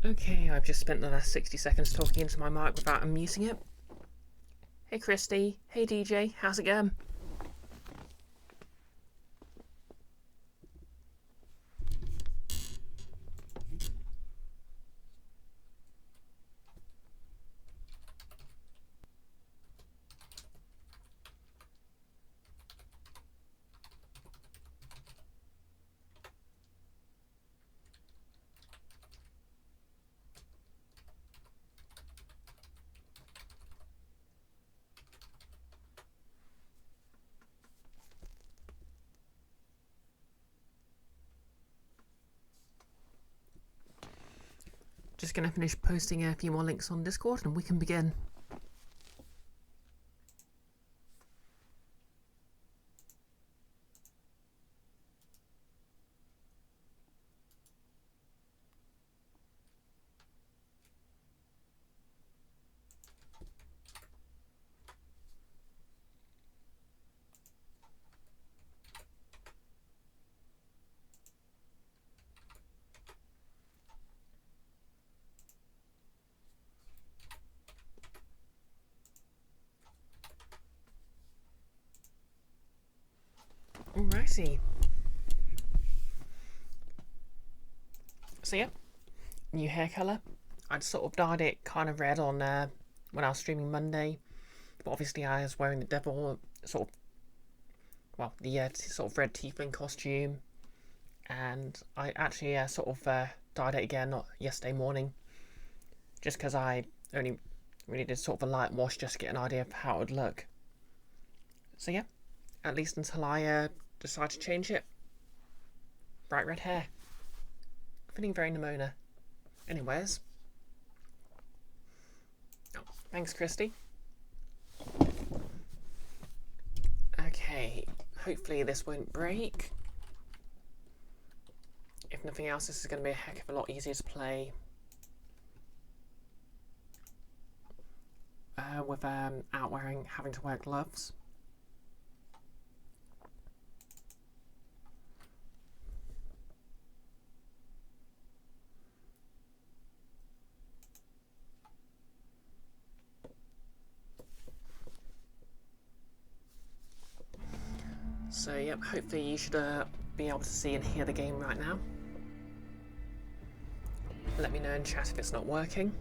Okay, I've just spent the last 60 seconds talking into my mic without unmuting it. Hey Christy, hey DJ, how's it going? Just gonna finish posting a few more links on Discord and we can begin. Alrighty. So yeah, new hair colour. I'd sort of dyed it kind of red on when I was streaming Monday, but obviously I was wearing the devil sort of, well, the sort of red tiefling costume, and I actually sort of dyed it again not yesterday morning, just because I only really did sort of a light wash just to get an idea of how it would look. So yeah, at least until I decide to change it. Bright red hair. Feeling very Nimona. Anyways. Oh, thanks, Christy. Okay, hopefully this won't break. If nothing else, this is going to be a heck of a lot easier to play. Without having to wear gloves. So yep, hopefully you should be able to see and hear the game right now. Let me know in chat if it's not working.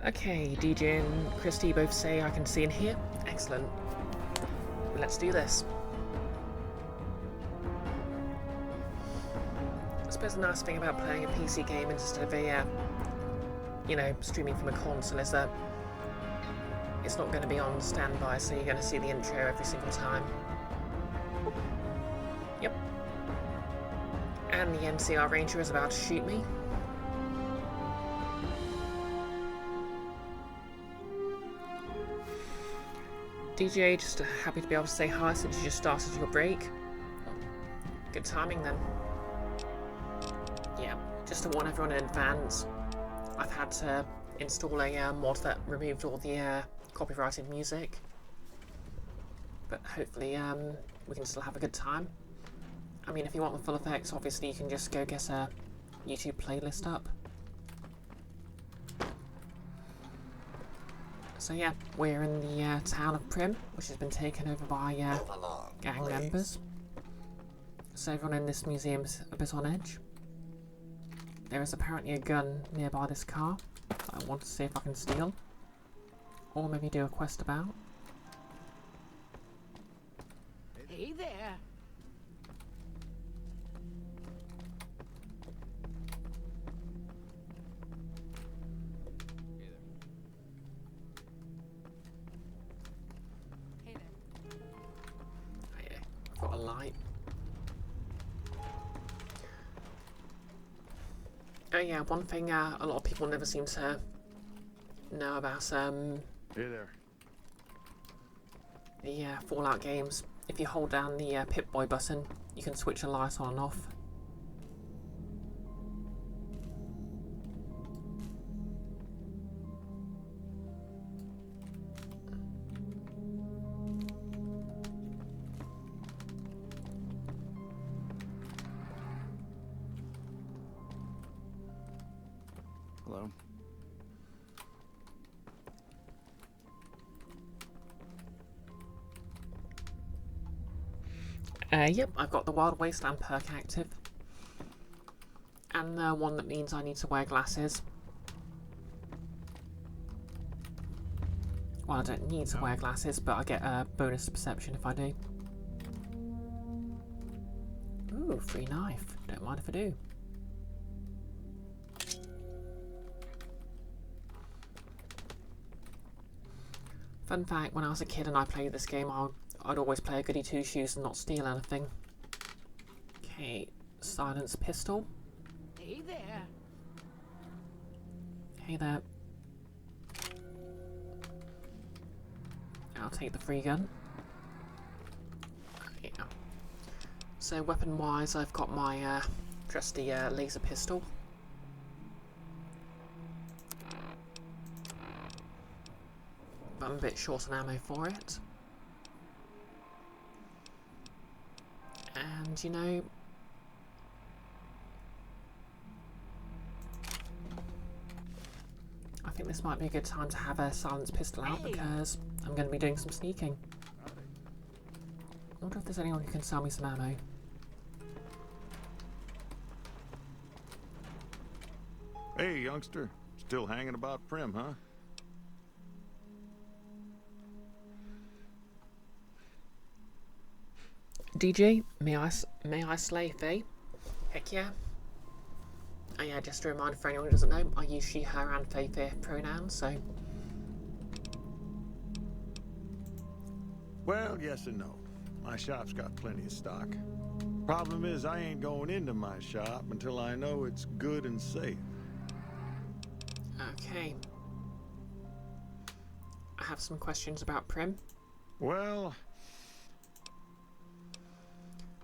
Okay, DJ and Christy both say I can see and hear. Excellent. Let's do this. I suppose the nice thing about playing a PC game instead of a, streaming from a console is that it's not going to be on standby, so you're going to see the intro every single time. Yep. And the NCR Ranger is about to shoot me. DJ, just happy to be able to say hi since you just started your break. Good timing then. Yeah, just to warn everyone in advance, I've had to install a mod that removed all the copyrighted music. But hopefully we can still have a good time. I mean, if you want the full effects, obviously you can just go get a YouTube playlist up. So yeah, we're in the town of Prim, which has been taken over by gang members. So everyone in this museum is a bit on edge. There is apparently a gun nearby this car that I want to see if I can steal. Or maybe do a quest about. Hey there! Oh yeah, I've got a light. Oh yeah, one thing a lot of people never seem to know about Hey there. the Fallout games. If you hold down the Pip-Boy button, you can switch the light on and off. Yep, I've got the Wild Wasteland perk active. And the one that means I need to wear glasses. Well, I don't need to wear glasses, but I get a bonus perception if I do. Ooh, free knife. Don't mind if I do. Fun fact, when I was a kid and I played this game, I'd always play a goody two-shoes and not steal anything. Okay, silence pistol. Hey there. Hey there. I'll take the free gun. Yeah. So weapon-wise, I've got my trusty laser pistol. But I'm a bit short on ammo for it. And, you know, I think this might be a good time to have a silenced pistol out because I'm going to be doing some sneaking. I wonder if there's anyone who can sell me some ammo. Hey, youngster. Still hanging about Prim, huh? DJ, may I slay Faye? Heck yeah. Oh yeah, just a reminder for anyone who doesn't know, I use she, her and Faye for pronouns, so... Well, yes and no. My shop's got plenty of stock. Problem is, I ain't going into my shop until I know it's good and safe. Okay. I have some questions about Prim. Well...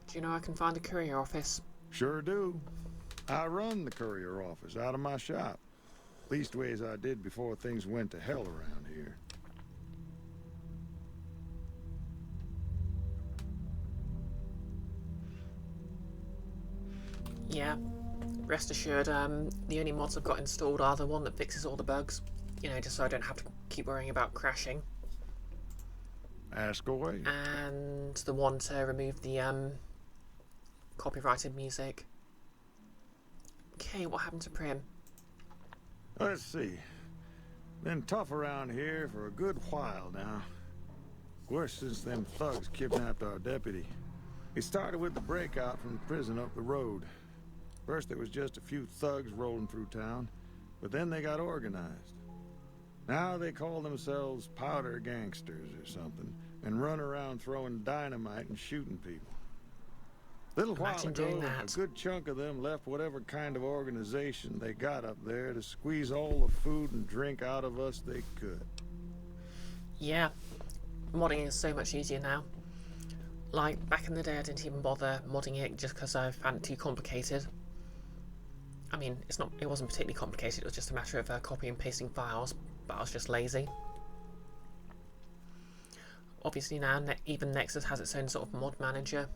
Do you know I can find a courier office? Sure do. I run the courier office out of my shop. Leastways I did before things went to hell around here. Yeah. Rest assured, the only mods I've got installed are the one that fixes all the bugs. You know, just so I don't have to keep worrying about crashing. Ask away. And the one to remove the, copyrighted music. Okay, what happened to Prim? Let's see. Been tough around here for a good while now. Worse since them thugs kidnapped our deputy. It started with the breakout from the prison up the road. First there was just a few thugs rolling through town, but then they got organized. Now they call themselves powder gangsters or something, and run around throwing dynamite and shooting people. Little while ago, a good chunk of them left whatever kind of organization they got up there to squeeze all the food and drink out of us they could. Yeah, modding is so much easier now. Like, back in the day I didn't even bother modding it just because I found it too complicated. I mean, it wasn't particularly complicated, it was just a matter of copying and pasting files, but I was just lazy. Obviously now, even Nexus has its own sort of mod manager.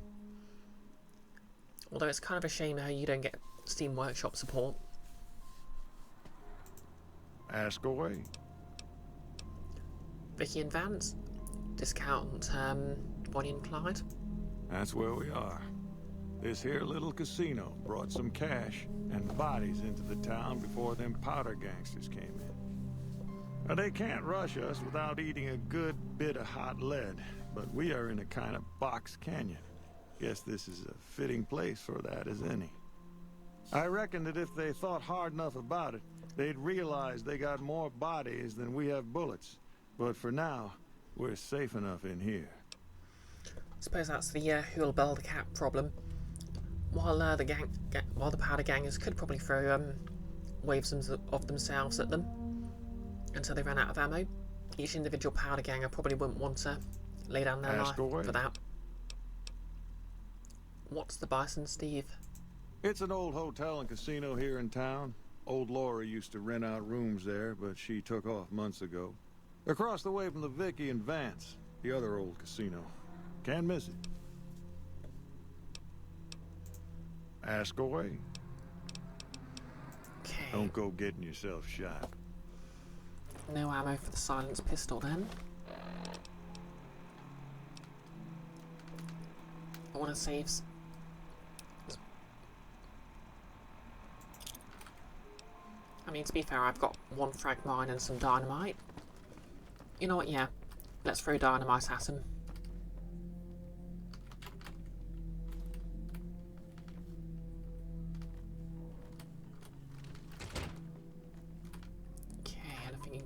Although it's kind of a shame how you don't get Steam Workshop support. Ask away. Vicky and Vance? Discount, Bonnie and Clyde? That's where we are. This here little casino brought some cash and bodies into the town before them powder gangsters came in. Now, they can't rush us without eating a good bit of hot lead, but we are in a kind of box canyon. Guess this is a fitting place for that as any. I reckon that if they thought hard enough about it, they'd realize they got more bodies than we have bullets. But for now, we're safe enough in here. I suppose that's the who'll bell the cat problem. While the powder gangers could probably throw waves of themselves at them until they ran out of ammo, each individual powder ganger probably wouldn't want to lay down their life for that. What's the Bison, Steve? It's an old hotel and casino here in town. Old Laura used to rent out rooms there, but she took off months ago. Across the way from the Vicky and Vance, the other old casino. Can't miss it. Ask away. Okay. Don't go getting yourself shot. No ammo for the silenced pistol then. want to save. I mean, to be fair, I've got 1 frag mine and some dynamite. You know what? Yeah, let's throw dynamite at him. Okay, anything.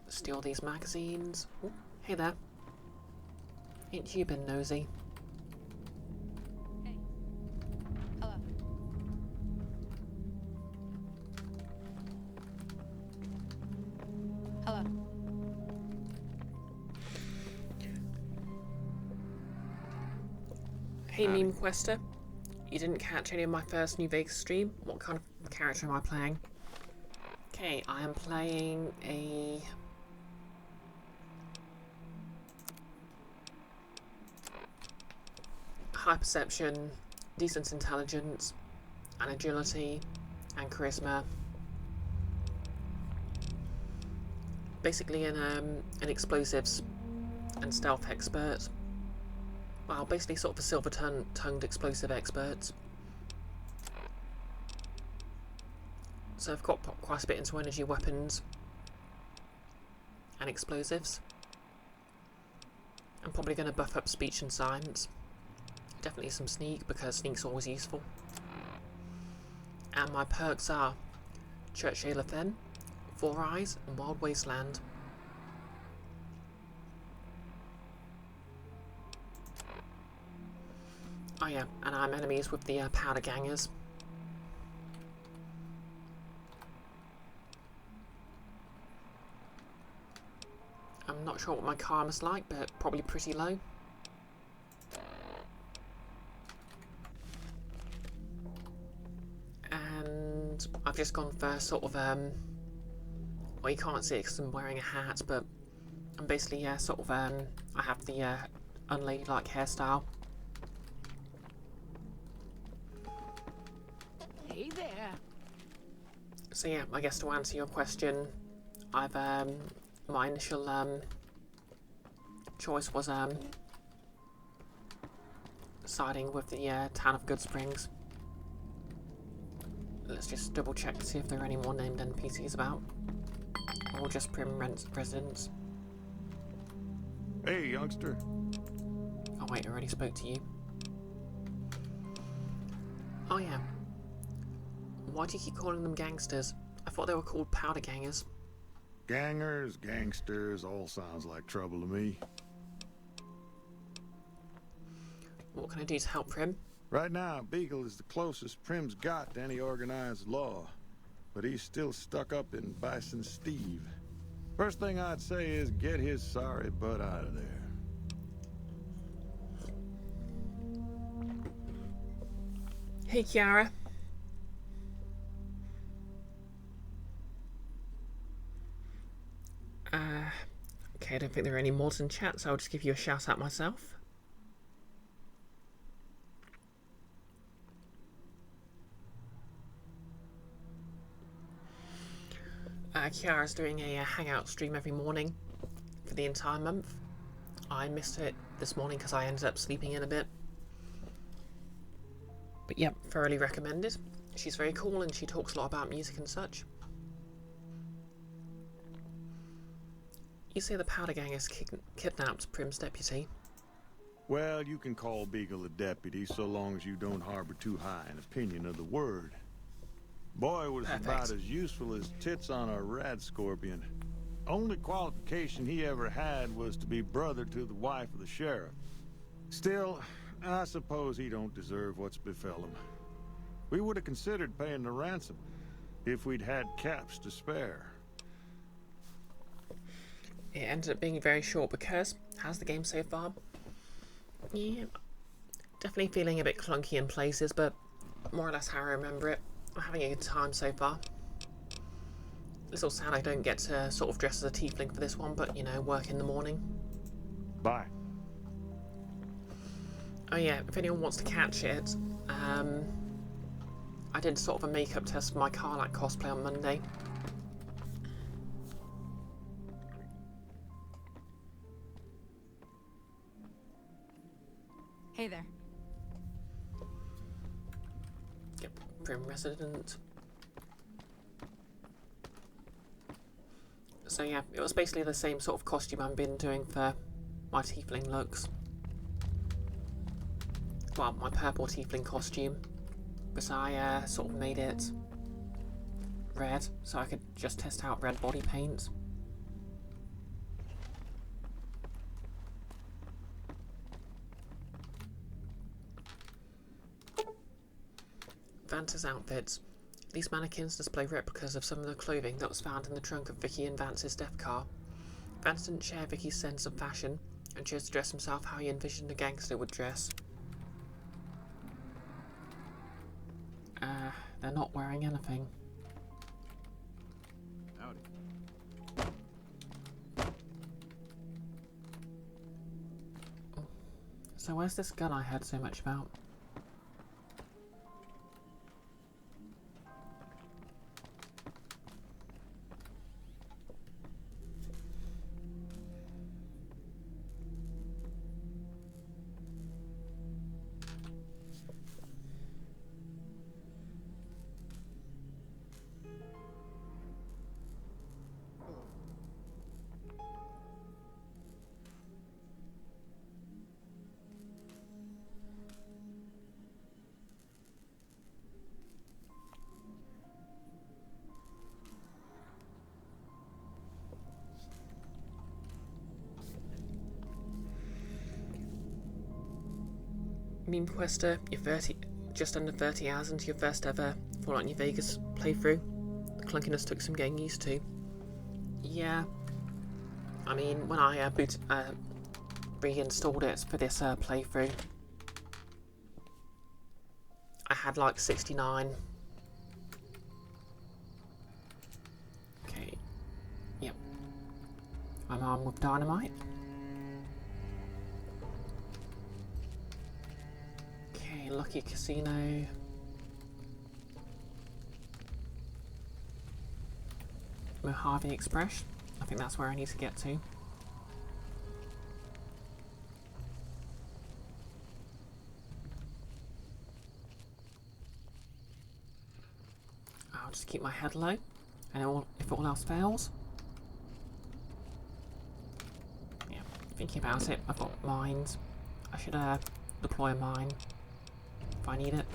Steal these magazines. Ooh, hey there. Ain't you been nosy? Hey. Hello. Hello. Hey, meme quester. You didn't catch any of my first New Vegas stream? What kind of character am I playing? Okay, I am playing a... high perception, decent intelligence, and agility, and charisma. Basically an explosives and stealth expert. Well, basically sort of a silver-tongued explosive expert. So I've got quite a bit into energy weapons and explosives. I'm probably going to buff up speech and science. Definitely some sneak, because sneak's always useful. And my perks are Church Aelathen, Four Eyes, and Wild Wasteland. Oh yeah, and I'm enemies with the powder gangers. I'm not sure what my karma's like, but probably pretty low. And I've just gone for sort of, well, you can't see it because I'm wearing a hat, but I'm basically, sort of, I have the unladylike hairstyle. Hey there. So yeah, I guess to answer your question, I've, my initial, choice was, siding with the, town of Goodsprings. Let's just double check to see if there are any more named NPCs about. Or just prim residents. Hey, youngster. Oh wait, I already spoke to you. Oh yeah. Why do you keep calling them gangsters? I thought they were called powder gangers. Gangers, gangsters, all sounds like trouble to me. What can I do to help Prim? Right now, Beagle is the closest Prim's got to any organized law. But he's still stuck up in Bison Steve. First thing I'd say is get his sorry butt out of there. Hey Kiara. Okay, I don't think there are any mods in chat, so I'll just give you a shout out myself. Kiara's doing a hangout stream every morning for the entire month. I missed it this morning because I ended up sleeping in a bit. But yeah, thoroughly recommended. She's very cool and she talks a lot about music and such. You say the Powder Gang has kidnapped Prim's deputy? Well, you can call Beagle a deputy so long as you don't harbor too high an opinion of the word. Boy was Perfect. about as useful as tits on a rad scorpion. Only qualification he ever had was to be brother to the wife of the sheriff. Still, I suppose he don't deserve what's befell him. We would have considered paying the ransom if we'd had caps to spare. It ended up being very short because, how's the game so far? Yeah, definitely feeling a bit clunky in places, but more or less how I remember it. I'm having a good time so far. A little sad I don't get to sort of dress as a tiefling for this one, but you know, work in the morning. Bye. Oh yeah, if anyone wants to catch it, I did sort of a makeup test for my Karlak cosplay on Monday. Hey there. Yep, Prim Resident. So yeah, it was basically the same sort of costume I've been doing for my tiefling looks. Well, my purple tiefling costume. But I sort of made it red, so I could just test out red body paint. Vance's outfits. These mannequins display replicas of some of the clothing that was found in the trunk of Vicky and Vance's death car. Vance didn't share Vicky's sense of fashion and chose to dress himself how he envisioned a gangster would dress. They're not wearing anything. Howdy. So where's this gun I heard so much about? Meme Quester, you're just under 30 hours into your first ever Fallout New Vegas playthrough. The clunkiness took some getting used to. Yeah. I mean, when I reinstalled it for this playthrough, I had like 69. Okay. Yep. I'm armed with dynamite. Okay, Lucky Casino. Mojave Express. I think that's where I need to get to. I'll just keep my head low, and if all else fails. Yeah, thinking about it, I've got mines. I should deploy a mine if I need it.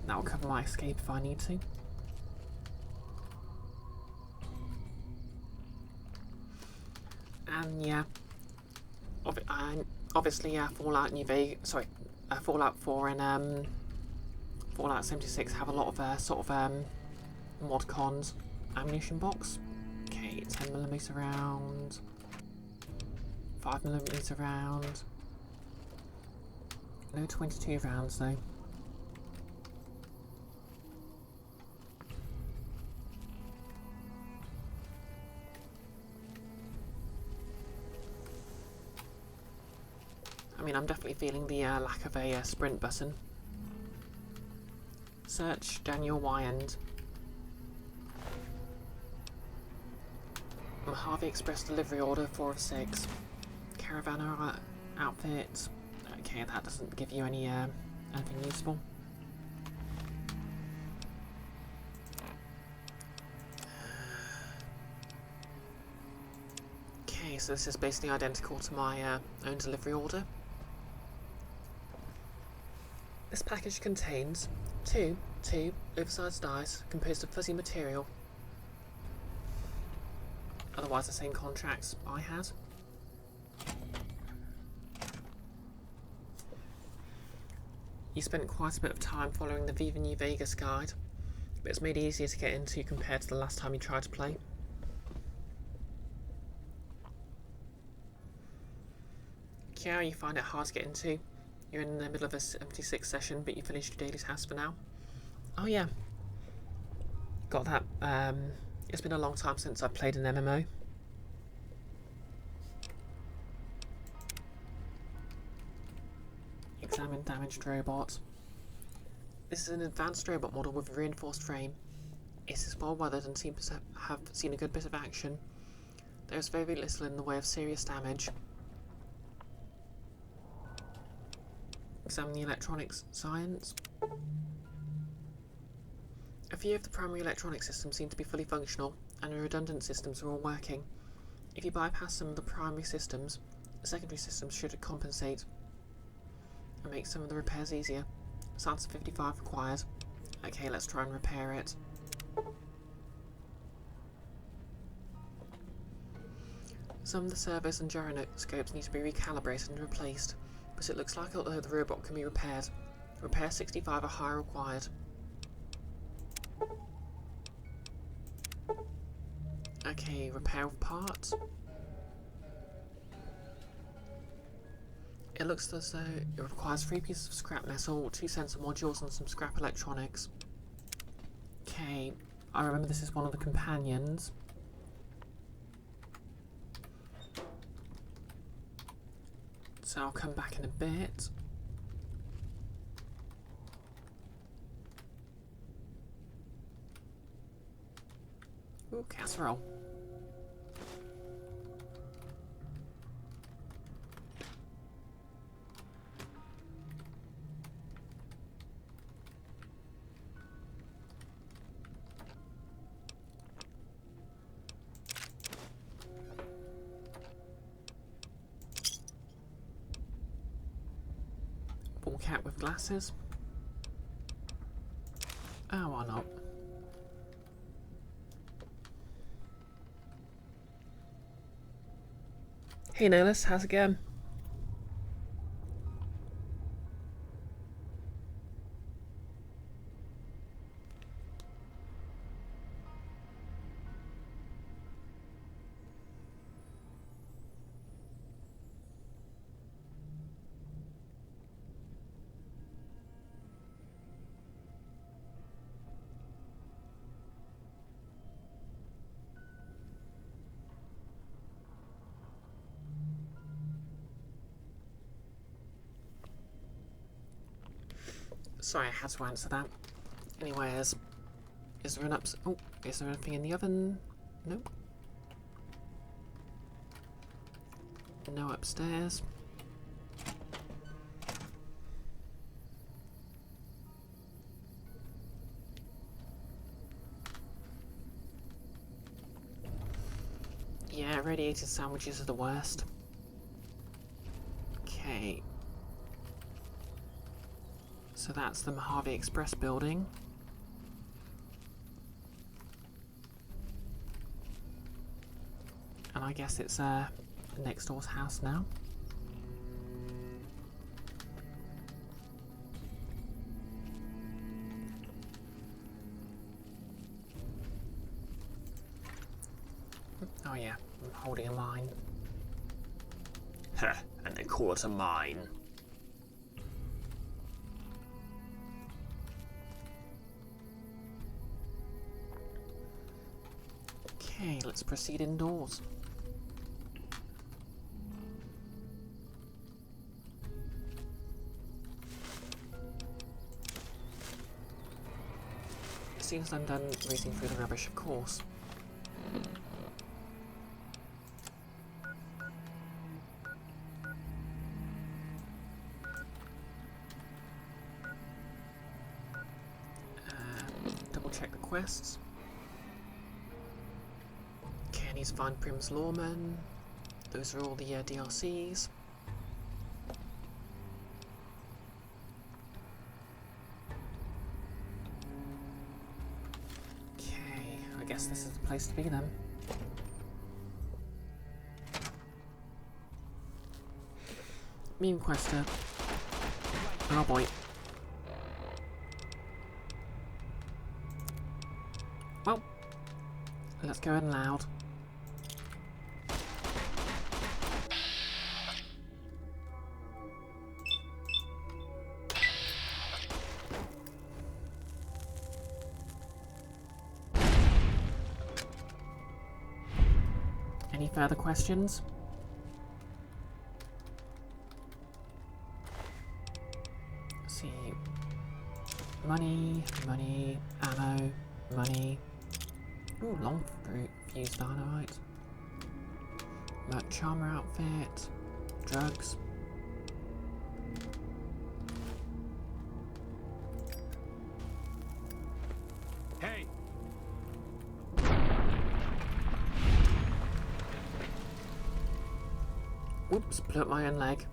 That will cover my escape if I need to. And yeah, obviously, Fallout New Vegas, sorry, Fallout 4 and Fallout 76 have a lot of sort of mod cons. Ammunition box. Okay, 10mm round, 5mm round. No 22 rounds though. I mean, I'm definitely feeling the lack of a sprint button. Search Daniel Wyand. Mojave Express delivery order 4 of 6. Caravan outfit. Okay, that doesn't give you any anything useful. Okay, so this is basically identical to my own delivery order. This package contains two oversized dice composed of fuzzy material. Otherwise the same contracts I had. You spent quite a bit of time following the Viva New Vegas guide, but it's made easier to get into compared to the last time you tried to play. Kiara, you find it hard to get into. You're in the middle of a 76 session, but you finished your daily task for now. Oh yeah. Got that. It's been a long time since I've played an MMO. Examine damaged robot. This is an advanced robot model with a reinforced frame. It is well weathered and seems to have seen a good bit of action. There is very little in the way of serious damage. Examine the electronics science. A few of the primary electronic systems seem to be fully functional, and the redundant systems are all working. If you bypass some of the primary systems, the secondary systems should compensate and make some of the repairs easier. Science 55 required. Okay, let's try and repair it. Some of the servos and gyroscopes need to be recalibrated and replaced, but it looks like although the robot can be repaired, repair 65 or higher required. Okay, repair of parts. It looks as though it requires 3 pieces of scrap metal, 2 sensor modules and some scrap electronics. Okay, I remember this is one of the companions. So I'll come back in a bit. Ooh, casserole. Ball cat with glasses. Oh, why not? Hey Nolis, how's it going? Sorry, I had to answer that. Anyways, is there is there anything in the oven? Nope. No upstairs. Yeah, radiated sandwiches are the worst. Okay. So that's the Mojave Express building. And I guess it's next door's house now. Oh yeah, I'm holding a line. Huh, and a quarter mine. Okay, let's proceed indoors. As soon as I'm done racing through the rubbish, of course. Double check the quests. Okay, I need to find Prim's Lawman. Those are all the DLCs. Okay, I guess this is the place to be then. Meme Quester. Oh boy. Well, let's go in loud. Any further questions? Money, money, ammo, money. Ooh, long fuse dynamite. Merch armor outfit. Drugs. Hey! Whoops, blew up my own leg.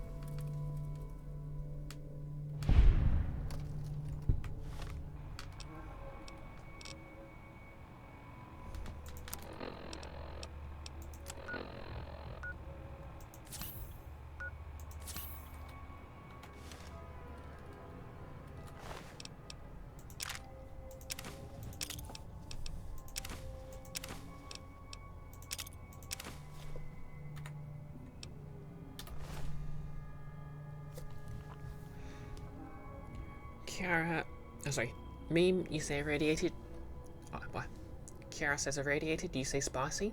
Kiara, oh sorry, Meme, you say irradiated. Oh, what? Kiara says irradiated, you say spicy.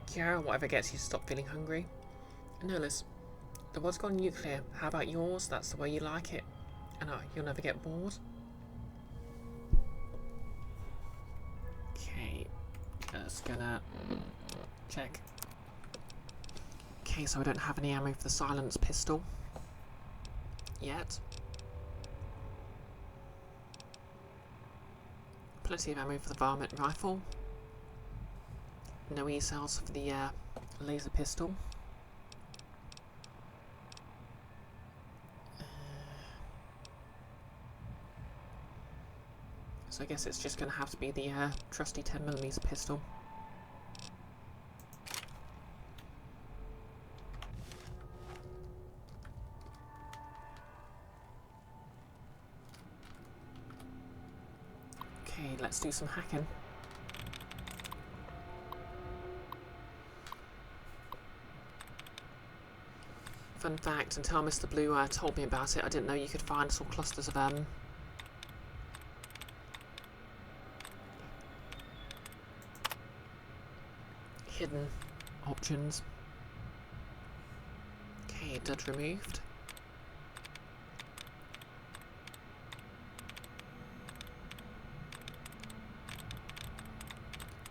Kiara, whatever gets you to stop feeling hungry. Nolis, the world's gone nuclear. How about yours? That's the way you like it. And you'll never get bored. Okay, just gonna check. Okay, so I don't have any ammo for the silence pistol yet. Plenty of ammo for the varmint rifle. No E-cells for the laser pistol. So I guess it's just going to have to be the trusty 10mm pistol. Okay, let's do some hacking. Fun fact, until Mr. Blue told me about it, I didn't know you could find sort of clusters of hidden options. Okay, dud removed.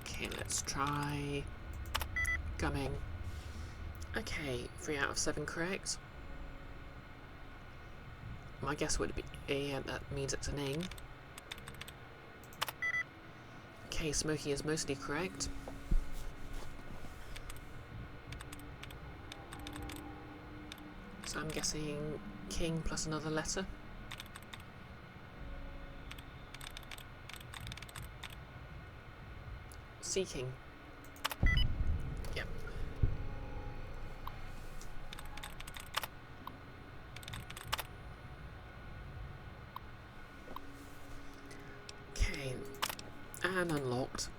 Okay, let's try gumming. Okay, 3 out of 7 correct. My guess would be that means it's an ing. Okay, smoky is mostly correct. So I'm guessing king plus another letter. Seeking. Yep. Okay. And unlocked.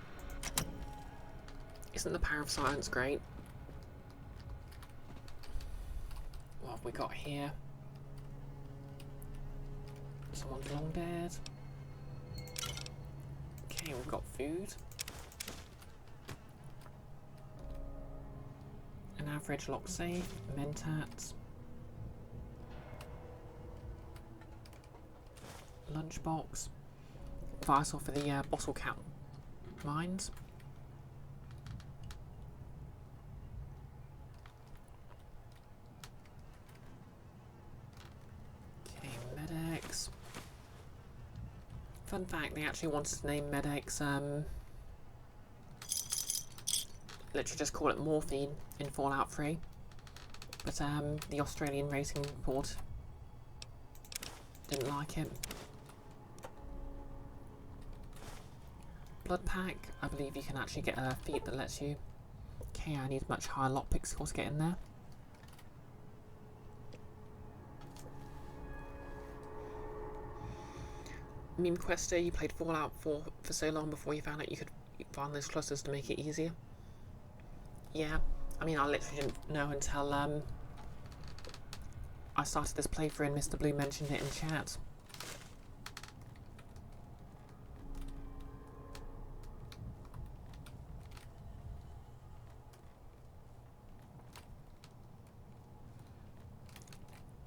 Isn't the power of silence great? What have we got here? Someone's long dead. Okay, we've got food. An average lock safe, mentats. Lunchbox. Vital for the bottle cap mines. Okay, medics. Fun fact, they actually wanted to name medics, literally just call it morphine in Fallout 3. But the Australian Racing Board didn't like it. Blood pack, I believe you can actually get a feat that lets you. Okay, I need much higher lockpick score to get in there. Meme Quester, you played Fallout 4 for so long before you found out you could find those clusters to make it easier. Yeah, I mean, I literally didn't know until I started this playthrough and Mr. Blue mentioned it in chat.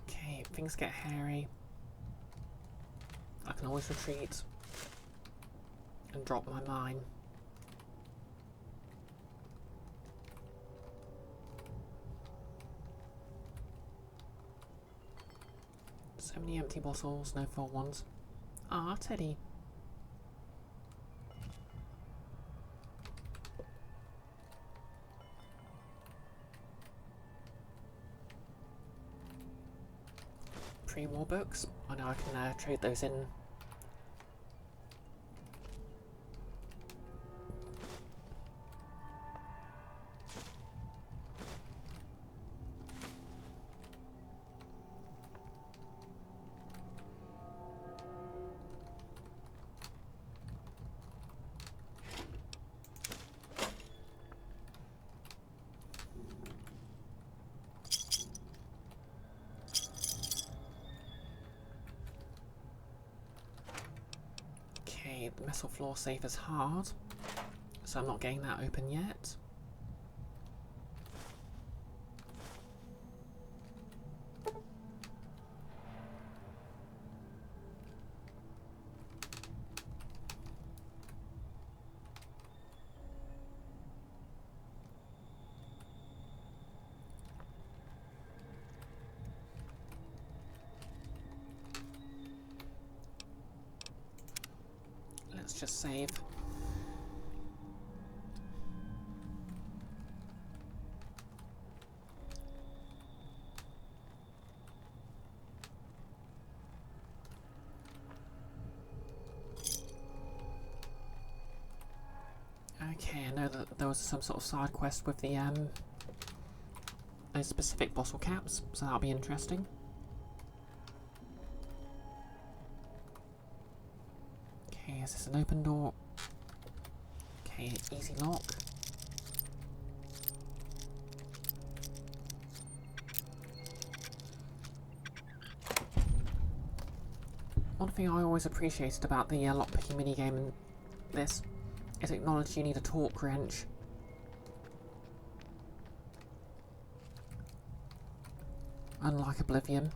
Okay, things get hairy. can always retreat and drop my mine. So many empty bottles, no full ones. Ah, Teddy. Pre-war books. I know I can trade those in. Okay, the metal floor safe is hard, so I'm not getting that open yet. Let's just save. Okay, I know that there was some sort of side quest with the those specific bottle caps, so that'll be interesting. Okay, is this an open door? Okay, easy lock. One thing I always appreciated about the lockpicking minigame in this is it acknowledged you need a torque wrench. Unlike Oblivion.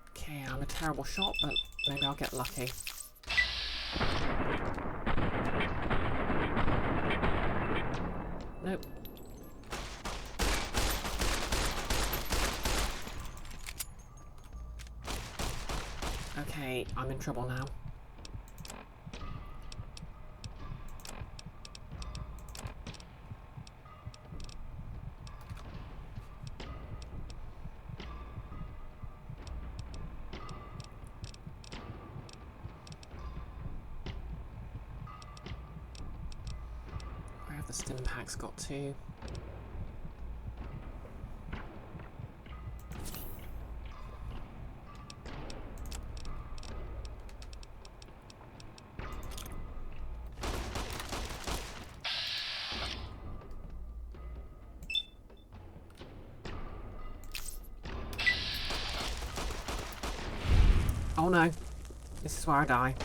Okay, I'm a terrible shot, but maybe I'll get lucky. Nope. Okay, I'm in trouble now. Where have the stim packs got to? Oh no, this is where I die.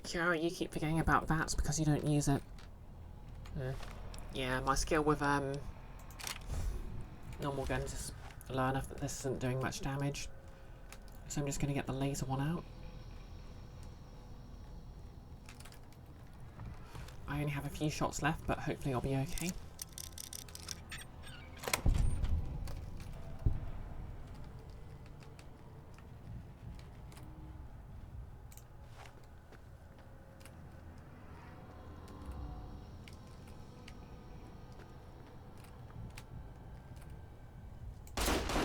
Kiara, you keep forgetting about that because you don't use it. Yeah, my skill with normal guns is low enough that this isn't doing much damage. So I'm just going to get the laser one out. I only have a few shots left, but hopefully I'll be okay.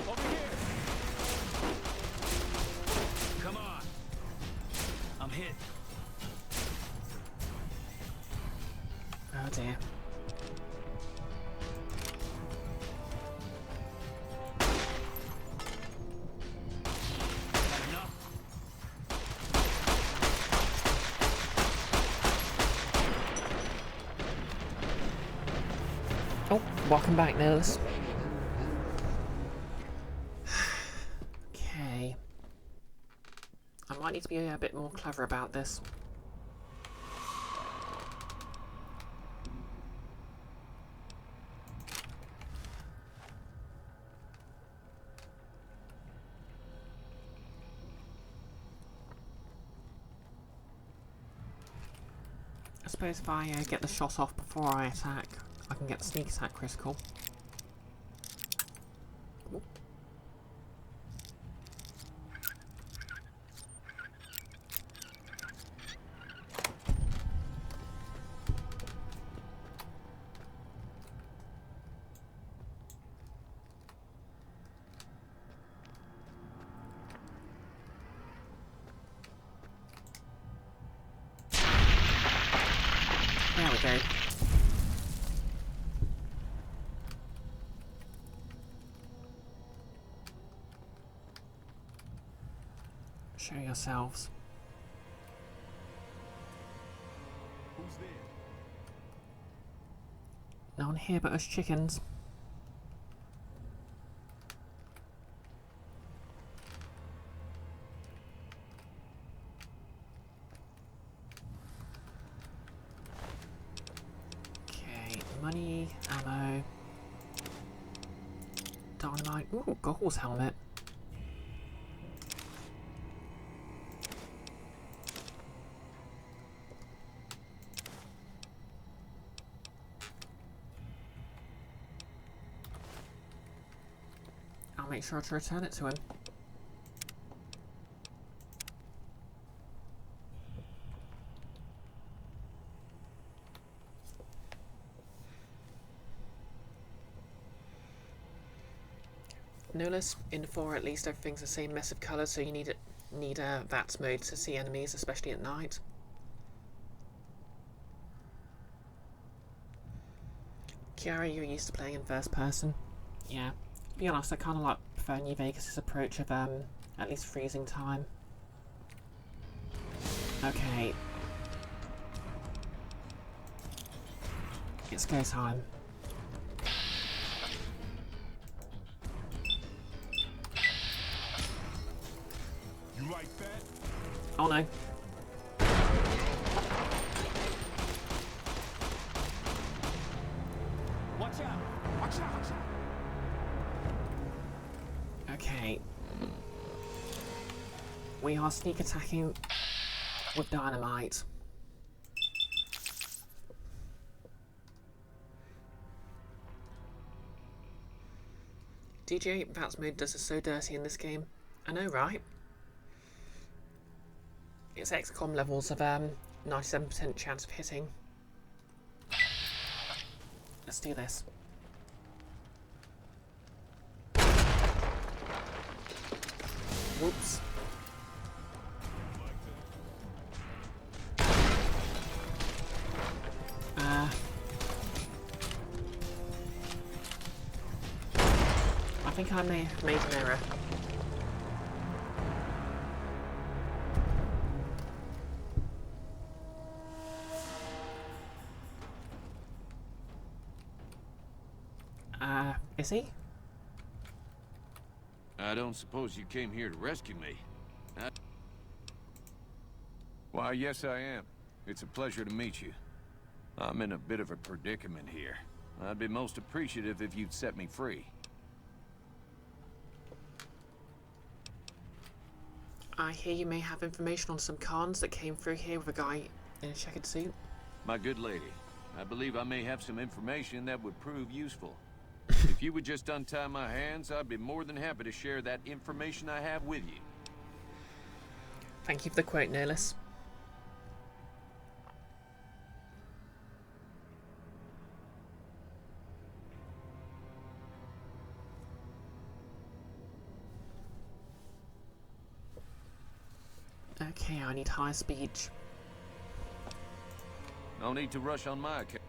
Over here! Come on! I'm hit. Oh dear. Enough. Welcome back, Nils. Okay. I might need to be a bit more clever about this. I suppose if I get the shot off before I attack, I can get the sneak attack critical. Ooh. There we go. Show yourselves. Who's there? No one here but us chickens. Okay, money, ammo, dynamite. Ooh, goggles helmet. I'll make sure to return it to him. Notice in 4 at least everything's the same mess of colours, so you need VATS mode to see enemies, especially at night. Kiara, you're used to playing in first person. Yeah. To be honest, I kind of like prefer New Vegas' approach of at least freezing time. Okay. It's go time. You like that? Oh no. Watch out! Watch out! Watch out! Okay. We are sneak attacking with dynamite. DJ VATS mode does us so dirty in this game. I know, right? It's XCOM levels of 97% chance of hitting. Let's do this. Whoops. I think I may have made an error. Is he? I don't suppose you came here to rescue me. Why, yes, I am. It's a pleasure to meet you. I'm in a bit of a predicament here. I'd be most appreciative if you'd set me free. I hear you may have information on some cons that came through here with a guy in a checkered suit. My good lady, I believe I may have some information that would prove useful. If you would just untie my hands, I'd be more than happy to share that information I have with you. Thank you for the quote, Nihilus. Okay, I need high speed. No need to rush on my account.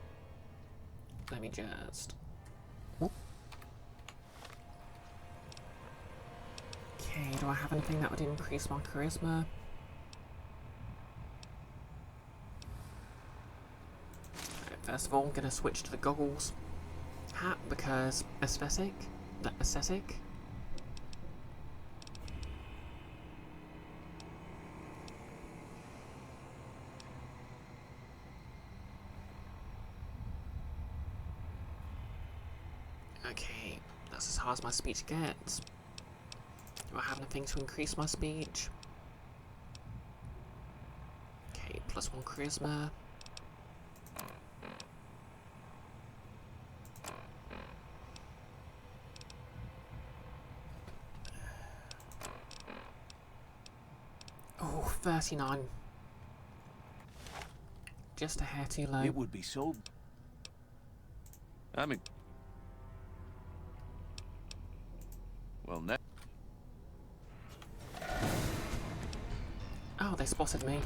Let me just... Okay, do I have anything that would increase my charisma? First of all, I'm going to switch to the goggles. hat because aesthetic. That aesthetic. Okay, that's as hard as my speech gets. Do I have anything to increase my speech? Okay, +1 charisma. Oh, 39. Just a hair too low. It would be so... I mean... Well, now... Oh, they spotted me.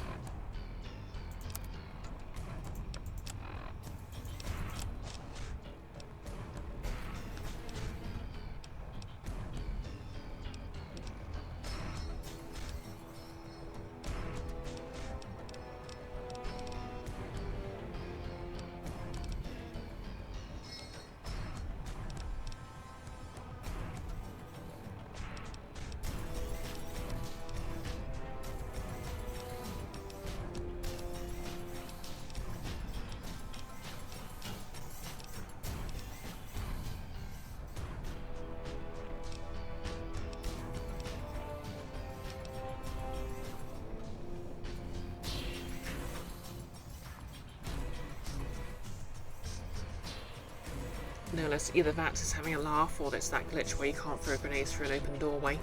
No, it's either that's just having a laugh or it's that glitch where you can't throw grenades through an open doorway.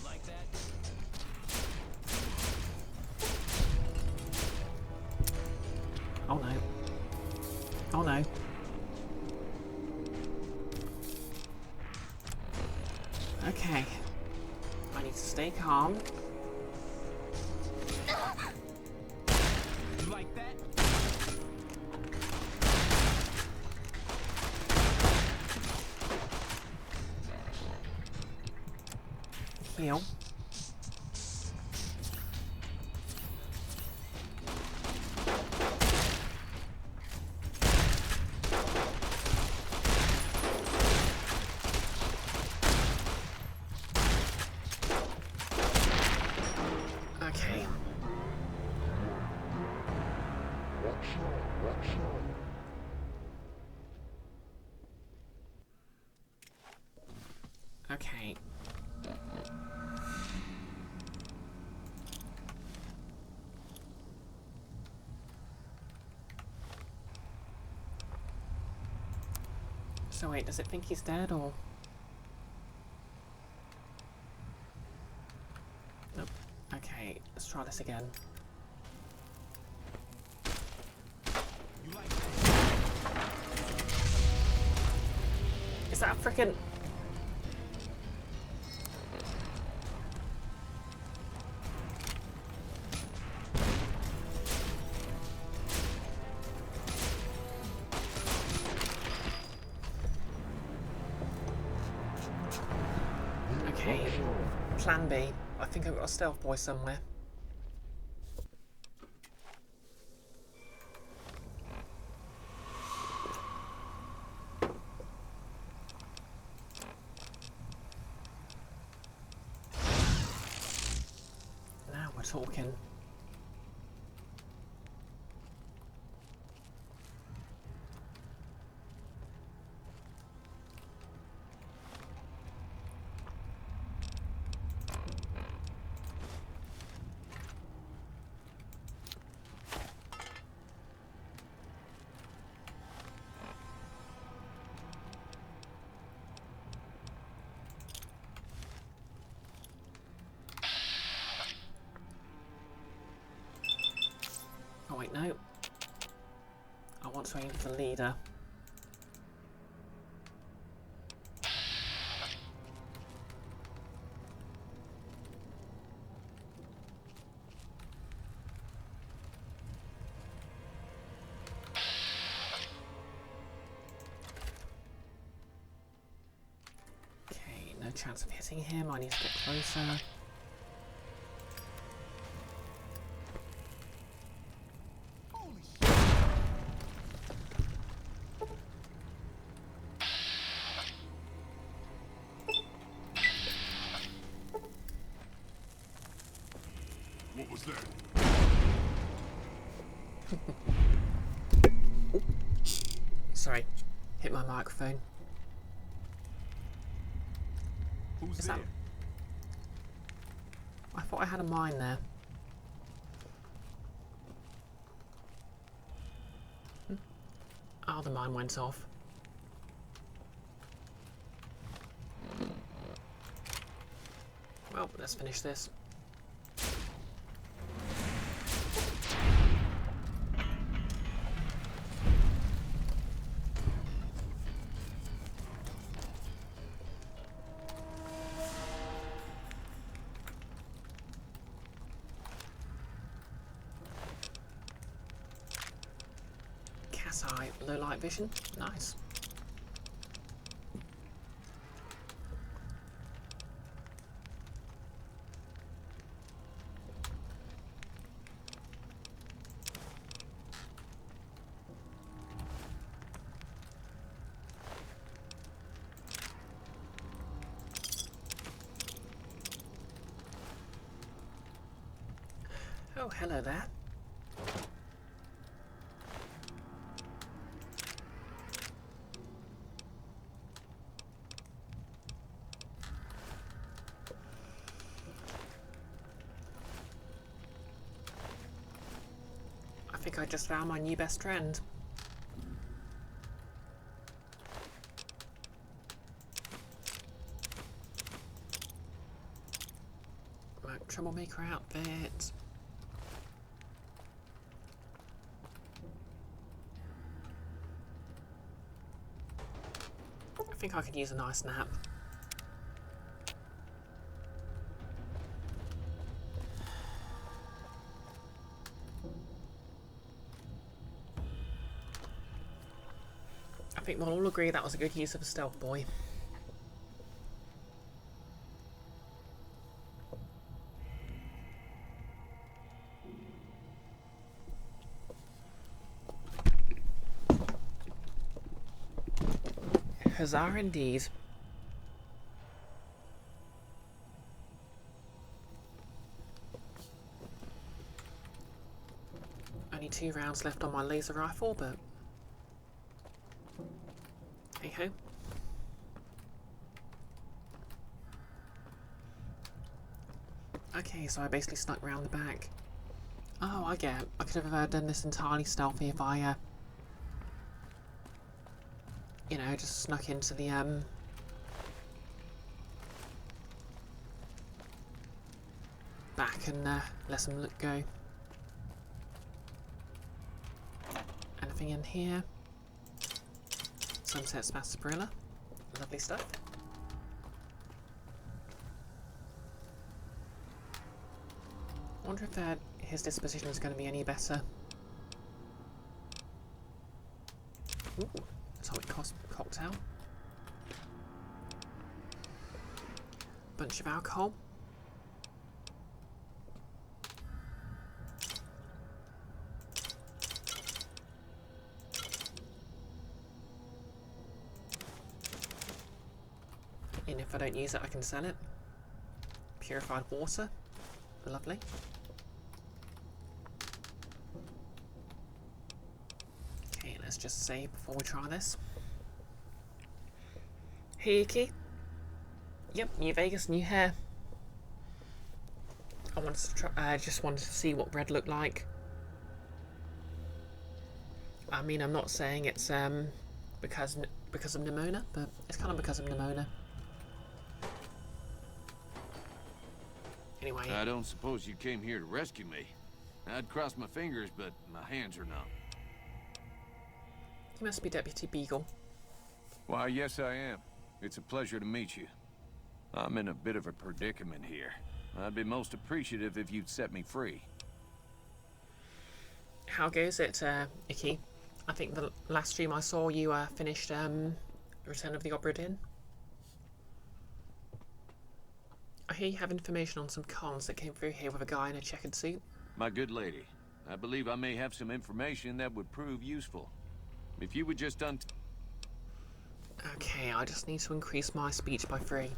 Like that? Oh no. Oh no. Okay. I need to stay calm. You like that? Heal. Okay. Okay. So wait, does it think he's dead or? Nope. Okay, let's try this again. You like that? Is that a frickin'... Okay, plan B. I think I've got a stealth boy somewhere. Now we're talking. Oh wait, no. I want to aim for the leader. Okay, no chance of hitting him. I need to get closer. sorry. Hit my microphone. Who's Is there? that... I thought I had a mine there. Oh, the mine went off. Well, let's finish this. Cat's eye, low light vision. Nice. Oh, hello there. I think I just found my new best friend. Right, troublemaker outfit. I think I could use a nice nap. I think we'll all agree that was a good use of a stealth boy. Huzzah indeed. Only 2 rounds left on my laser rifle, but hey ho. Okay, so I basically snuck round the back. Oh, I get it. I could have done this entirely stealthy if I, you know, just snuck into the, back and, let them look go. Anything in here? Sunset sarsaparilla. Lovely stuff. I wonder if his disposition is going to be any better. Ooh, atomic cocktail. Bunch of alcohol. And if I don't use it, I can sell it. Purified water. Lovely. Okay, let's just save before we try this. Hey, Keith. Yep, New Vegas, new hair. I wanted to try. I just wanted to see what red looked like. I mean, I'm not saying it's because of pneumonia, but it's kind of because of pneumonia. Anyway. I don't suppose you came here to rescue me. I'd cross my fingers, but my hands are numb. You must be Deputy Beagle. Why, yes, I am. It's a pleasure to meet you. I'm in a bit of a predicament here. I'd be most appreciative if you'd set me free. How goes it, Icky? I think the last stream I saw you finished Return of the Obra Dinn. I hear you have information on some cons that came through here with a guy in a checkered suit. My good lady, I believe I may have some information that would prove useful. If you would just Okay, I just need to increase my speech by 3.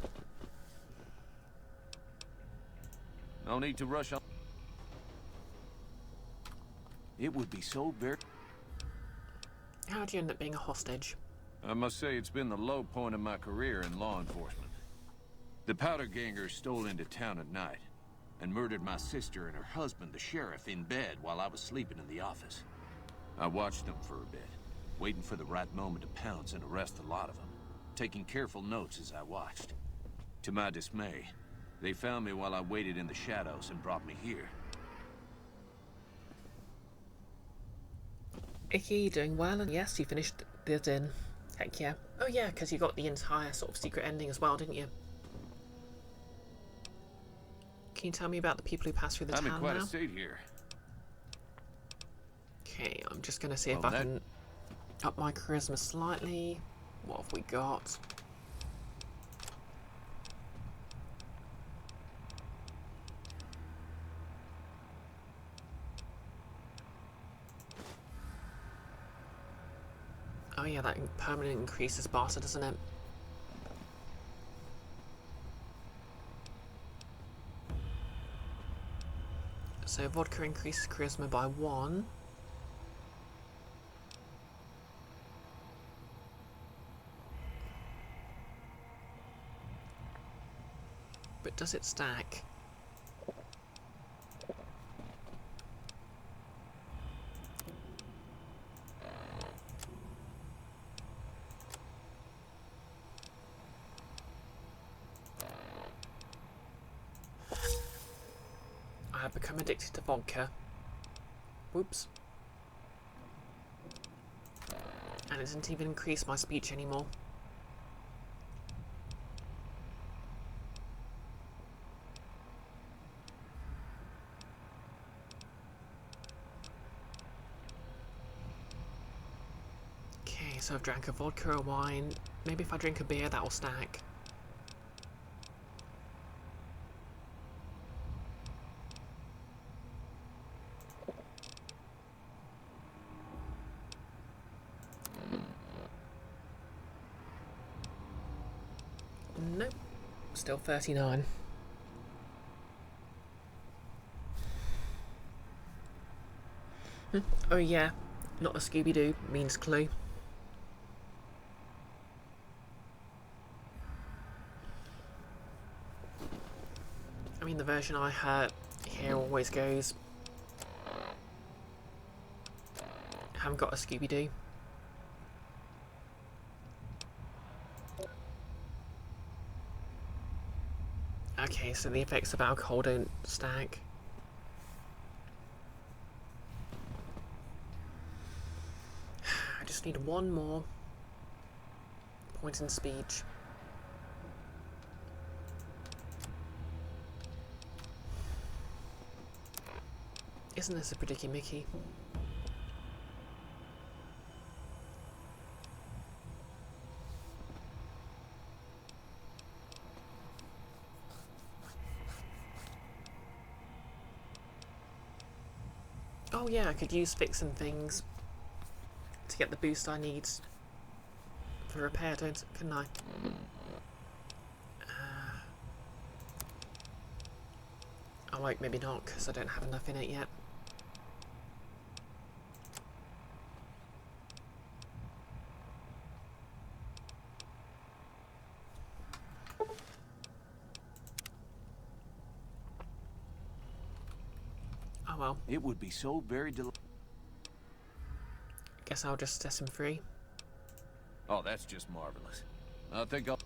No need to rush on. It would be so very... How'd you end up being a hostage? I must say it's been the low point of my career in law enforcement. The powder gangers stole into town at night and murdered my sister and her husband, the sheriff, in bed while I was sleeping in the office. I watched them for a bit, waiting for the right moment to pounce and arrest a lot of them, taking careful notes as I watched. To my dismay, they found me while I waited in the shadows and brought me here. Icky, you doing well? And yes, you finished the din. Heck yeah. Oh yeah, because you got the entire sort of secret ending as well, didn't you? Can you tell me about the people who passed through the I'm town in quite now? a state here. Okay, I'm just going to see if Well, I can up my charisma slightly. What have we got? Oh yeah, that permanent increases barter, doesn't it? So vodka increases charisma by 1. But does it stack? I have become addicted to vodka. Whoops. And it doesn't even increase my speech anymore. Okay, so I've drank a vodka, a wine. Maybe if I drink a beer, that will stack. Nope. Still 39. Oh yeah, not a Scooby-Doo means clue. I mean, the version I heard here always goes, haven't got a Scooby-Doo. Okay, so the effects of alcohol don't stack. I just need one more point in speech. Isn't this a pretty Mickey? Oh yeah, I could use fixing things to get the boost I need for repair, couldn't I? Oh wait, maybe not, because I don't have enough in it yet. Oh well, It would be so very guess I'll just set him free. Oh, that's just marvelous. I think I'll...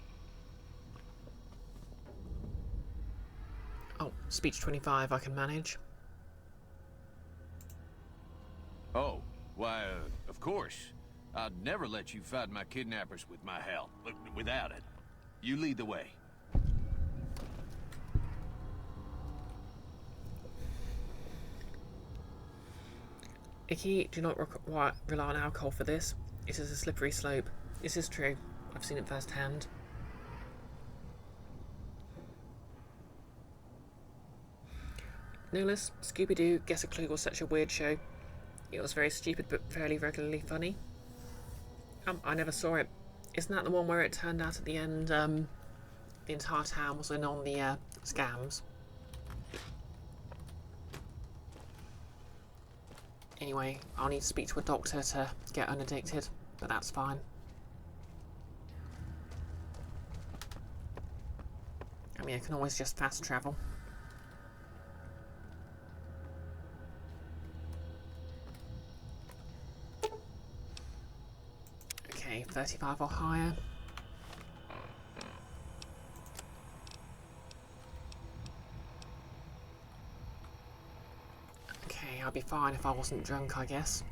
Oh, speech 25 I can manage. Oh, why, of course. I'd never let you fight my kidnappers with my help. Without it. You lead the way. Icky, do not rely on alcohol for this. It is a slippery slope. This is true. I've seen it firsthand. No less, Scooby-Doo, Guess a Clue was such a weird show. It was very stupid but fairly regularly funny. I never saw it. Isn't that the one where it turned out at the end, the entire town was in on the scams? Anyway, I'll need to speak to a doctor to get unaddicted, but that's fine. I mean, I can always just fast travel. Okay, 35 or higher. Okay, I'd be fine if I wasn't drunk, I guess.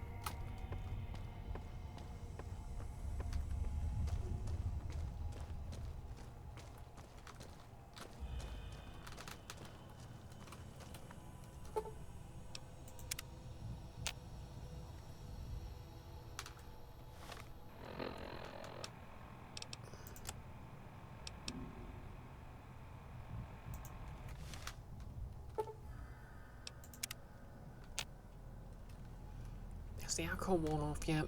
Has the alcohol worn off yet?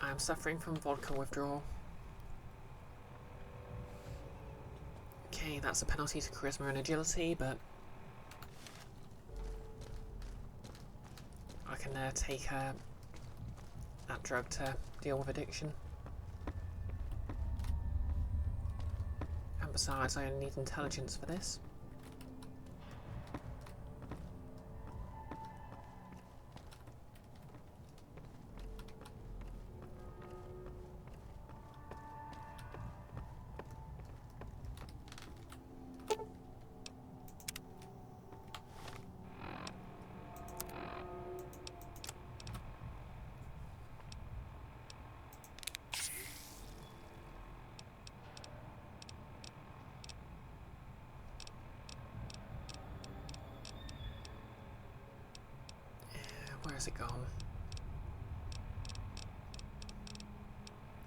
I am suffering from vodka withdrawal. Okay, that's a penalty to charisma and agility, but I can take that drug to deal with addiction. And besides, I only need intelligence for this. Where's it gone?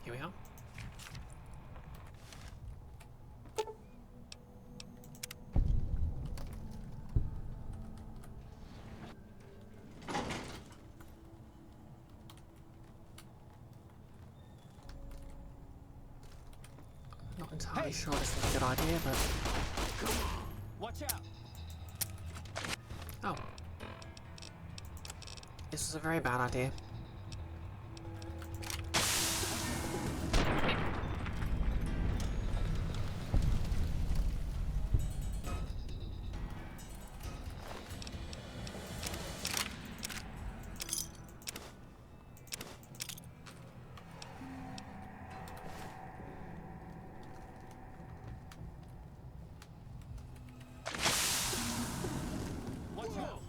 Here we are. Not entirely sure this is a good idea, but... Watch out! Oh. This was a very bad idea. Watch out!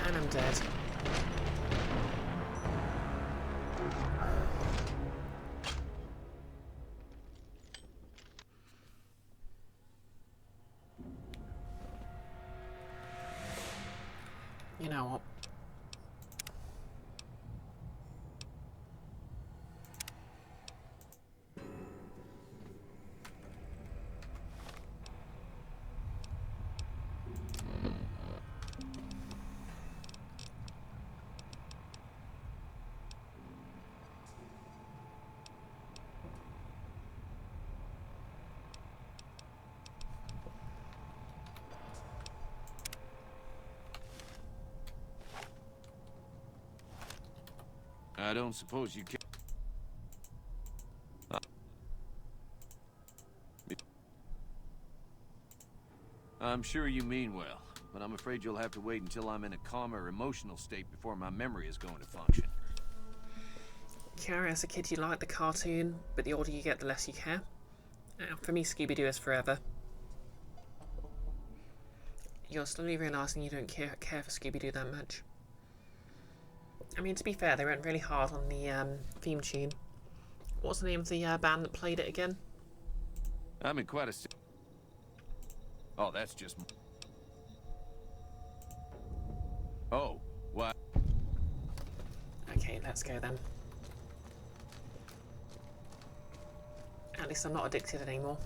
And I'm dead. You know what? I don't suppose you can. I'm sure you mean well, but I'm afraid you'll have to wait until I'm in a calmer emotional state before my memory is going to function. Care, as a kid you liked the cartoon, but the older you get the less you care. For me, Scooby-Doo is forever. You're slowly realising you don't care for Scooby-Doo that much. I mean, to be fair, they went really hard on the theme tune. What's the name of the band that played it again? I'm in quite a... Oh, that's just... Oh, why? Okay, let's go then. At least I'm not addicted anymore.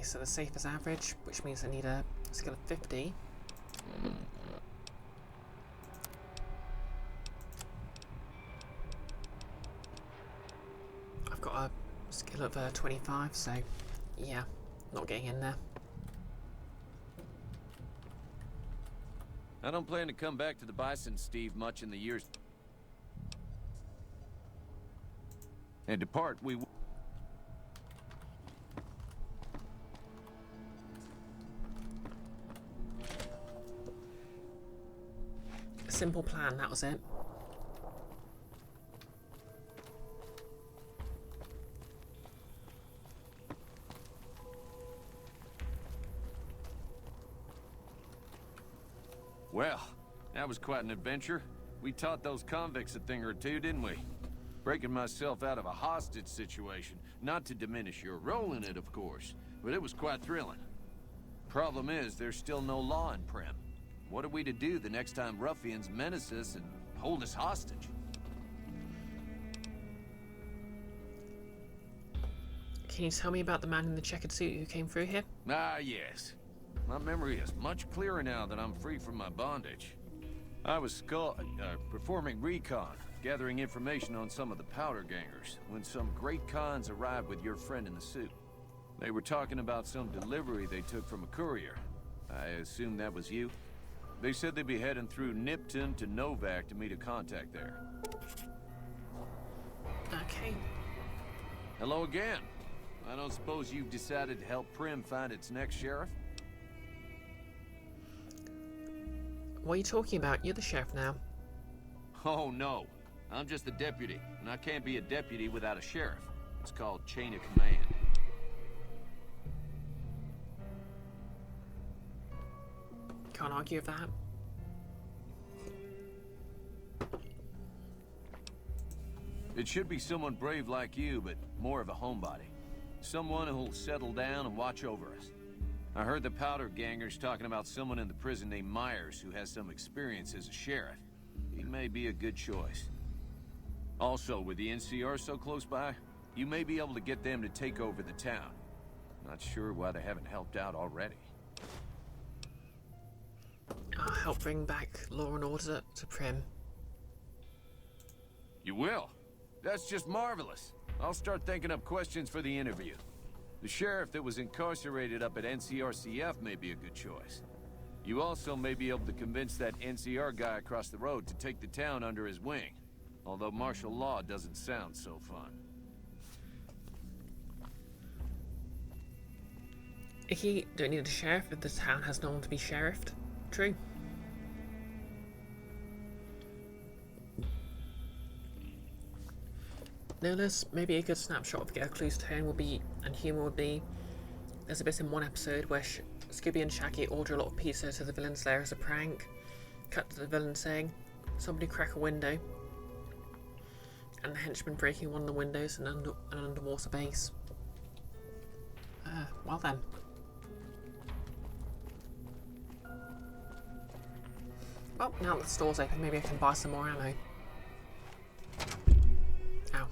so the safe is average, which means I need a skill of 50. I've got a skill of 25, so yeah, not getting in there. I don't plan to come back to the Bison, Steve, much in the years. And depart, we... Simple plan, that was it. Well, that was quite an adventure. We taught those convicts a thing or two, didn't we? Breaking myself out of a hostage situation. Not to diminish your role in it, of course, but it was quite thrilling. Problem is, there's still no law in Prim. What are we to do the next time ruffians menace us and hold us hostage? Can you tell me about the man in the checkered suit who came through here? Ah, yes. My memory is much clearer now that I'm free from my bondage. I was performing recon, gathering information on some of the powder gangers, when some great cons arrived with your friend in the suit. They were talking about some delivery they took from a courier. I assume that was you? They said they'd be heading through Nipton to Novak to meet a contact there. Okay. Hello again. I don't suppose you've decided to help Prim find its next sheriff? What are you talking about? You're the sheriff now. Oh, no. I'm just a deputy, and I can't be a deputy without a sheriff. It's called chain of command. Can't argue with that. It should be someone brave like you, but more of a homebody. Someone who'll settle down and watch over us. I heard the powder gangers talking about someone in the prison named Myers who has some experience as a sheriff. He may be a good choice. Also, with the NCR so close by, you may be able to get them to take over the town. Not sure why they haven't helped out already. I'll help bring back law and order to Prim. You will? That's just marvelous. I'll start thinking up questions for the interview. The sheriff that was incarcerated up at NCRCF may be a good choice. You also may be able to convince that NCR guy across the road to take the town under his wing. Although martial law doesn't sound so fun. Icky, don't need a sheriff if the town has no one to be sheriffed. True. No less, maybe a good snapshot of Get a Clue's tone would be, and humour would be, there's a bit in one episode where Scooby and Shaggy order a lot of pizza to the villain's lair as a prank. Cut to the villain saying, somebody crack a window. And the henchman breaking one of the windows in an underwater base. Well then. Well, now that the store's open, maybe I can buy some more ammo. Ow.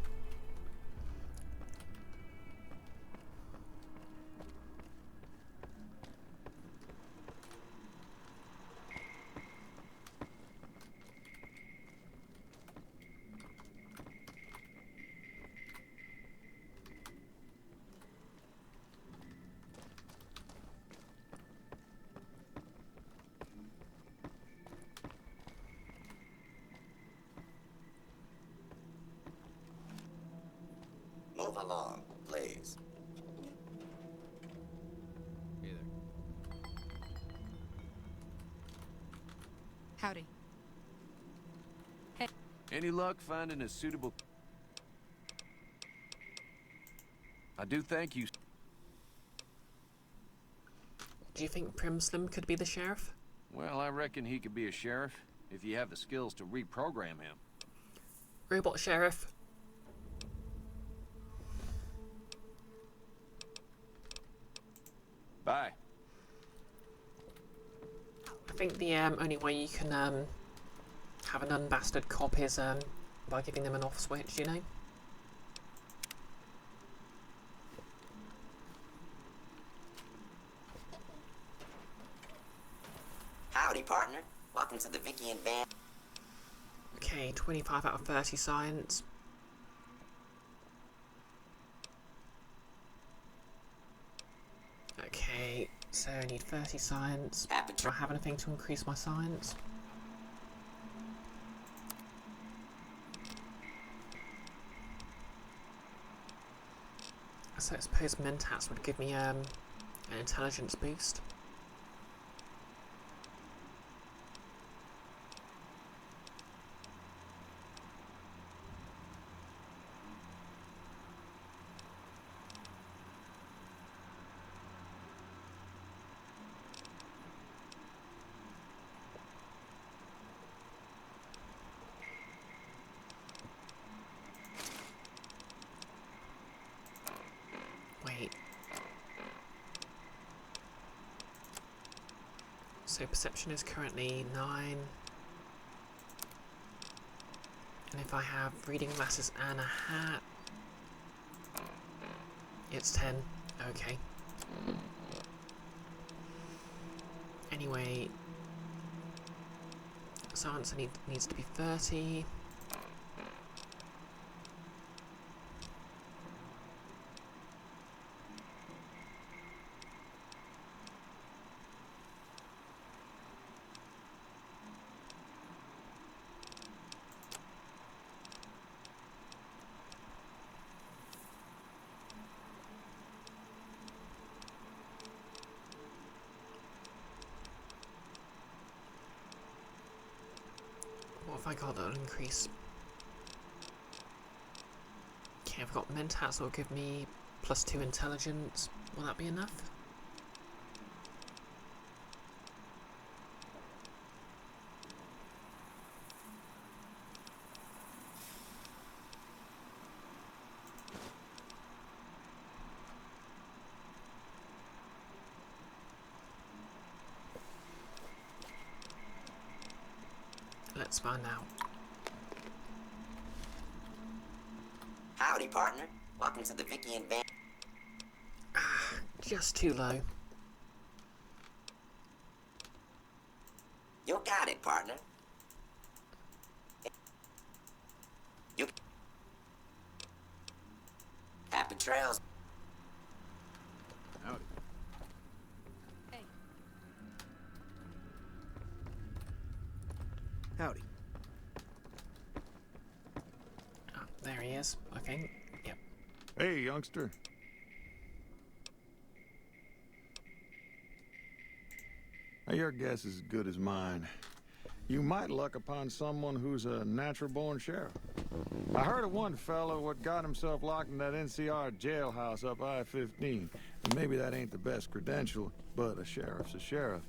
Move along, please. Hey there. Howdy. Any luck finding a suitable... I do thank you. Do you think Prim Slim could be the sheriff? Well, I reckon he could be a sheriff if you have the skills to reprogram him. Robot sheriff. Bye. I think the only way you can have an unbastard cop is by giving them an off switch, you know? Howdy, partner. Welcome to the Vicky and Van. Okay, 25 out of 30 science. Okay, so I need 30 science. Do I have anything to increase my science? So I suppose Mentats would give me an intelligence boost. Wait. So perception is currently 9. And if I have reading glasses and a hat, it's 10. Okay. Anyway, science needs to be 30. What have I got that'll increase? Okay, I've got Mentats that'll give me +2 intelligence. Will that be enough? Let's find out. Howdy, partner. Welcome to the Vicky and Van. Just too low. You got it, partner. You. Happy trails. Howdy. Hey. Howdy. Oh, there he is. Okay. Yep. Hey, youngster. Now, your guess is as good as mine. You might luck upon someone who's a natural-born sheriff. I heard of one fellow what got himself locked in that NCR jailhouse up I-15. And maybe that ain't the best credential, but a sheriff's a sheriff.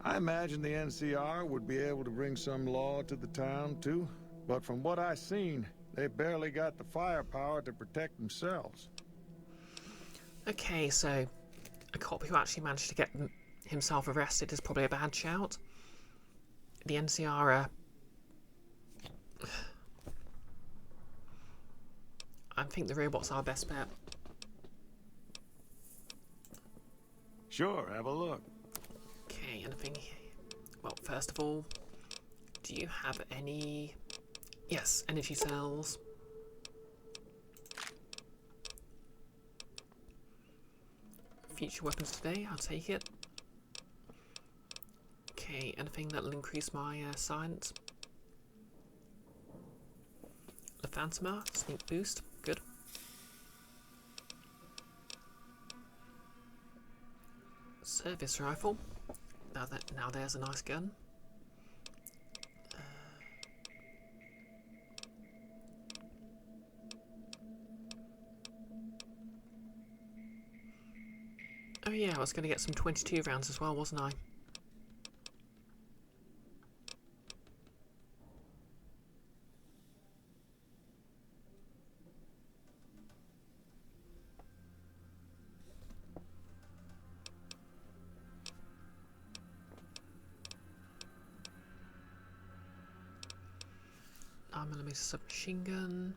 I imagine the NCR would be able to bring some law to the town, too. But from what I seen, they barely got the firepower to protect themselves. Okay, so a cop who actually managed to get himself arrested is probably a bad shout. The NCR I think the robots are our best bet. Sure, have a look. Okay, anything? Well, first of all, do you have any... Yes, energy cells. Future weapons today, I'll take it. Okay, anything that'll increase my science? Lefantoma, sneak boost, good. Service rifle. Now there's a nice gun. Oh yeah, I was going to get some 22 rounds as well, wasn't I? $9mm submachine gun.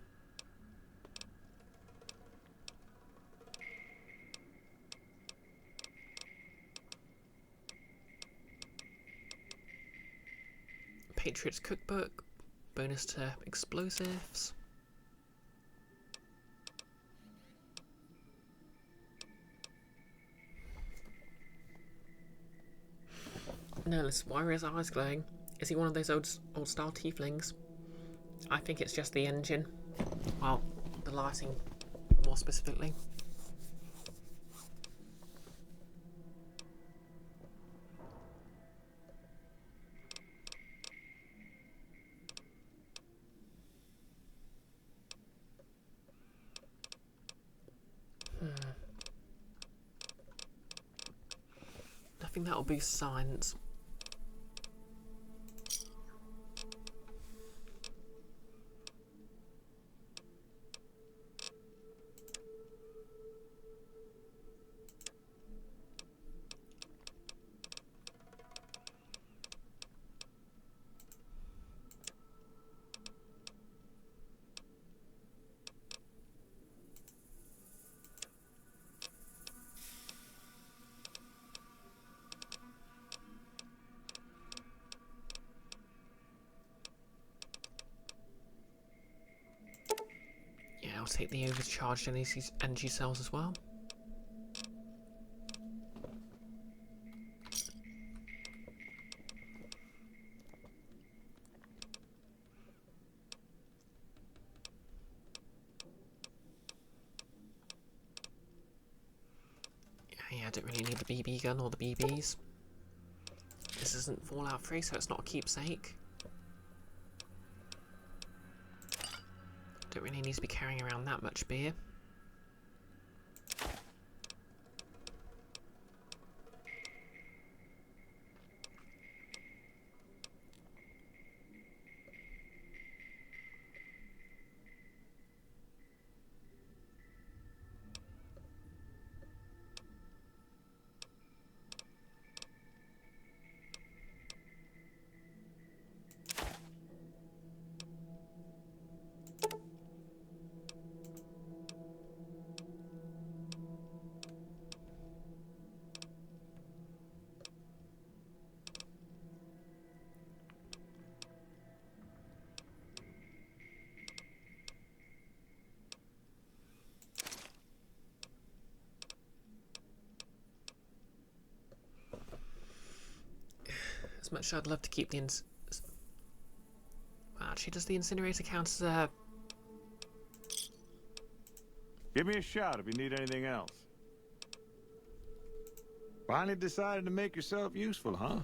Patriots Cookbook. Bonus to explosives. No, listen, why are his eyes glowing? Is he one of those old style tieflings? I think it's just the engine. Well, the lighting more specifically. Nothing that'll boost science. I'll take the overcharged energy cells as well. Yeah, I don't really need the BB gun or the BBs. This isn't Fallout 3, so it's not a keepsake. Don't really need to be carrying around that much beer. As much as I'd love to keep the actually, does the incinerator count as a... Give me a shout if you need anything else. Finally decided to make yourself useful, huh?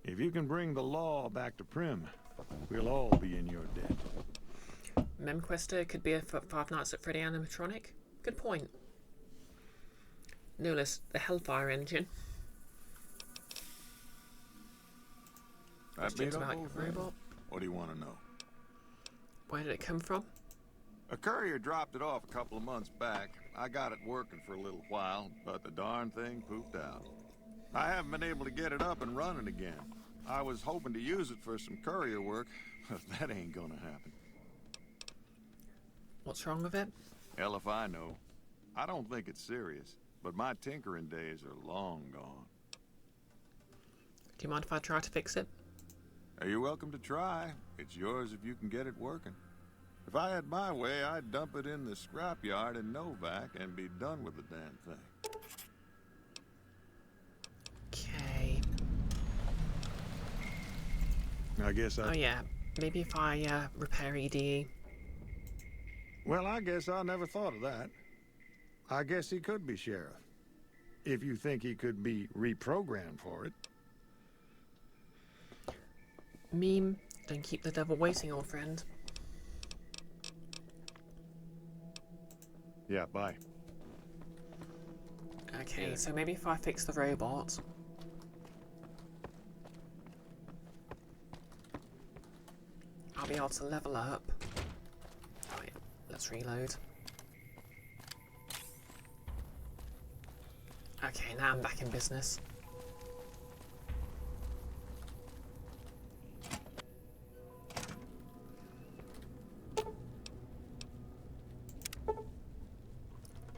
If you can bring the law back to Prim, we'll all be in your debt. Memquester could be a Five Nights at Freddy animatronic. Good point. Notice the Hellfire engine. Questions about your robot? What do you want to know? Where did it come from? A courier dropped it off a couple of months back. I got it working for a little while, but the darn thing pooped out. I haven't been able to get it up and running again. I was hoping to use it for some courier work, but that ain't gonna happen. What's wrong with it? Hell if I know. I don't think it's serious, but my tinkering days are long gone. Do you mind if I try to fix it? You're welcome to try. It's yours if you can get it working. If I had my way, I'd dump it in the scrapyard in Novak and be done with the damn thing. Okay. I guess Oh yeah, maybe if I repair EDE. Well, I guess I never thought of that. I guess he could be sheriff. If you think he could be reprogrammed for it. Meme, don't keep the devil waiting, old friend. Yeah, bye. Okay, so maybe if I fix the robot. I'll be able to level up. Oh yeah, let's reload. Okay, now I'm back in business.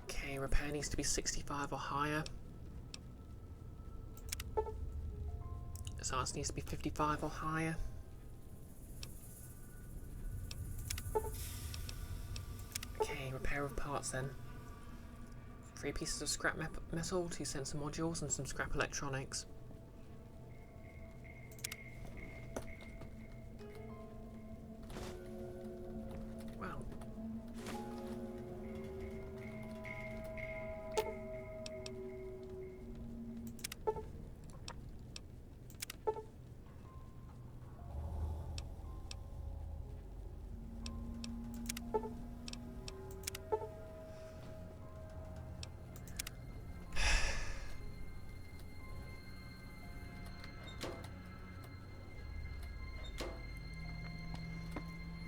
Okay, repair needs to be 65 or higher. Science needs to be 55 or higher. Okay, repair of parts then. 3 pieces of scrap metal, 2 sensor modules, and some scrap electronics. Wow.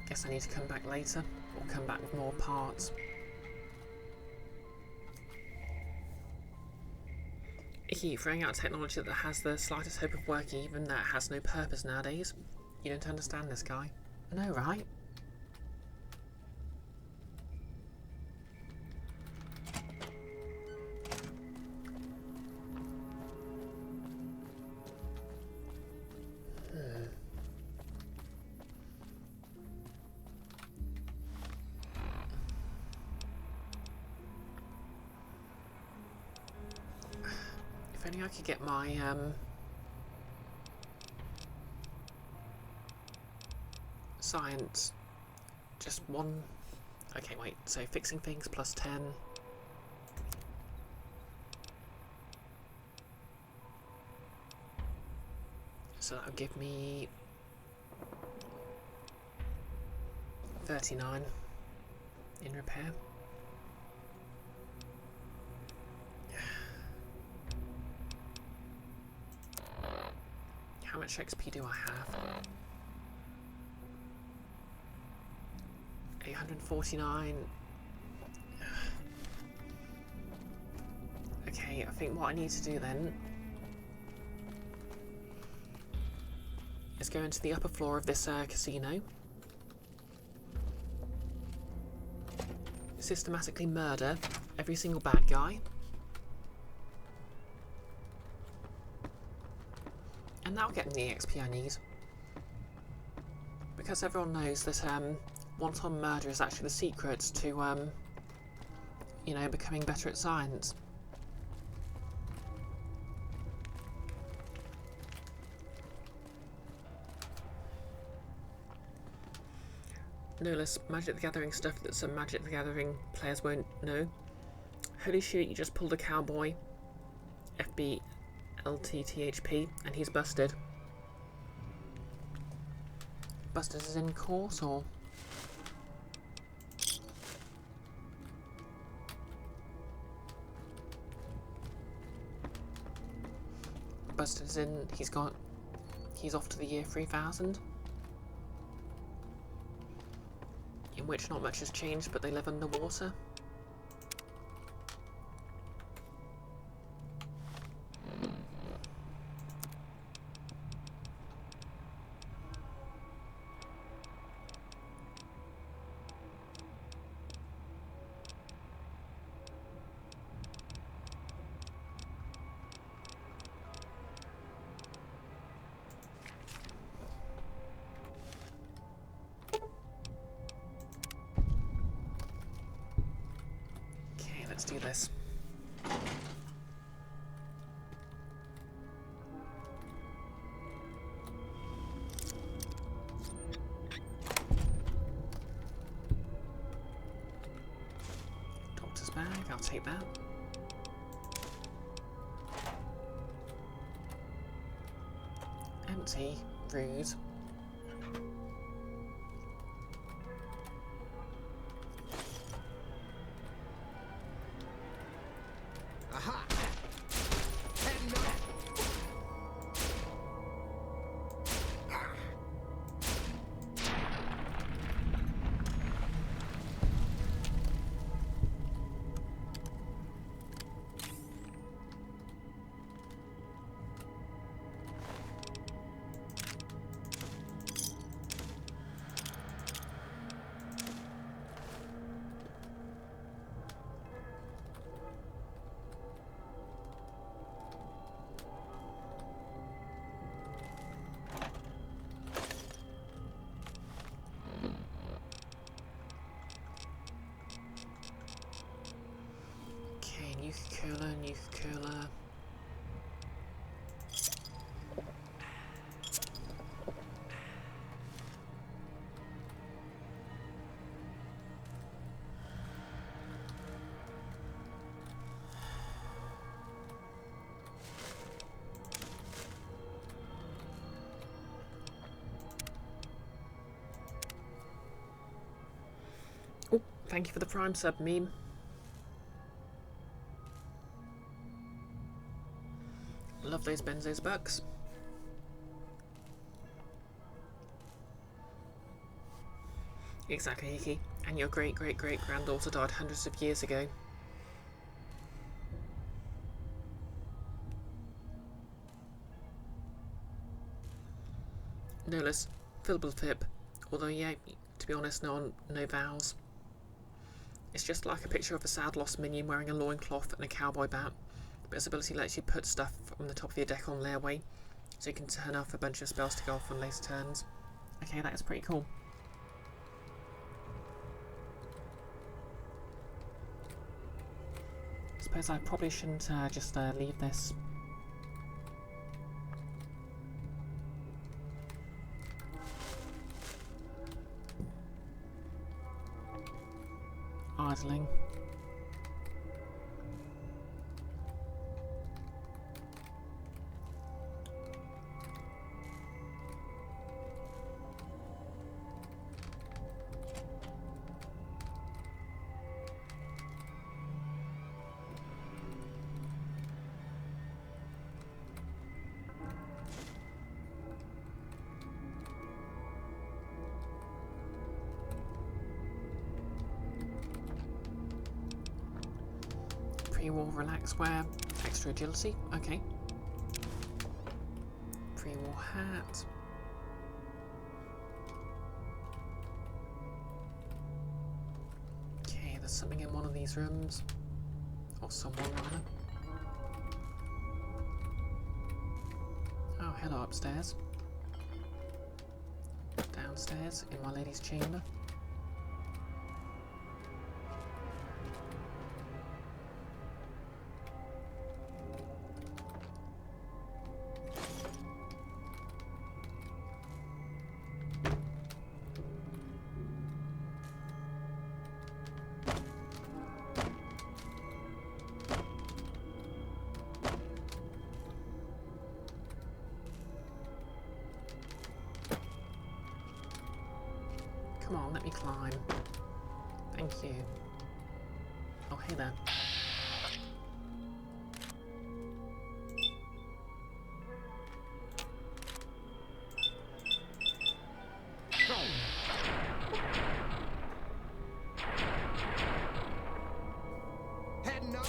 Guess I need to come back later, or come back with more parts. Icky, throwing out technology that has the slightest hope of working, even that has no purpose nowadays. You don't understand this guy. I know, right? If only I could get my science just one. Okay, wait, so fixing things plus 10. So that'll give me 39 in repair. How much XP do I have? 849. Okay, I think what I need to do then is go into the upper floor of this casino, systematically murder every single bad guy, and that'll get me the XP I need. Because everyone knows that one-ton murder is actually the secret to, you know, becoming better at science. No less Magic the Gathering stuff that some Magic the Gathering players won't know. Holy shit, you just pulled a cowboy. FB LTTHP, and he's busted. Busted is in court, or? Busted is in, he's off to the year 3000. In which not much has changed, but they live underwater. Let's do this. Doctor's bag, I'll take that. Empty, rude. Nuke cooler. Oh, thank you for the Prime sub, meme. Love those Benzos bucks. Exactly, Hiki. And your great-great-great-granddaughter died hundreds of years ago. No less fillable tip. Although, yeah, to be honest, no vowels. It's just like a picture of a sad lost minion wearing a loincloth and a cowboy bat. But its ability lets you put stuff on the top of your deck on layaway, so you can turn off a bunch of spells to go off on later turns. Okay, that is pretty cool. I suppose I probably shouldn't just leave this. Idling. Pre-war relax wear, extra agility, okay. Pre-war hat. Okay, there's something in one of these rooms. Or someone rather. Oh, hello upstairs. Downstairs in my lady's chamber. Come on, let me climb. Thank you. Oh, hey there. Heading up.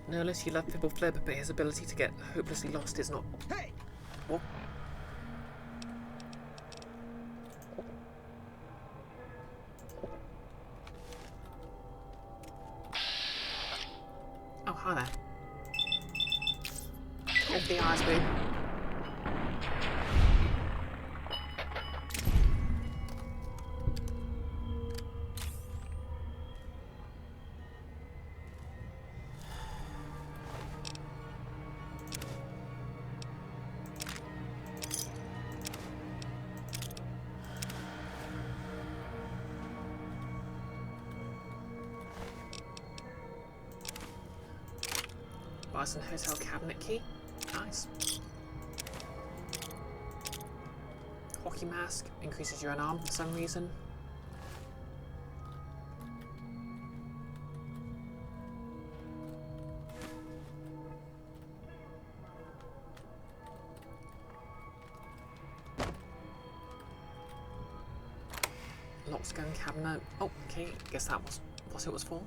No less you love Fibble Flib, but his ability to get hopelessly lost is not... Hey! What? Oh, hi there. Go for the eyes, boo. Bison Hotel cabinet key. Nice. Hockey mask increases your unarmed for some reason. Locked gun cabinet. Oh, okay. Guess that was what it was for.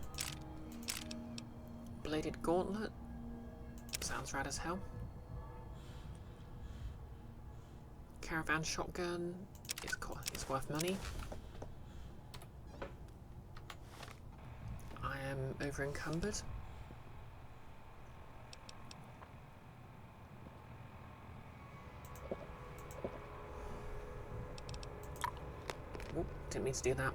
Bladed gauntlet. Sounds rad as hell. Caravan shotgun. It's worth money. I am over encumbered. didn't mean to do that.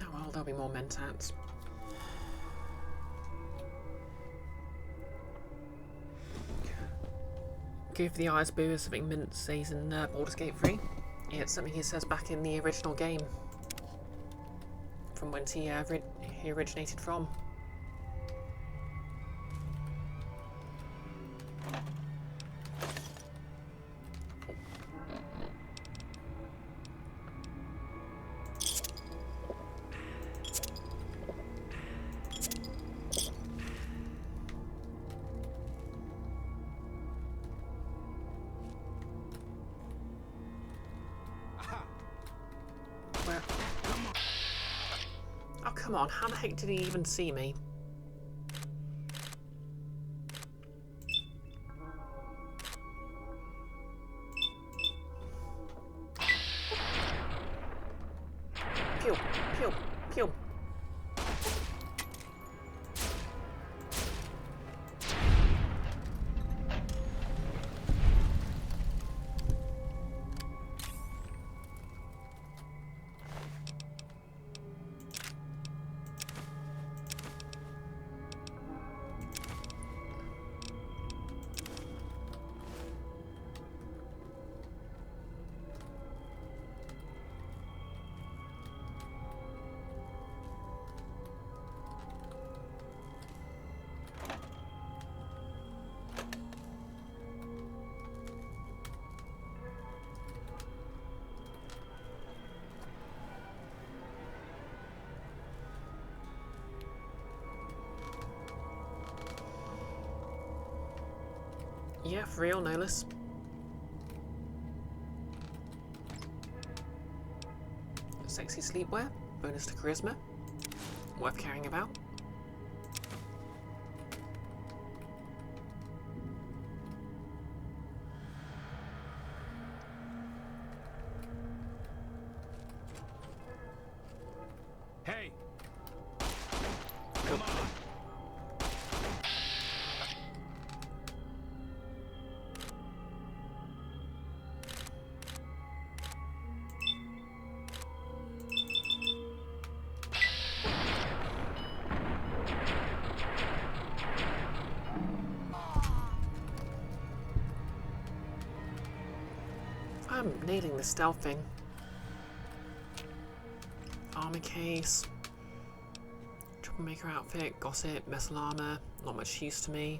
Oh well, there'll be more mentats. Give the eyes boo is something Mint says in Baldur's Gate 3. Yeah, it's something he says back in the original game. From whence he originated from. Where? Oh, come on. How the heck did he even see me? Pew, pew, pew. Yeah, for real, no less. Sexy sleepwear, bonus to charisma. Worth caring about. Hey! Come on! I'm nailing the stealth thing. Armor case. Troublemaker outfit, gossip, metal armor. Not much use to me.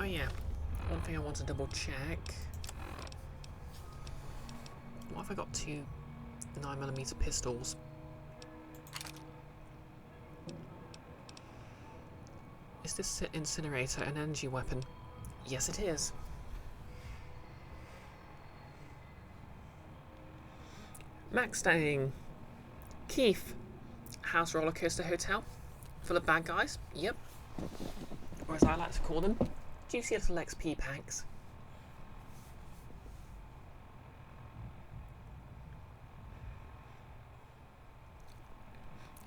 Oh yeah, one thing I want to double check. What if I got two 9mm pistols? Is this incinerator an energy weapon? Yes, it is. Max staying. Keith. House roller coaster hotel. Full of bad guys. Yep. Or as I like to call them, juicy little XP packs.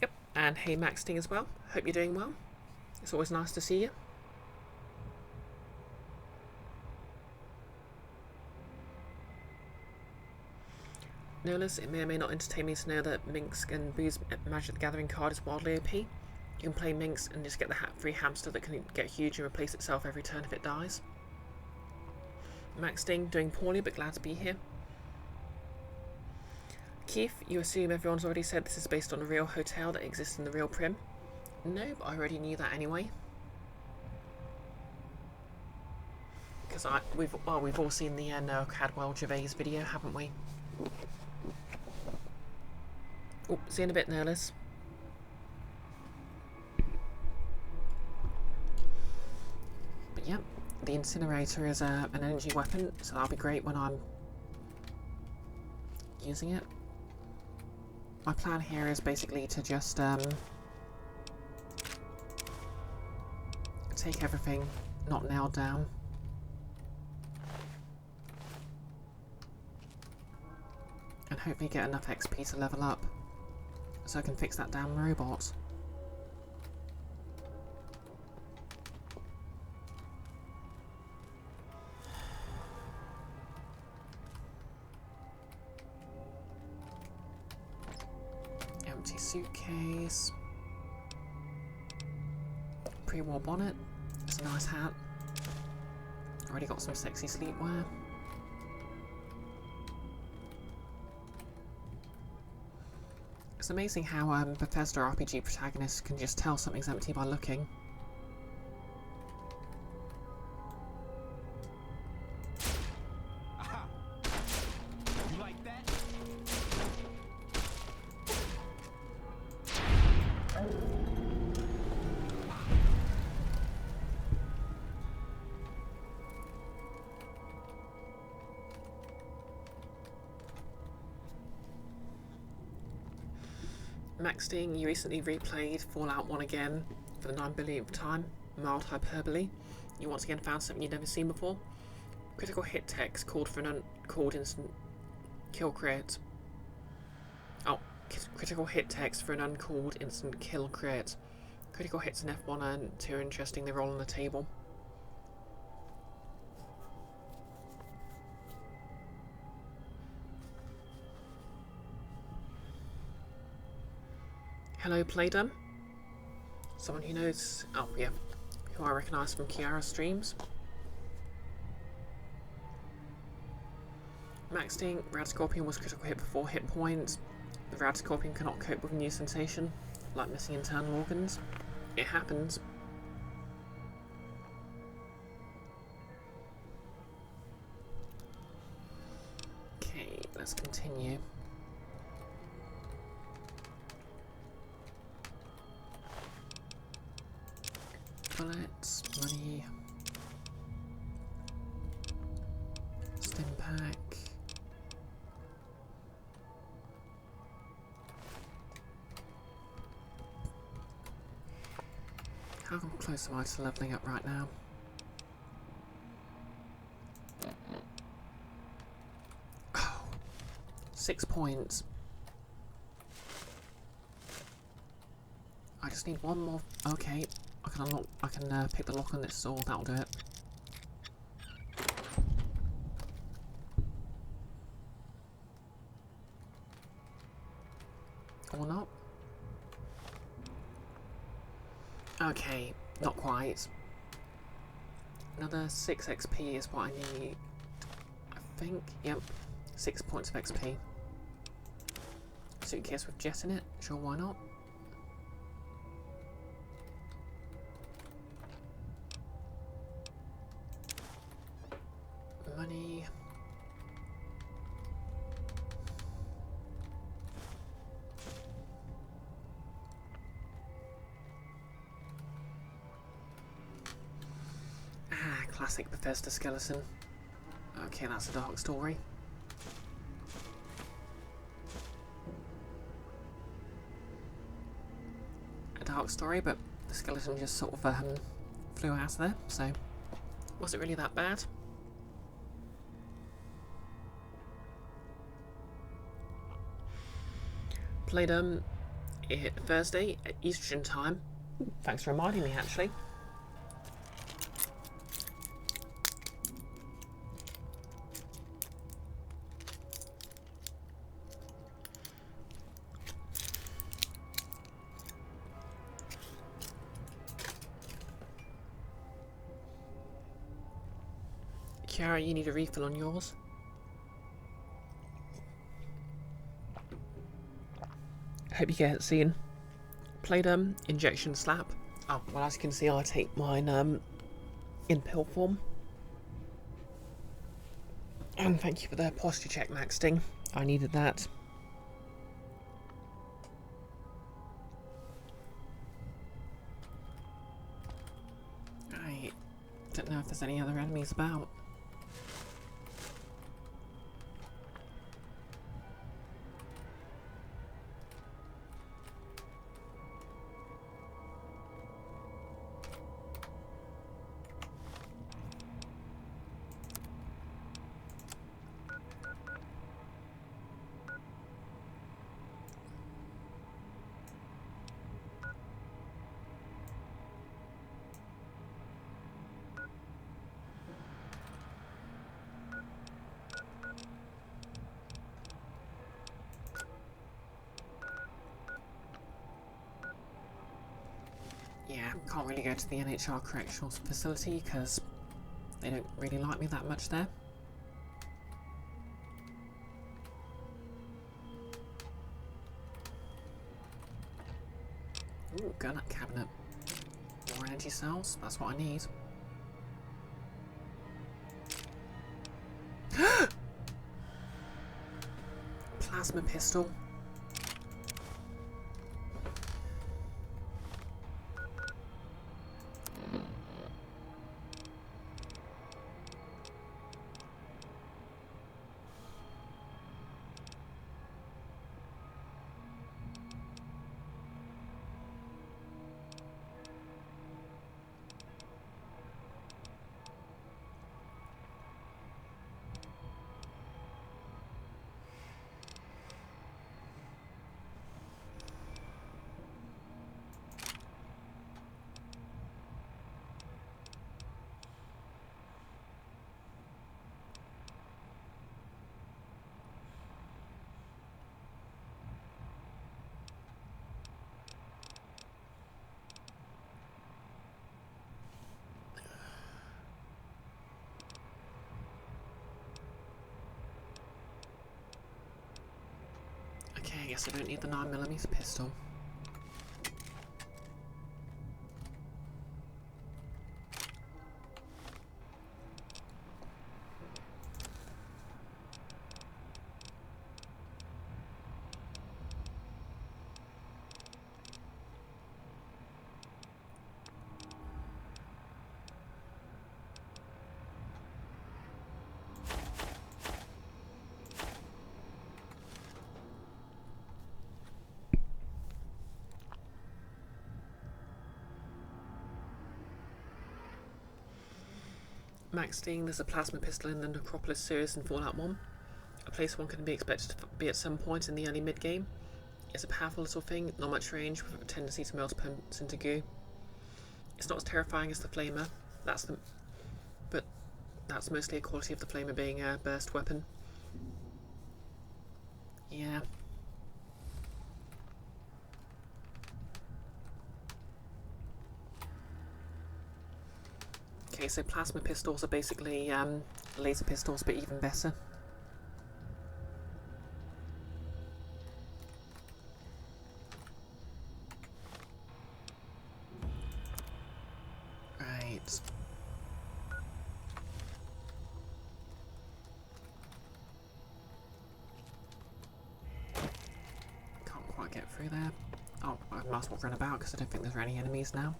Yep. And hey Max Sting as well. Hope you're doing well. It's always nice to see you. No less, it may or may not entertain me to know that Minx and Boo's Magic the Gathering card is wildly OP. You can play Minx and just get the free hamster that can get huge and replace itself every turn if it dies. Max Sting, doing poorly but glad to be here. Keith, you assume everyone's already said this is based on a real hotel that exists in the real Prim? No, but I already knew that anyway. Because we've all seen the Noah Cadwell Gervais video, haven't we? Oh, see you in a bit, Nerlus. But yeah, the incinerator is an energy weapon, so that'll be great when I'm using it. My plan here is basically to just take everything not nailed down. And hopefully get enough XP to level up. so I can fix that damn robot. Empty suitcase. Pre-war bonnet. It's a nice hat. Already got some sexy sleepwear. It's amazing how Bethesda RPG protagonists can just tell something's empty by looking. Aha! You like that? Max Ding, you recently replayed Fallout 1 again for the 9 billionth time. Mild hyperbole. You once again found something you'd never seen before. Critical hit text called for an uncalled instant kill crit. Oh, critical hit text for an uncalled instant kill crit. Critical hits in F1 and 2 are interesting, they roll on the table. Hello, Playdom. Someone who knows, oh yeah, who I recognise from Kiara's streams. Max Ding, Rad Scorpion was critical hit before hit points. The Rad Scorpion cannot cope with a new sensation, like missing internal organs. It happens. Okay, let's continue. Bullets, money, stim pack. How close am I to leveling up right now? Oh, 6 points. I just need one more. Okay. I can pick the lock on this sword, that'll do it. Or not. Okay, not quite. Another 6 XP is what I need. I think, yep, 6 points of XP. Suitcase with jet in it, sure, why not? Money. Classic Bethesda skeleton. Okay, that's a dark story. A dark story, but the skeleton just sort of flew out of there, so was it really that bad? Played Thursday at Eastern time. Thanks for reminding me, actually. Kiara, you need a refill on yours. Hope you get it soon. Played injection slap. Oh, well, as you can see, I take mine in pill form. And thank you for the posture check, Max Ding. I needed that. I don't know if there's any other enemies about. can't really go to the NHR correctional facility because they don't really like me that much there. Ooh, gun cabinet. More energy cells, that's what I need. Plasma pistol. Okay, I guess I don't need the 9mm pistol. Max Sting, there's a plasma pistol in the Necropolis series in Fallout 1. A place one can be expected to be at some point in the early mid-game. It's a powerful little thing, not much range, with a tendency to melt opponents into goo. It's not as terrifying as the Flamer, but that's mostly a quality of the Flamer being a burst weapon. Yeah. Okay, so plasma pistols are basically laser pistols, but even better. Right. Can't quite get through there. Oh, I might as well run about because I don't think there's any enemies now.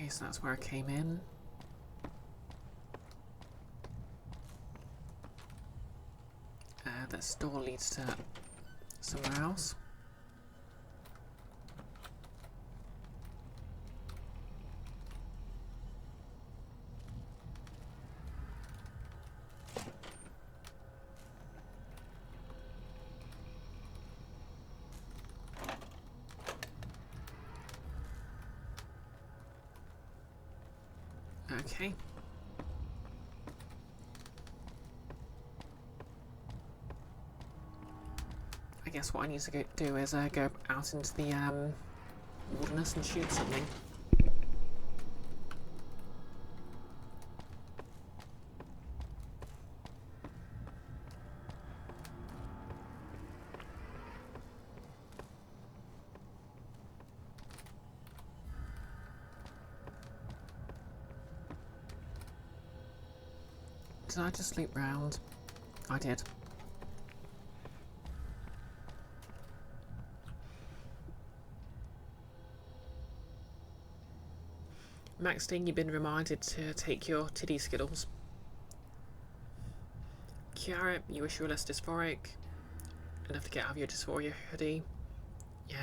Okay, so that's where I came in. This door leads to somewhere else. Okay. I guess what I need to do is go out into the wilderness and shoot something. Did I just leap round? I did. Max Sting, you've been reminded to take your titty skittles. Kiara, you wish you were less dysphoric. Enough to get out of your dysphoria hoodie. Yeah,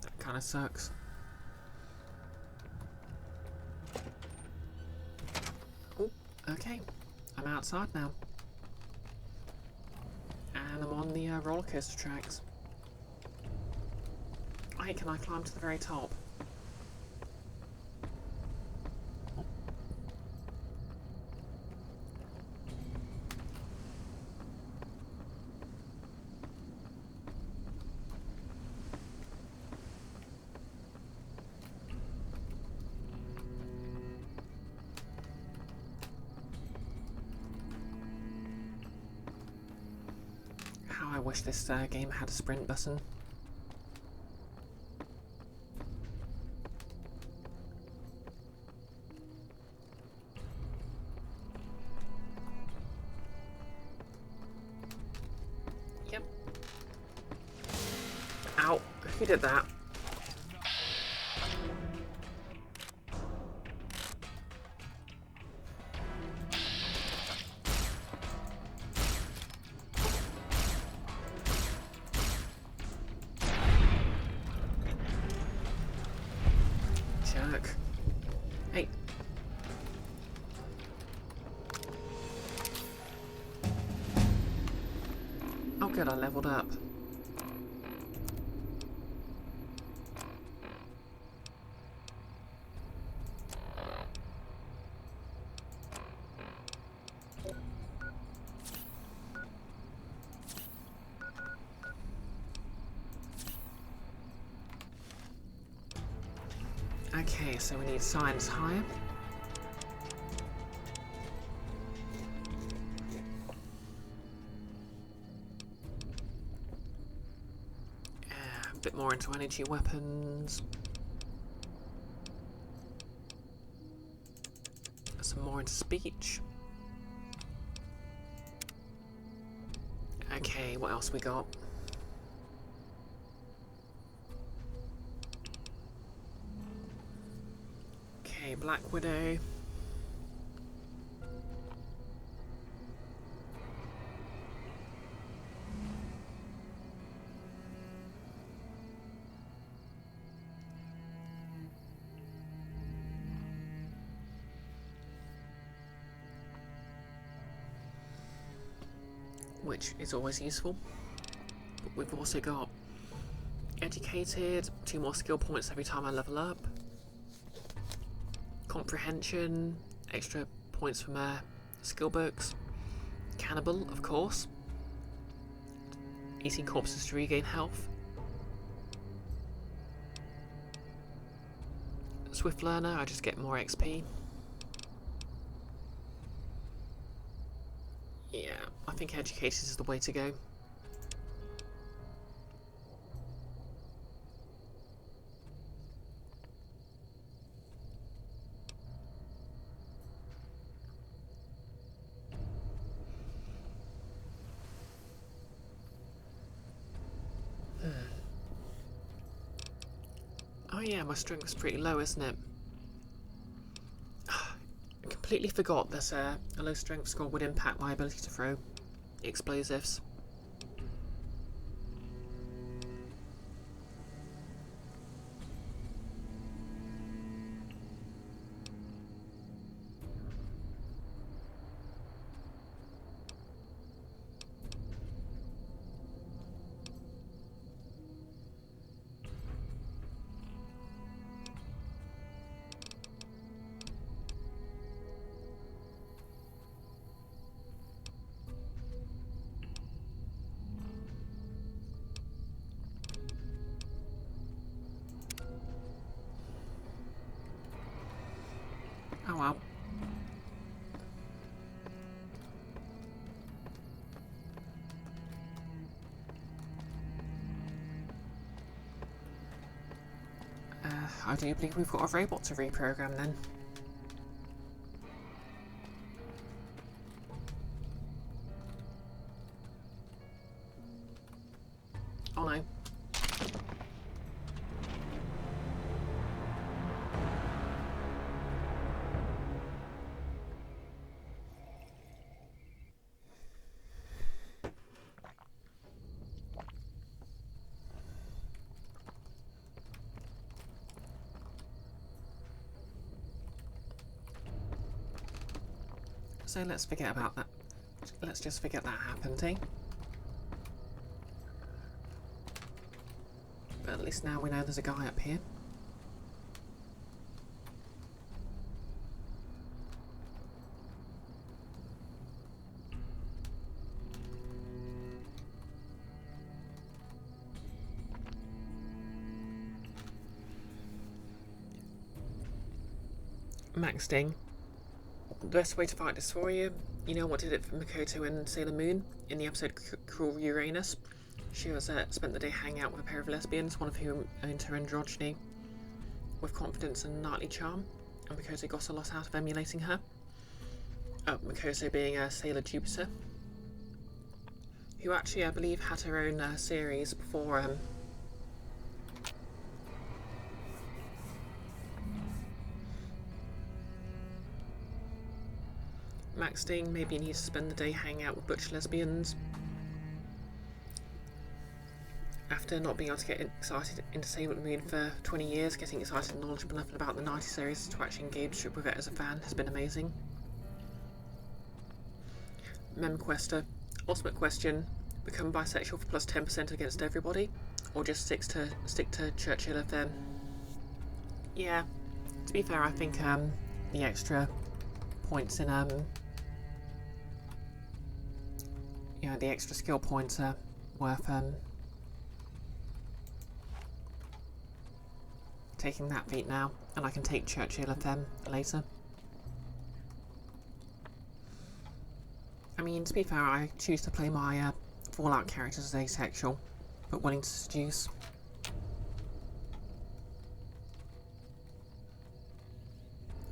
that kind of sucks. Oh, okay. I'm outside now. And I'm on the roller coaster tracks. Hey, can I climb to the very top? wish this game had a sprint button. Yep. Ow, who did that? Jerk. Hey. Oh good, I leveled up. Okay, so we need science higher. A bit more into energy weapons. Some more into speech. Okay, what else we got? Okay, Black Widow. Which is always useful. But we've also got Educated, 2 more skill points every time I level up. Comprehension, extra points from skill books. Cannibal, of course. Eating corpses to regain health. Swift Learner, I just get more XP. Yeah, I think Educated is the way to go. Oh yeah, my strength's pretty low, isn't it? I completely forgot that a low strength score would impact my ability to throw explosives. Oh well. I do believe we've got a robot to reprogram then. Oh no. So let's forget about that. Let's just forget that happened, eh? But at least now we know there's a guy up here. Max Ding. The best way to fight this for you You know what did it for Makoto and Sailor Moon in the episode Cruel Uranus? She was spent the day hanging out with a pair of lesbians, one of whom owned her androgyny with confidence and knightly charm, and Makoto got a lot out of emulating her. Oh, Makoto being Sailor Jupiter, who actually I believe had her own series before Max Ding maybe needs to spend the day hanging out with butch lesbians after not being able to get excited into Sailor Moon for 20 years. Getting excited and knowledgeable enough about the 90 series to actually engage with it as a fan has been amazing. MemQuester, ultimate question: become bisexual for plus 10% against everybody, or just stick to Churchill of them? Yeah, to be fair, I think the extra points in the extra skill points are worth taking that feat now, and I can take Churchill of them later. I mean, to be fair, I choose to play my Fallout characters as asexual, but willing to seduce.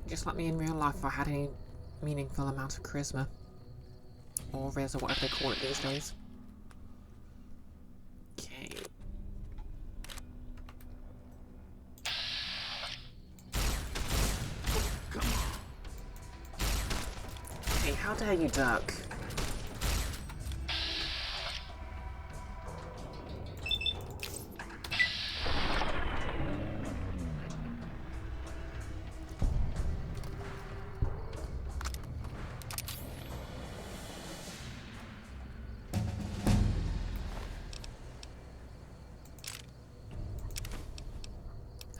Just like me in real life if I had any meaningful amount of charisma. Or riz, or whatever they call it these days. Okay. Hey, how dare you duck?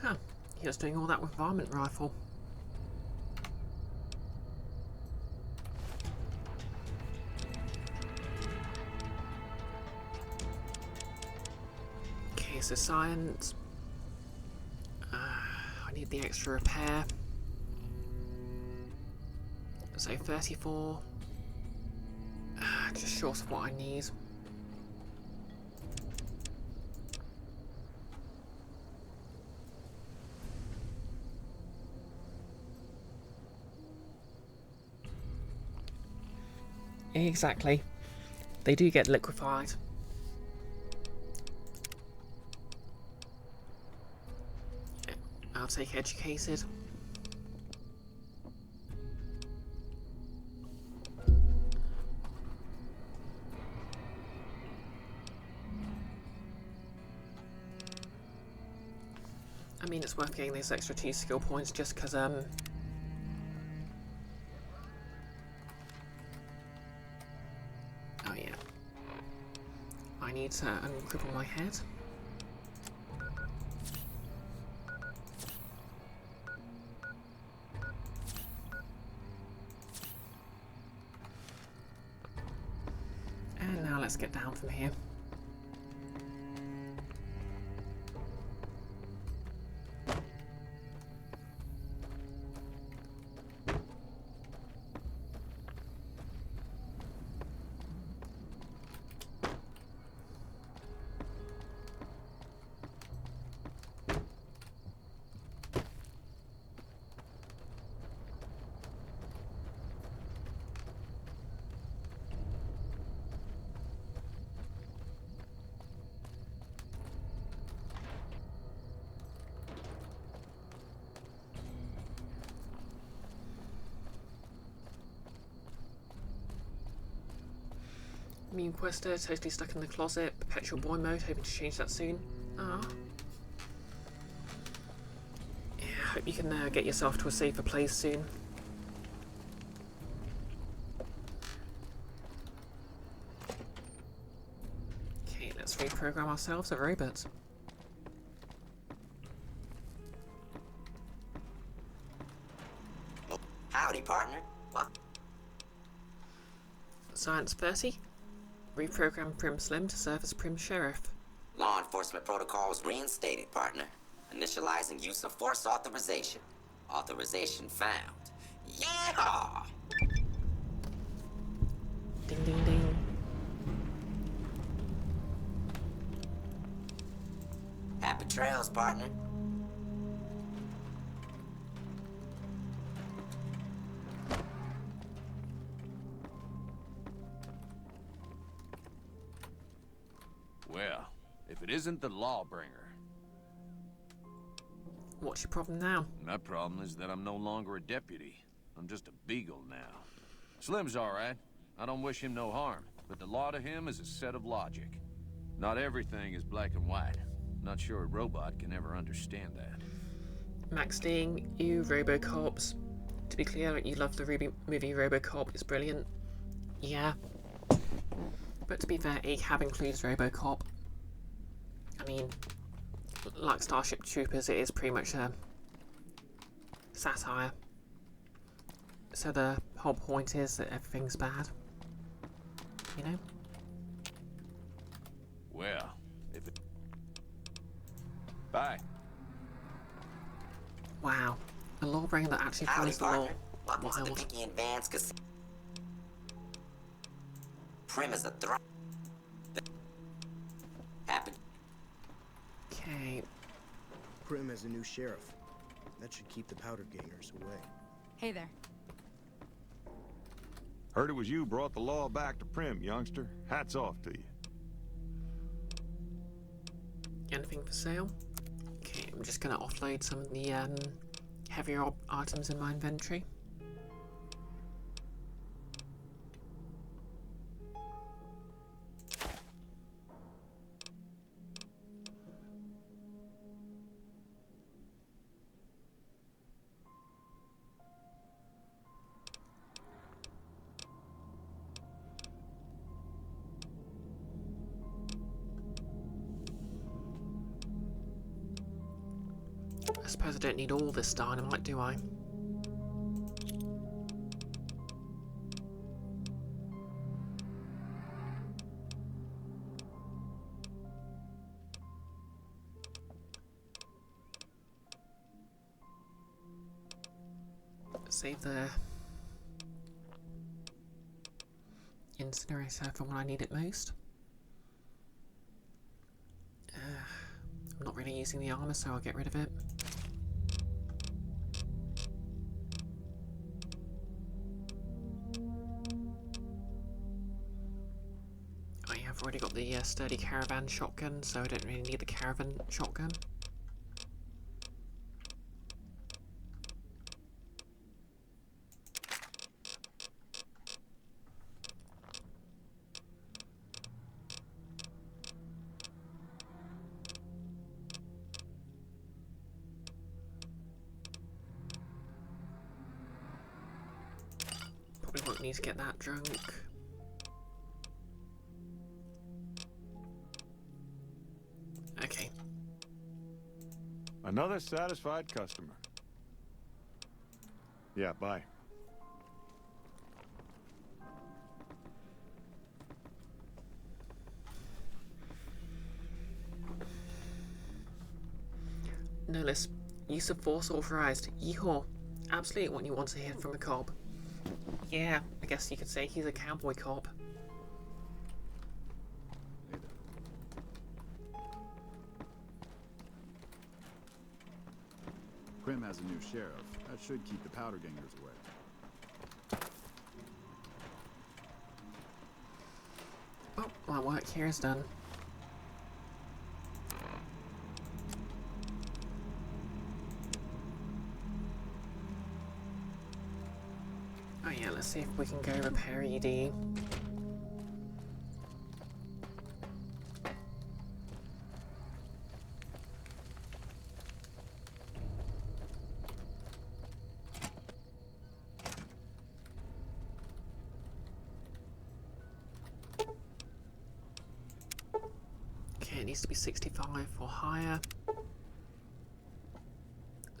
Huh, he was doing all that with varmint rifle. Okay, so science. I need the extra repair. So 34. Just short of what I need. Exactly. They do get liquefied. I'll take educated. I mean, it's worth getting those extra 2 skill points just because, oh yeah. I need to uncripple my head. And now let's get down from here. Meme Quester, totally stuck in the closet. Perpetual boy mode, hoping to change that soon. Ah. Yeah, hope you can get yourself to a safer place soon. Okay, let's reprogram ourselves a robot. Howdy, partner. What? Science 30. Reprogram Prim Slim to serve as Prim Sheriff. Law enforcement protocols reinstated, partner. Initializing use of force authorization. Authorization found. Yeah! trails, partner. Well, if it isn't the Lawbringer. What's your problem now? My problem is that I'm no longer a deputy. I'm just a beagle now. Slim's all right. I don't wish him no harm, but the law to him is a set of logic. Not everything is black and white. Not sure a robot can ever understand that. Max Ding, you Robocops. To be clear, you love the movie Robocop, it's brilliant. Yeah. But to be fair, ACAB includes Robocop. I mean, like Starship Troopers, it is pretty much a satire. So the whole point is that everything's bad. You know? Well, if it... Bye. Wow. A lawbringer that actually Howdy, follows the law. partner. Welcome to the Wild. Pinky and Vance Casino. Prim is a threat. Happen. Okay. Prim has a new sheriff. That should keep the powder gangers away. Hey there. Heard it was you brought the law back to Prim, youngster. Hats off to you. Anything for sale? Okay, I'm just gonna offload some of the heavier items in my inventory. I suppose I don't need all this dynamite, do I? Save the incinerator for when I need it most. I'm not really using the armor, so I'll get rid of it. Oh yeah, I've already got the sturdy caravan shotgun, so I don't really need the caravan shotgun. Probably won't need to get that drunk. Okay. Another satisfied customer. Yeah, bye. Notice, use of force authorized. Yeehaw. Absolutely what you want to hear from a cop. Yeah, I guess you could say he's a cowboy cop. Prim has a new sheriff. That should keep the powder gangers away. Oh, my work here is done. Oh yeah, let's see if we can go repair ED. Okay, it needs to be 65 or higher.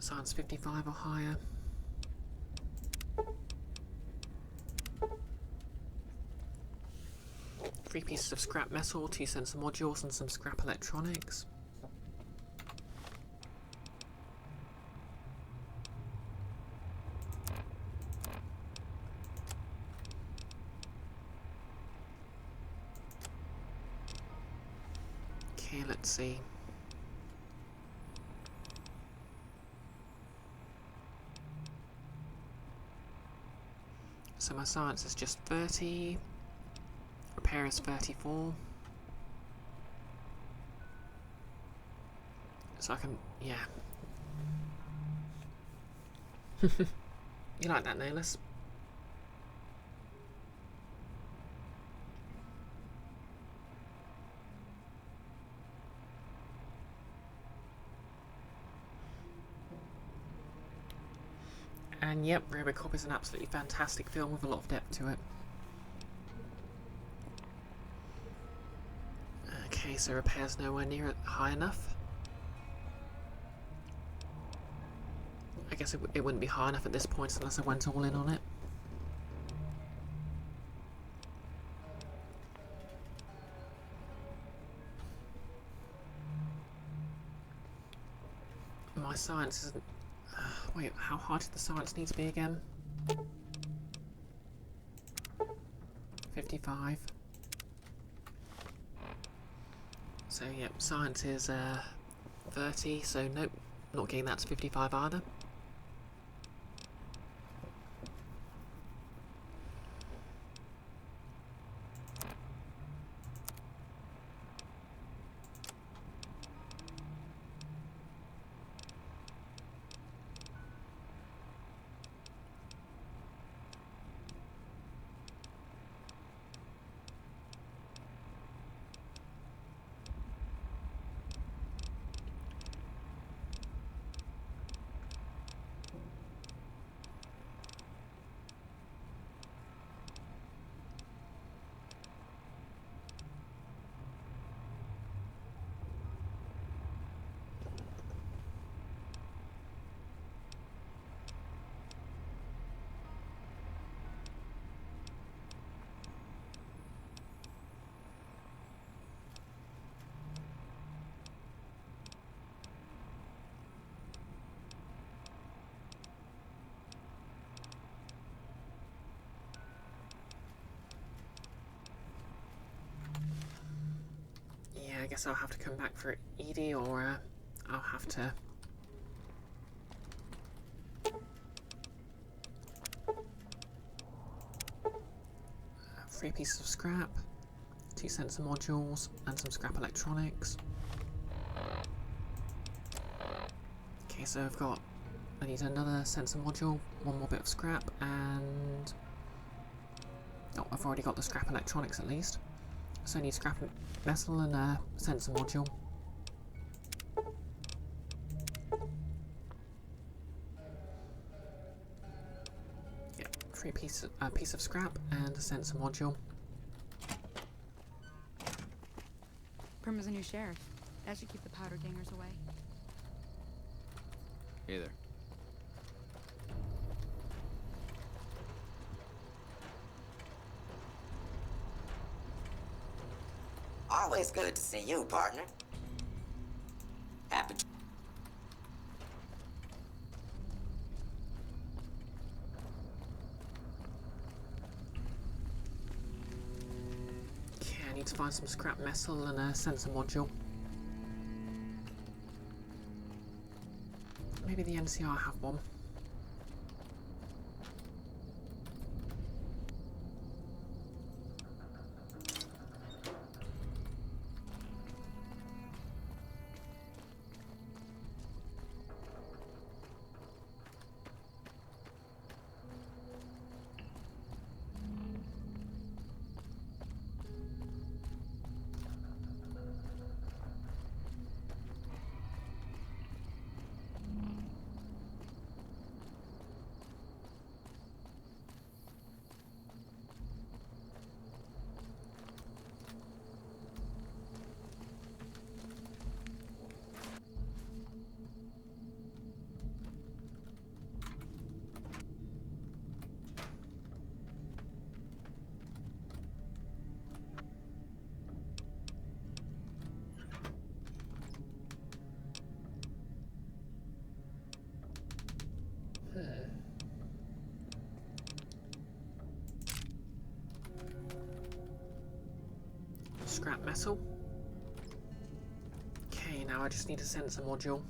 Science 55 or higher. Three pieces of scrap metal, 2 sensor modules, and some scrap electronics. Okay, let's see. So my science is just 30. Repair is 34. So I can, yeah. You like that, Nailus? And yep, Robocop is an absolutely fantastic film with a lot of depth to it. Okay, so repair's nowhere near high enough. I guess it wouldn't be high enough at this point unless I went all in on it. My science isn't... wait, how high does the science need to be again? 55. So yep, science is 30, so nope, not getting that to 55 either. I guess I'll have to come back for Edie, or I'll have to... 3 pieces of scrap, 2 sensor modules, and some scrap electronics. Okay, so I need another sensor module, 1 more bit of scrap, and... oh, I've already got the scrap electronics at least. So I need scrap metal and a sensor module. Yep, 3 pieces, a piece of scrap and a sensor module. Prim is a new sheriff. That should keep the powder gangers away. Hey there. Always good to see you, partner. Happy. Okay, I need to find some scrap metal and a sensor module. Maybe the NCR have one. Scrap metal. Okay, now I just need a sensor module.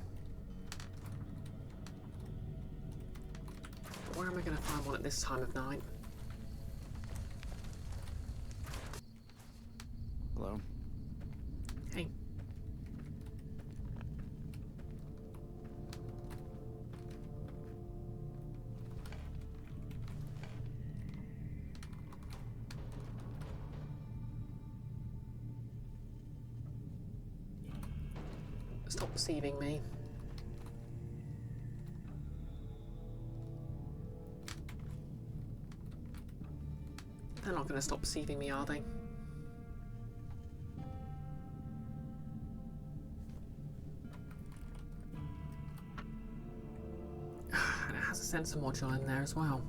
Where am I going to find one at this time of night? Stop deceiving me. They're not going to stop deceiving me, are they? And it has a sensor module in there as well.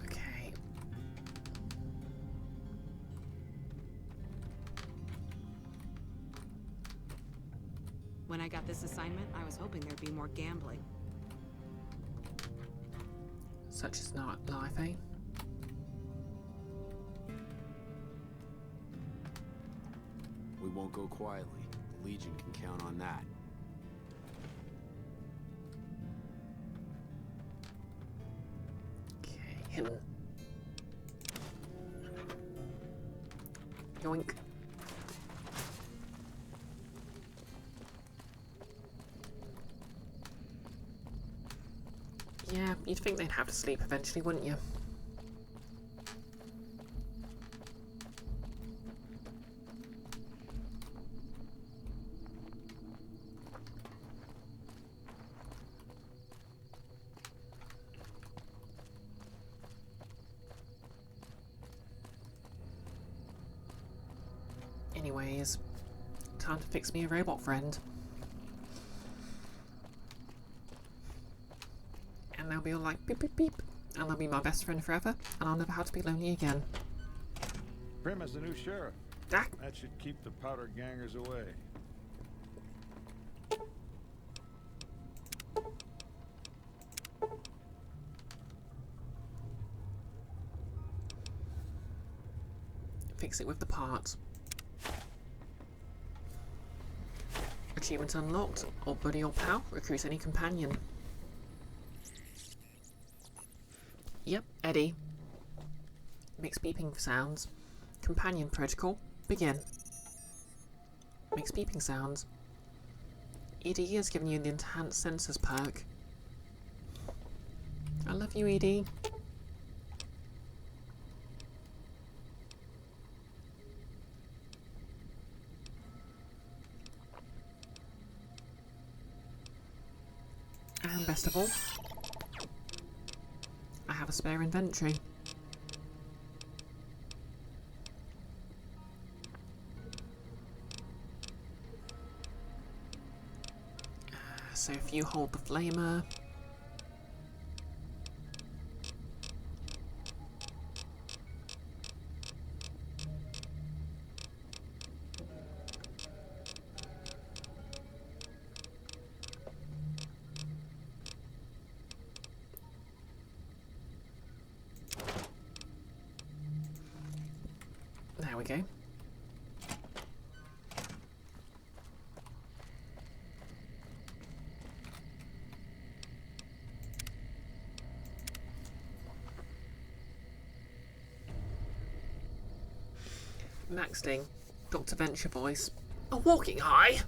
Okay. When I got this assignment, I was hoping there'd be more gambling. Such is not life, eh? We won't go quietly. The Legion can count on that. Okay, hidden. Yoink. Yeah, you'd think they'd have to sleep eventually, wouldn't you? Anyways, time to fix me a robot friend. And they'll be all like beep beep beep, and they'll be my best friend forever, and I'll never have to be lonely again. Prim is the new sheriff. Ah. That should keep the powder gangers away. Fix it with the parts. Achievement unlocked. Old buddy or pal, recruit any companion. Yep, Eddie. Makes beeping sounds. Companion protocol. Begin. Makes beeping sounds. ED has given you the enhanced sensors perk. I love you, ED. And best of all, I have a spare inventory. So if you hold the flamer, there we go. Next thing, Dr. Venture voice. A walking high?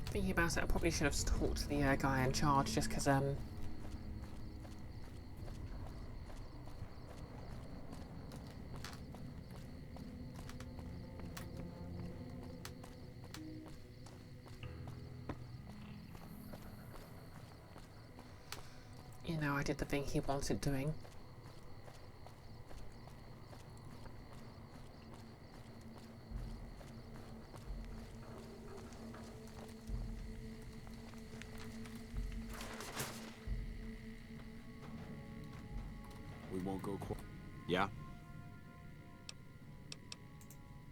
Thinking about it, I probably should have talked to the guy in charge just because, you know, I did the thing he wanted doing. We won't go quiet. Yeah?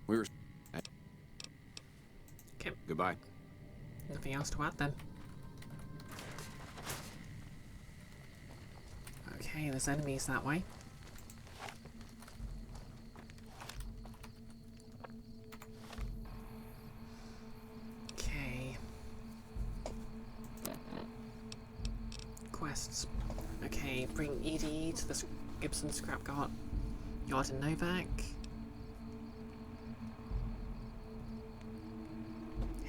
We were... Okay, Goodbye. nothing else to add then. Okay, there's enemies that way. Okay. Quests. Okay, bring EDE to the Gibson scrap yard in Novak.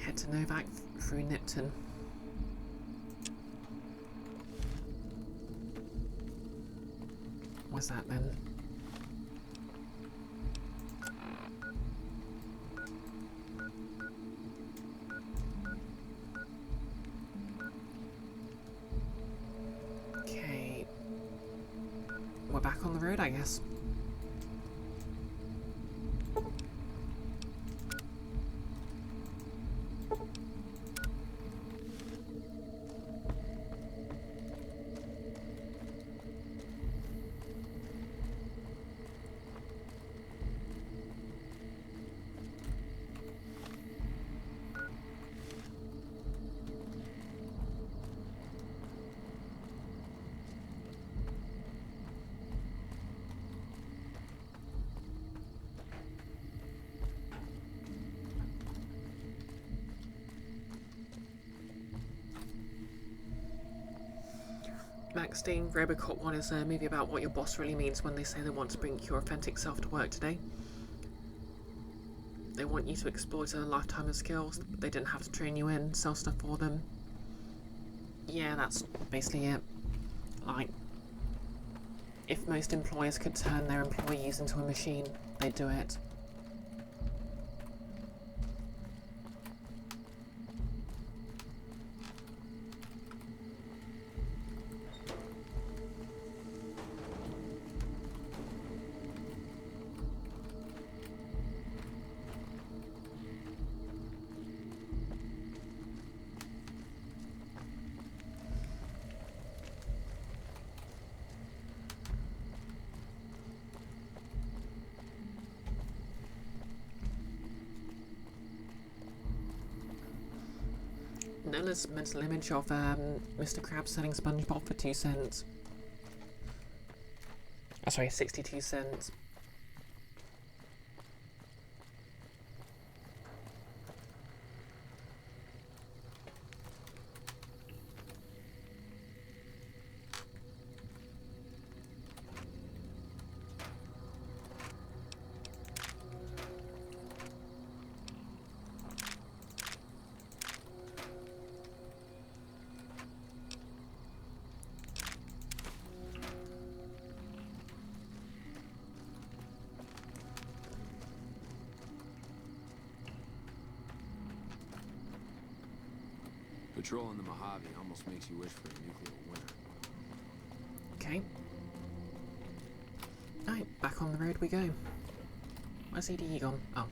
head to Novak through Nipton. What's that then? Okay. We're back on the road, I guess. Max Dean, Robocop 1 is a movie about what your boss really means when they say they want to bring your authentic self to work today. They want you to exploit a lifetime of skills, but they didn't have to train you in, sell stuff for them. Yeah, that's basically it. Like, if most employers could turn their employees into a machine, they'd do it. Nella's mental image of Mr. Krabs selling SpongeBob for 2 cents. Oh, sorry, 62 cents. Patrolling the Mojave almost makes you wish for a nuclear winter. Okay. Right, back on the road we go. Where's EDE gone? Oh.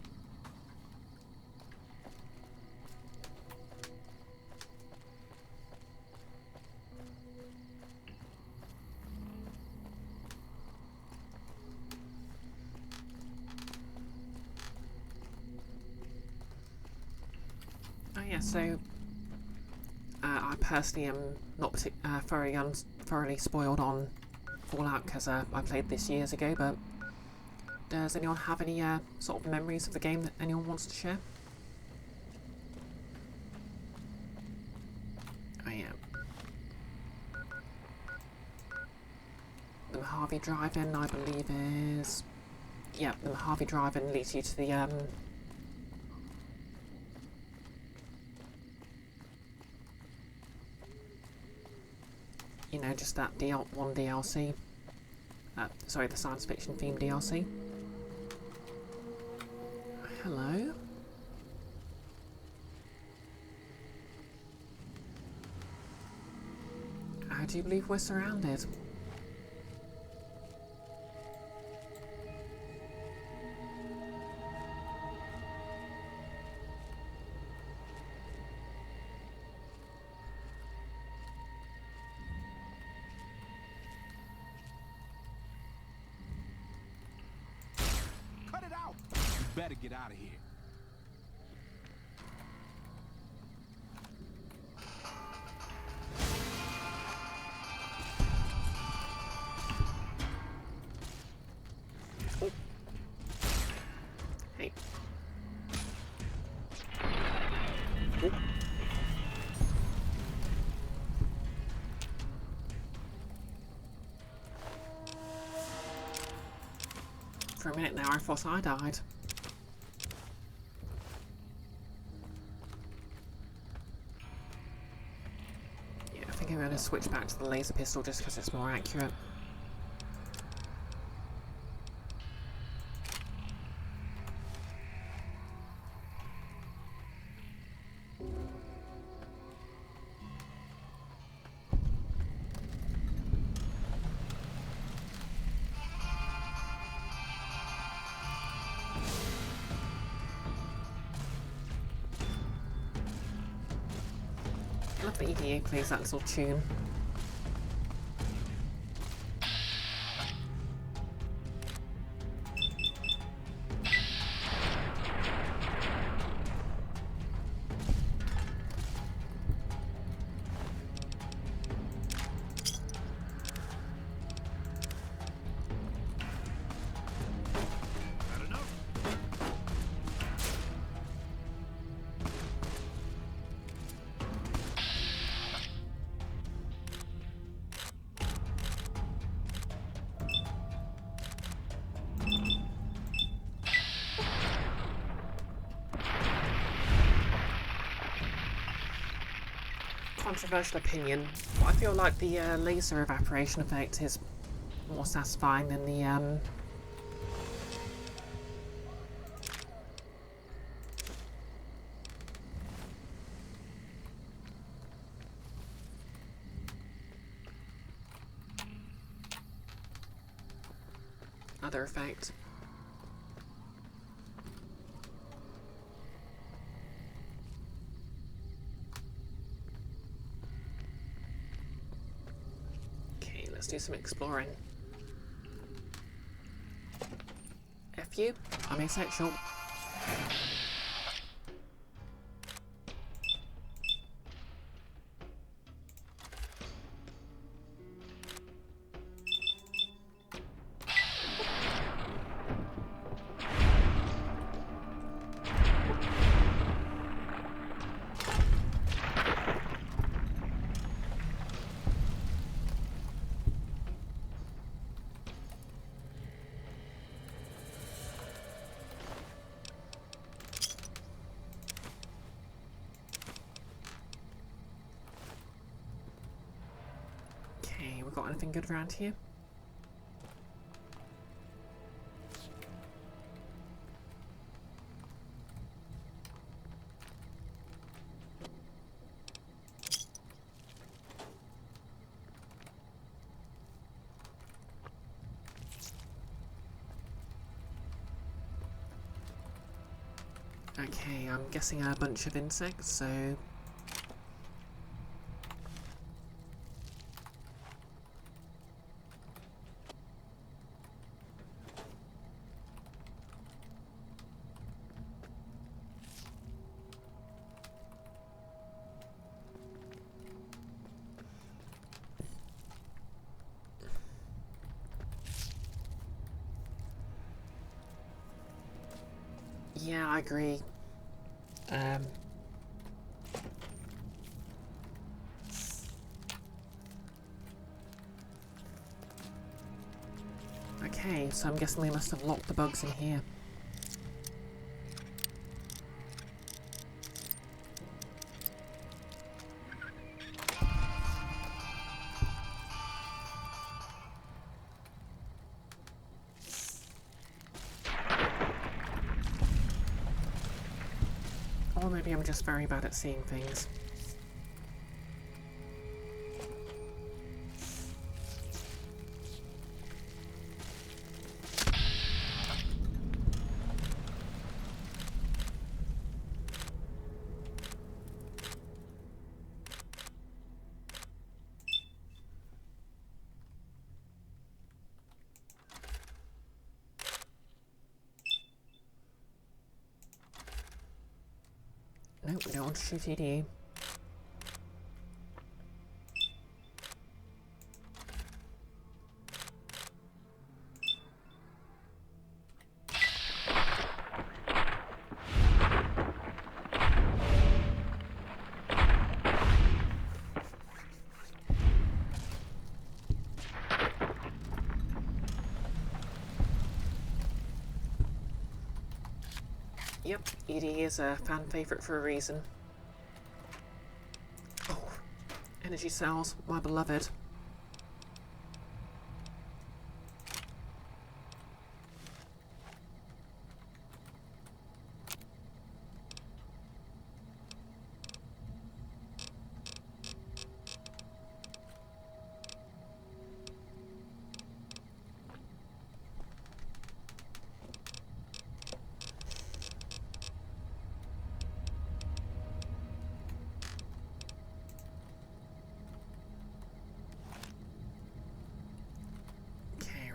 Oh yeah, so I personally am not thoroughly spoiled on Fallout because I played this years ago, but does anyone have any sort of memories of the game that anyone wants to share? Oh yeah. The Mojave Drive-In, I believe, is... Yeah, the Mojave Drive-In leads you to the you know, just that one DLC. Sorry, the science fiction themed DLC. Hello? How do you believe we're surrounded? Cut it out! You better get out of here. Oh. Hey. Oh. For a minute now, I thought I died. to switch back to the laser pistol just because it's more accurate. I love the EDA plays that little tune. Controversial opinion, but I feel like the laser evaporation effect is more satisfying than the other effect. Let's do some exploring. F you, I'm asexual. Got anything good around here? Okay, I'm guessing a bunch of insects, so yeah, I agree. Okay, so I'm guessing they must have locked the bugs in here. Or maybe I'm just very bad at seeing things. Nope, we don't want to shoot ED. Yep, ED is a fan favourite for a reason. Oh, Energy cells, my beloved.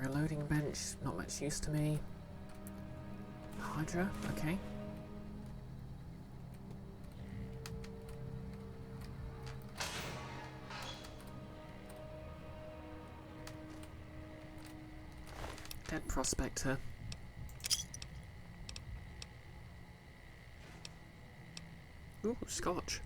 Reloading bench, not much use to me. Hydra, okay. Dead prospector. Ooh, scotch.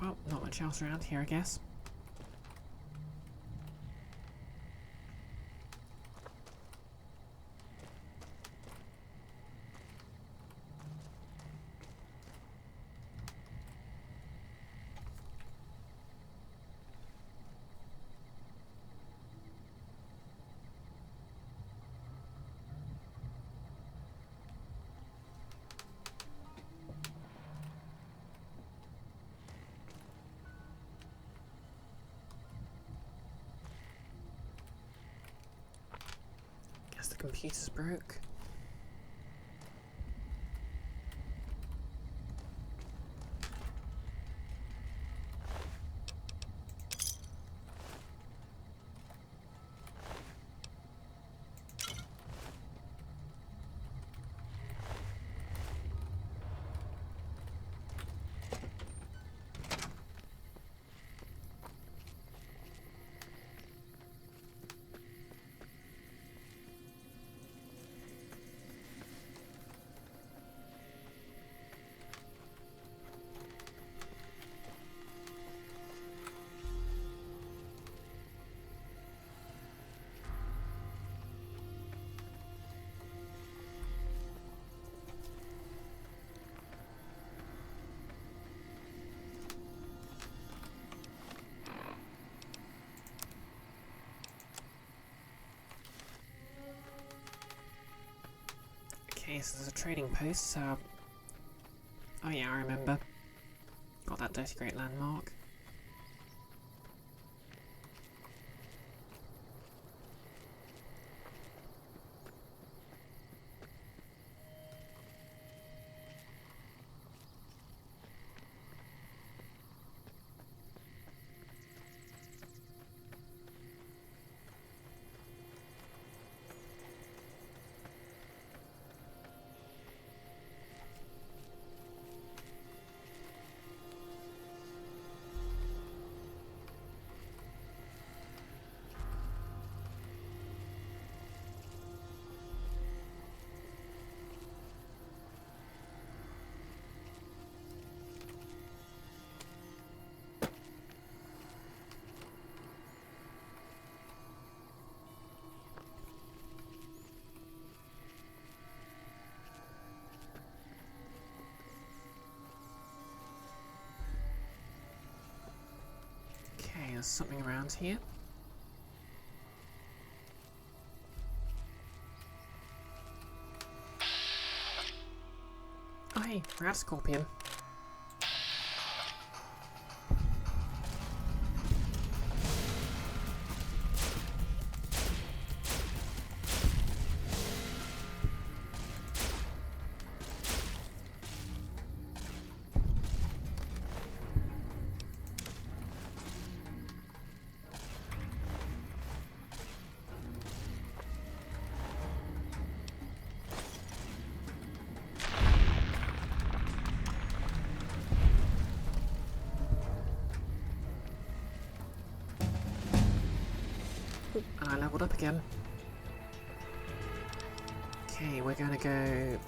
Well, not much else around here, I guess. Guess the computer's broke. Okay, so there's a trading post, so... Oh yeah, I remember. Got that dirty great landmark. Okay, there's something around here. Oh hey, rat scorpion. And I leveled up again. Okay, we're gonna go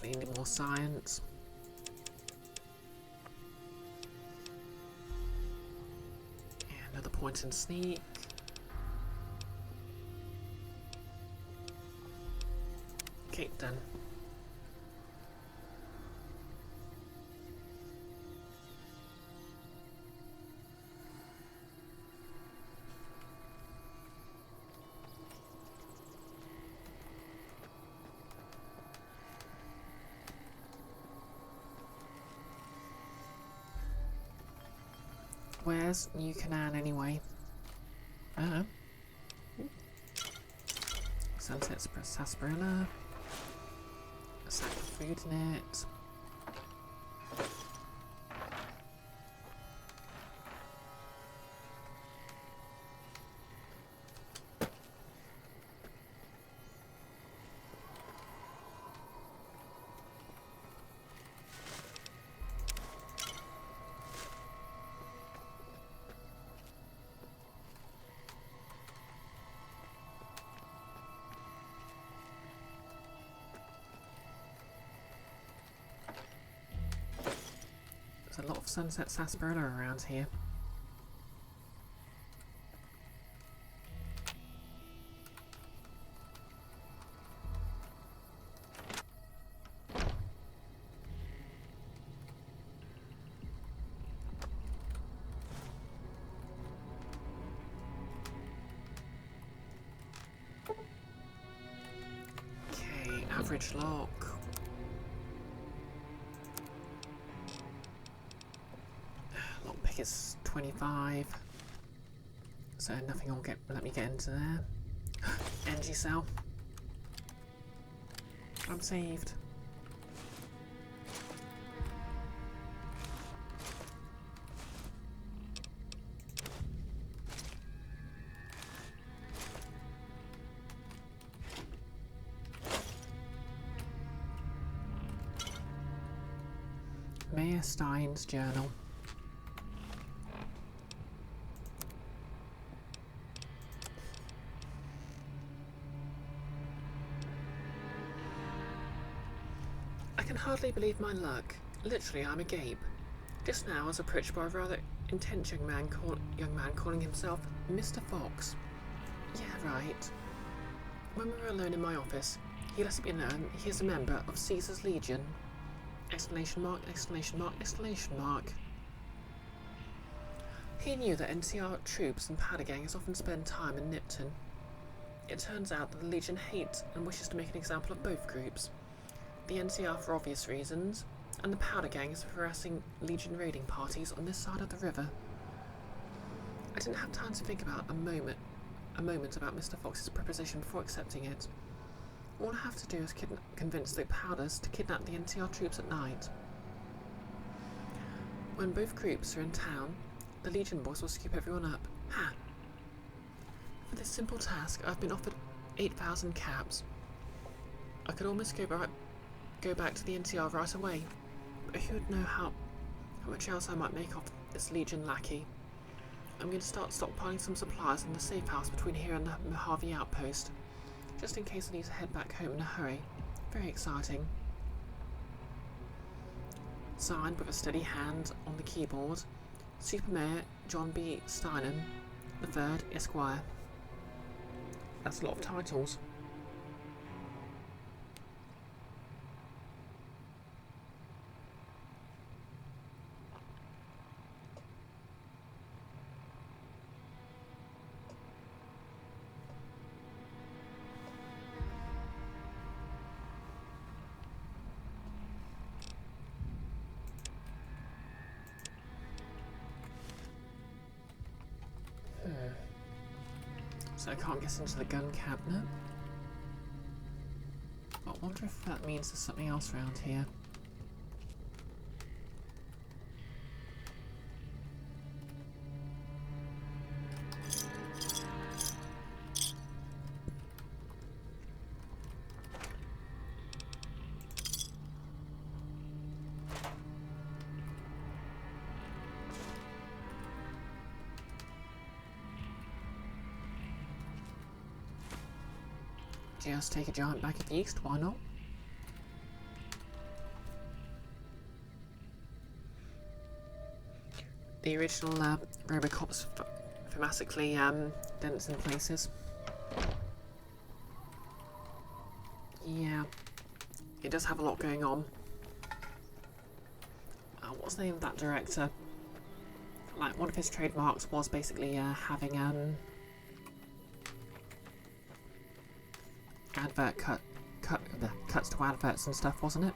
Definitely need more science. And another point and sneak. Okay, done. Where's New Canaan anyway? I don't know. Sunset sarsaparilla. A sack of food in it. There's a lot of sunset sarsaparilla around here. Okay, average lock. Lockpick is 25. So nothing will let me get into there. Energy cell. I'm saved. Mayor Stein's journal. I can hardly believe my luck. Literally, I'm agape. Just now I was approached by a rather intense young man calling himself Mr. Fox. Yeah, right. When we were alone in my office, he let me know he is a member of Caesar's Legion. Exclamation mark, exclamation mark, exclamation mark. He knew that NCR troops and powder gangers often spend time in Nipton. It turns out that the Legion hates and wishes to make an example of both groups. The NCR for obvious reasons, and the powder gangs for harassing Legion raiding parties on this side of the river. I didn't have time to think about a moment about Mr. Fox's proposition before accepting it. All I have to do is convince the powders to kidnap the NCR troops at night. When both groups are in town, the Legion boys will scoop everyone up. Ha! For this simple task, I've been offered 8,000 caps. I could almost go back to the NCR right away, but who would know how much else I might make off this Legion lackey? I'm going to start stockpiling some supplies in the safe house between here and the Mojave outpost, just in case I need to head back home in a hurry. Very exciting. Signed with a steady hand on the keyboard, Super Mayor John B. Steinem, III, Esquire. That's a lot of titles. So I can't get into the gun cabinet. I wonder if that means there's something else around here. Just take a giant bag of yeast, why not? the original Robocop's thematically dense in places. Yeah, it does have a lot going on. What's the name of that director? Like, one of his trademarks was basically having advert cuts to adverts and stuff, wasn't it?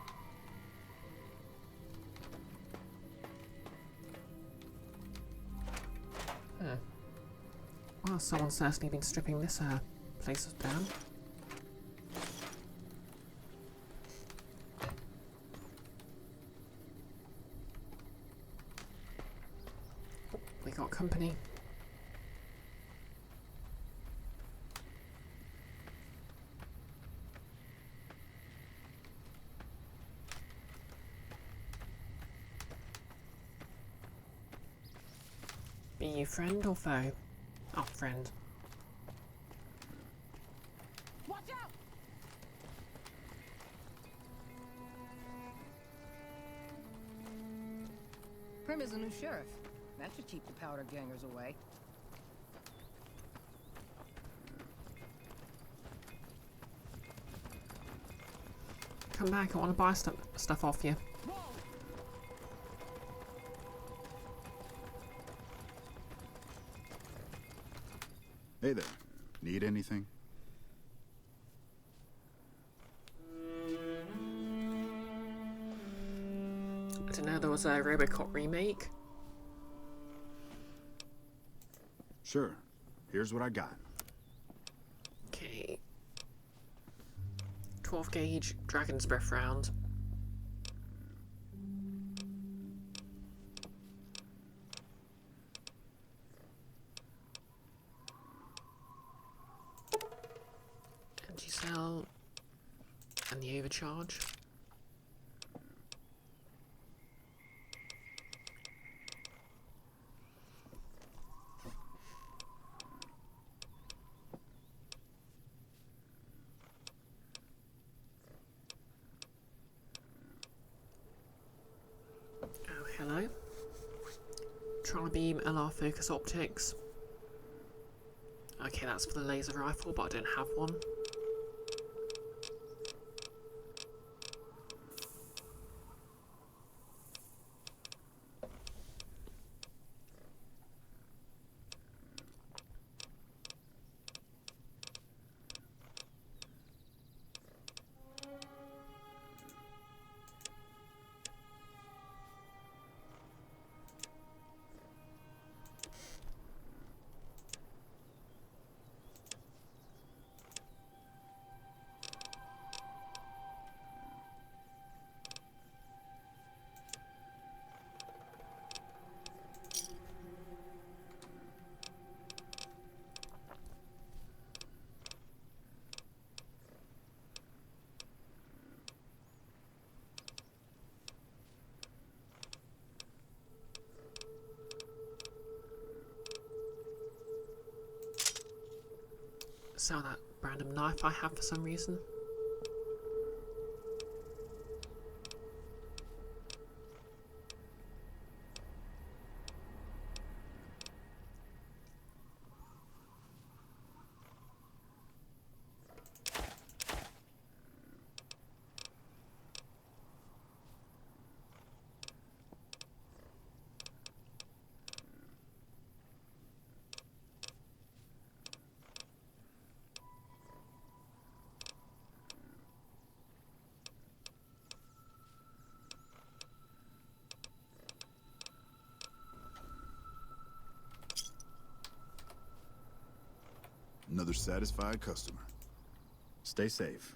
Well, someone's certainly been stripping this place down. We got company. Be you friend or foe? Oh, friend. Watch out! Prim is a new sheriff. That should keep the powder gangers away. Come back, I want to buy stuff off you. Hey there. Need anything? I didn't know there was a Robocop remake. Sure. Here's what I got. Okay. 12 gauge Dragon's Breath round. Anti-cell. And the overcharge. Oh, hello. Tri-beam LR focus optics. Okay, that's for the laser rifle, but I don't have one. Sell that random knife I have for some reason. Another satisfied customer. Stay safe.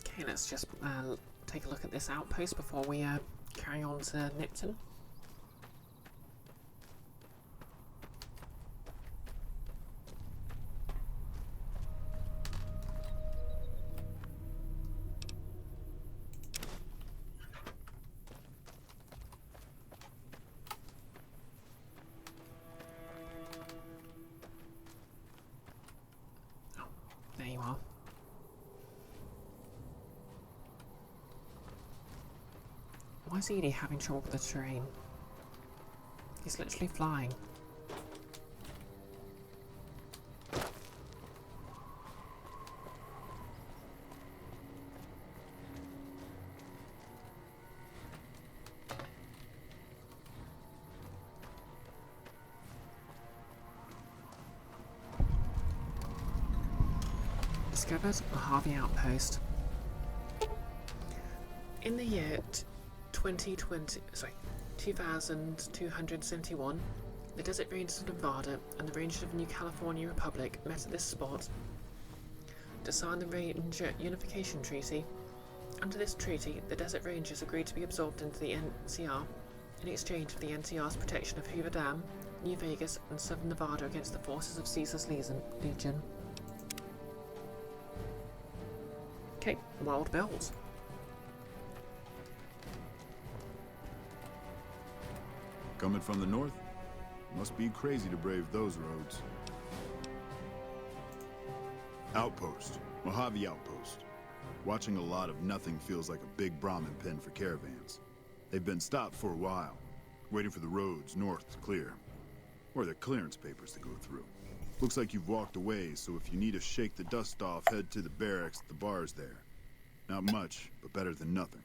Okay, let's just take a look at this outpost before we carry on to Nipton. Why is Edie having trouble with the terrain? He's literally flying. Discovered Mojave outpost. In the year 2271, the desert ranges of Nevada and the ranges of the New California Republic met at this spot to sign the Ranger Unification Treaty. Under this treaty, the desert rangers agreed to be absorbed into the NCR in exchange for the NCR's protection of Hoover Dam, New Vegas, and southern Nevada against the forces of Caesar's Legion. Okay, Wild Bills. Coming from the north? Must be crazy to brave those roads. Outpost. Mojave Outpost. Watching a lot of nothing feels like a big Brahmin pen for caravans. They've been stopped for a while, waiting for the roads north to clear. Or their clearance papers to go through. Looks like you've walked away, so if you need to shake the dust off, head to the barracks at the bars there. Not much, but better than nothing.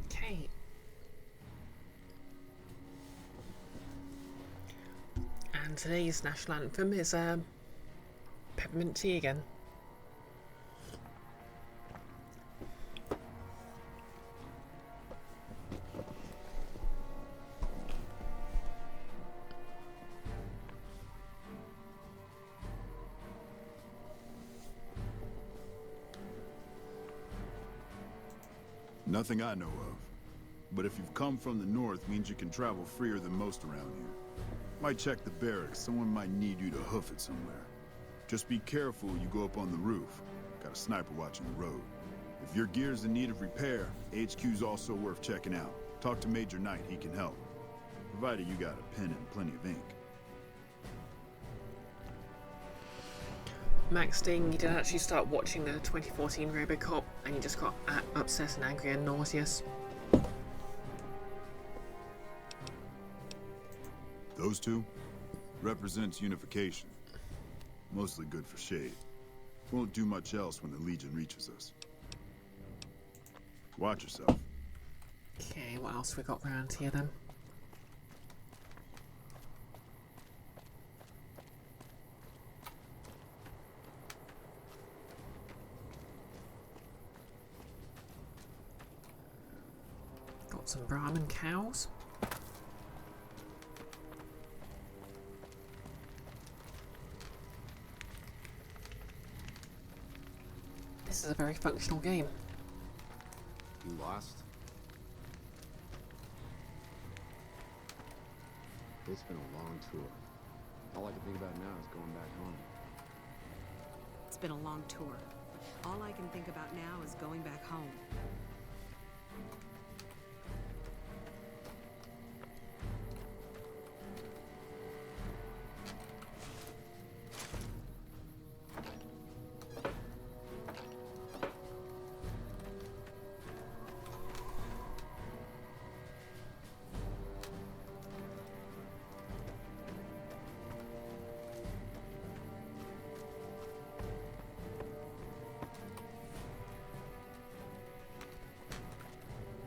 Okay. And today's national anthem is Peppermint Tea again. Nothing I know of. But if you've come from the north, means you can travel freer than most around here. Might check the barracks, someone might need you to hoof it somewhere. Just be careful you go up on the roof. Got a sniper watching the road. If your gear's in need of repair, HQ's also worth checking out. Talk to Major Knight, he can help. Provided you got a pen and plenty of ink. Max Ding, you did actually start watching the 2014 Robocop and you just got upset and angry and nauseous. Those two represents unification. Mostly good for shade. Won't do much else when the Legion reaches us. Watch yourself. Okay, what else we got around here then? Got some Brahmin cows. This is a very functional game. You lost? It's been a long tour. All I can think about now is going back home. It's been a long tour. All I can think about now is going back home.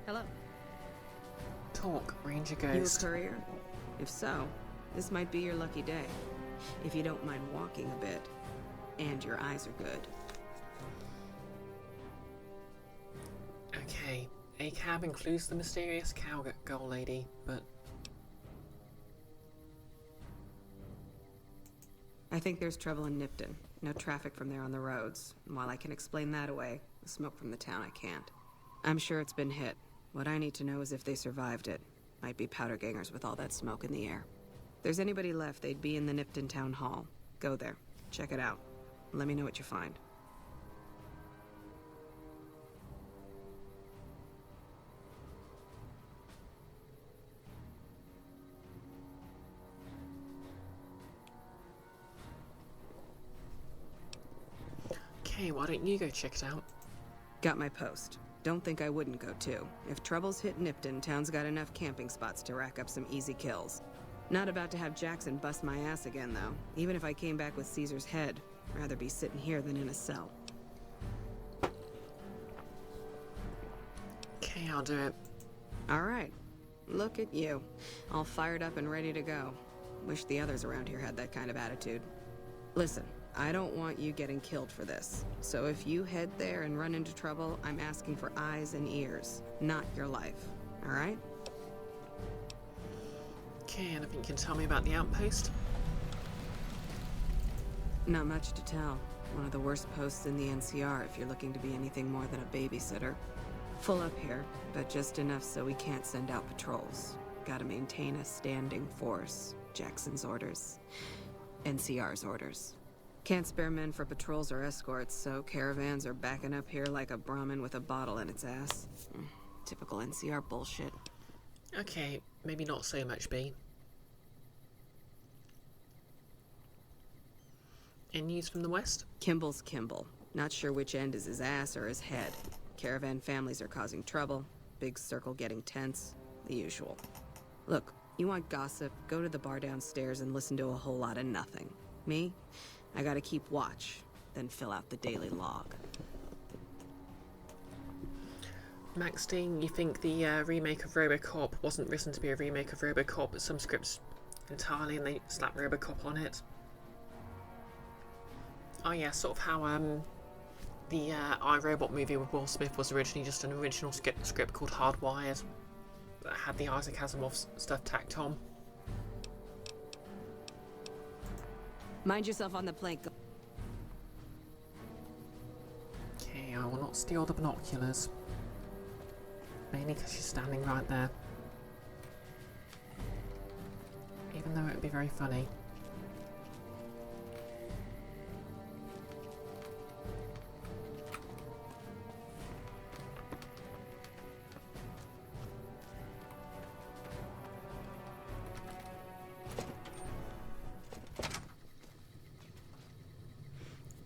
Hello. Talk, Ranger You a Ghost. courier? If so, this might be your lucky day. If you don't mind walking a bit. And your eyes are good. Okay, a cab includes the mysterious cowgirl lady, but I think there's trouble in Nipton. No traffic from there on the roads. And while I can explain that away, the smoke from the town I can't. I'm sure it's been hit. What I need to know is if they survived it. Might be powder gangers with all that smoke in the air. If there's anybody left, they'd be in the Nipton Town Hall. Go there. Check it out. Let me know what you find. Okay, why don't you go check it out? Got my post. Don't think I wouldn't go too. If troubles hit Nipton, town's got enough camping spots to rack up some easy kills. Not about to have Jackson bust my ass again, though. Even if I came back with Caesar's head, rather be sitting here than in a cell. Okay, I'll do it. All right. Look at you. All fired up and ready to go. Wish the others around here had that kind of attitude. Listen, I don't want you getting killed for this. So if you head there and run into trouble, I'm asking for eyes and ears, not your life. All right? Okay, anything you can tell me about the outpost? Not much to tell. One of the worst posts in the NCR if you're looking to be anything more than a babysitter. Full up here, but just enough so we can't send out patrols. Gotta maintain a standing force. Jackson's orders. NCR's orders. Can't spare men for patrols or escorts, so caravans are backing up here like a Brahmin with a bottle in its ass. Typical NCR bullshit. Okay, maybe not so much, B. Any news from the west? Kimball's Kimball. Not sure which end is his ass or his head. Caravan families are causing trouble. Big circle getting tense. The usual. Look, you want gossip, go to the bar downstairs and listen to a whole lot of nothing. Me? I gotta keep watch, then fill out the daily log. Max Ding, you think the remake of RoboCop wasn't written to be a remake of RoboCop, but some scripts entirely and they slapped RoboCop on it? Oh yeah, sort of how the iRobot movie with Will Smith was originally just an original script called Hardwired that had the Isaac Asimov stuff tacked on. Mind yourself on the plank. Okay, I will not steal the binoculars. Mainly because she's standing right there. Even though it would be very funny.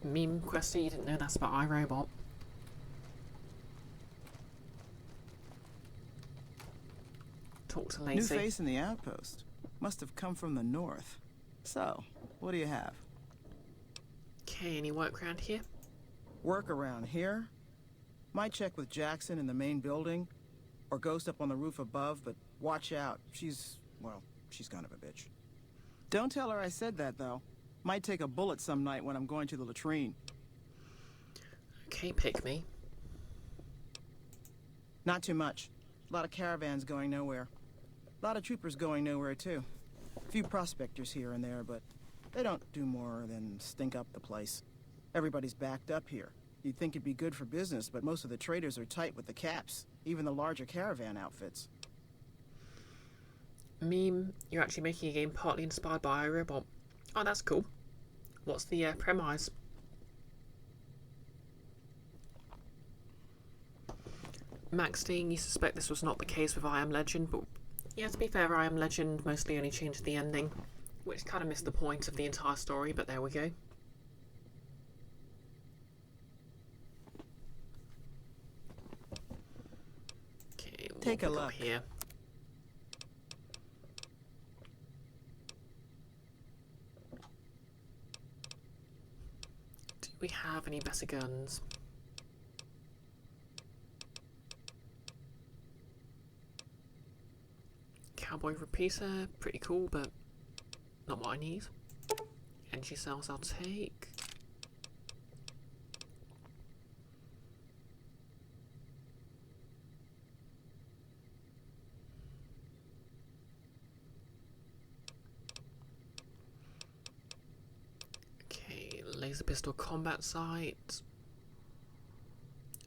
Meme Questy, you didn't know that's about iRobot. Talk to Lacey. New face in the outpost. Must have come from the north. So, what do you have? Okay, any work around here? Work around here? Might check with Jackson in the main building, or Ghost up on the roof above, but watch out. She's kind of a bitch. Don't tell her I said that, though. Might take a bullet some night when I'm going to the latrine. Okay, pick me. Not too much. A lot of caravans going nowhere. A lot of troopers going nowhere, too. A few prospectors here and there, but they don't do more than stink up the place. Everybody's backed up here. You'd think it'd be good for business, but most of the traders are tight with the caps, even the larger caravan outfits. Meme, you're actually making a game partly inspired by iRobot. Oh, that's cool. What's the premise? Max Dean, you suspect this was not the case with I Am Legend, but yeah, to be fair, I Am Legend mostly only changed the ending, which kind of missed the point of the entire story, but there we go. Okay, Take a look here. Do we have any better guns? Cowboy repeater, pretty cool, but not what I need. Energy cells I'll take. Okay, laser pistol combat sight.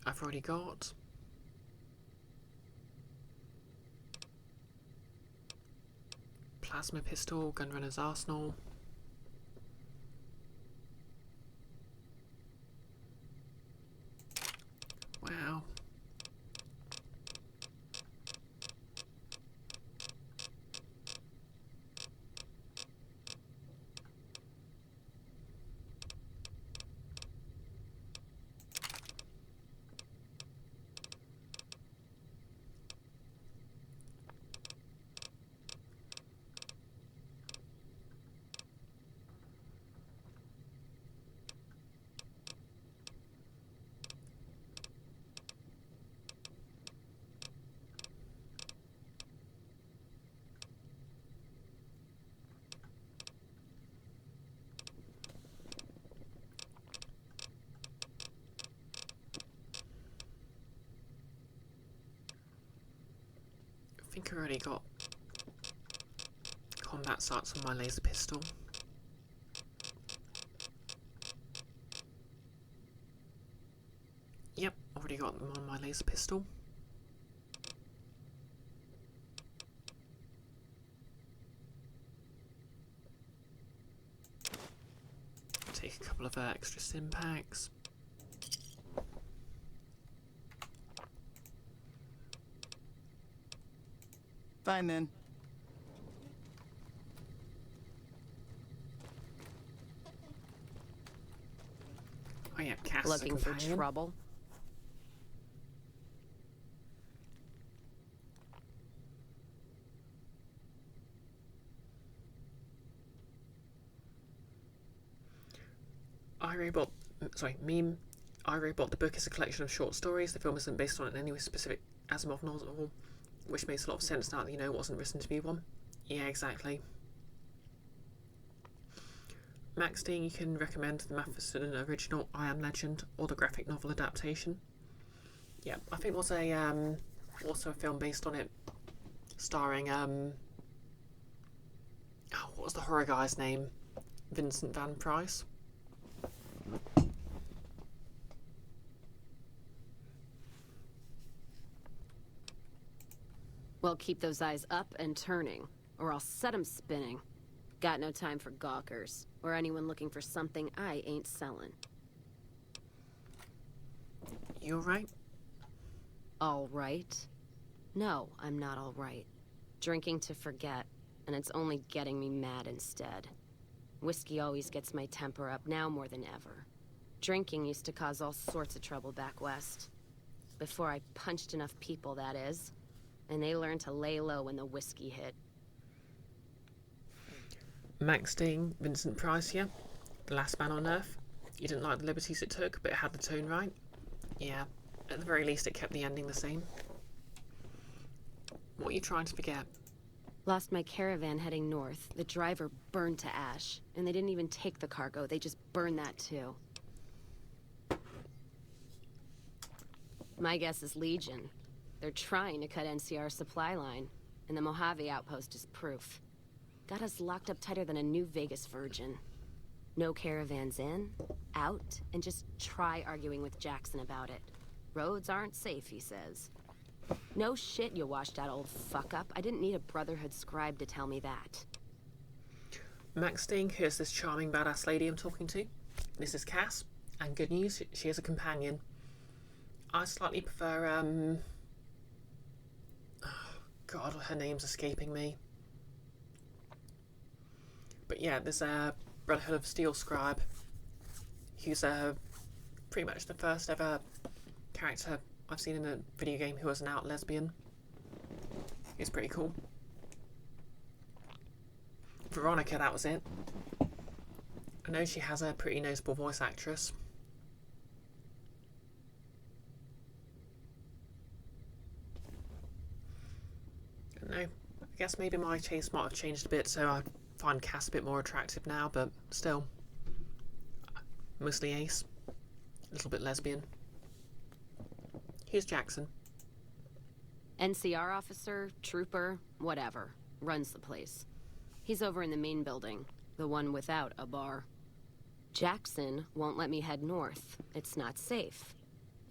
I've already got. Plasma pistol, gunrunner's arsenal. Wow. think I already got combat sights on my laser pistol. Yep, already got them on my laser pistol. Take a couple of extra stim packs. Fine then. Oh yeah, Cass is a Looking for companion. trouble? I Robot, the book is a collection of short stories. The film isn't based on any specific Asimov novel, which makes a lot of sense now that you know it wasn't written to be one. Yeah, exactly. Max Dean, you can recommend the Matheson original I Am Legend or the graphic novel adaptation. Yeah, I think there's a also a film based on it, starring what was the horror guy's name? Vincent Van Price. Well, keep those eyes up and turning, or I'll set 'em spinning. Got no time for gawkers, or anyone looking for something I ain't selling. You alright? All right? No, I'm not all right. Drinking to forget, and it's only getting me mad instead. Whiskey always gets my temper up, now more than ever. Drinking used to cause all sorts of trouble back west. Before I punched enough people, that is. And they learned to lay low when the whiskey hit. Max Dean, Vincent Price, yeah. The Last Man on Earth. You didn't like the liberties it took, but it had the tone right. Yeah, at the very least it kept the ending the same. What are you trying to forget? Lost my caravan heading north. The driver burned to ash. And they didn't even take the cargo, they just burned that too. My guess is Legion. They're trying to cut NCR's supply line, and the Mojave outpost is proof. Got us locked up tighter than a New Vegas virgin. No caravans in, out, and just try arguing with Jackson about it. Roads aren't safe, he says. No shit, you washed out old fuck-up. I didn't need a Brotherhood scribe to tell me that. Max Dean, here's this charming badass lady I'm talking to. This is Cass, and good news, she is a companion. I slightly prefer, God, her name's escaping me. But yeah, there's a Brotherhood of Steel scribe, who's pretty much the first ever character I've seen in a video game who was an out lesbian. It's pretty cool. Veronica, that was it. I know she has a pretty noticeable voice actress. I don't know. I guess maybe my taste might have changed a bit, so I find Cass a bit more attractive now, but still. Mostly ace. A little bit lesbian. Here's Jackson. NCR officer, trooper, whatever. Runs the place. He's over in the main building, the one without a bar. Jackson won't let me head north. It's not safe.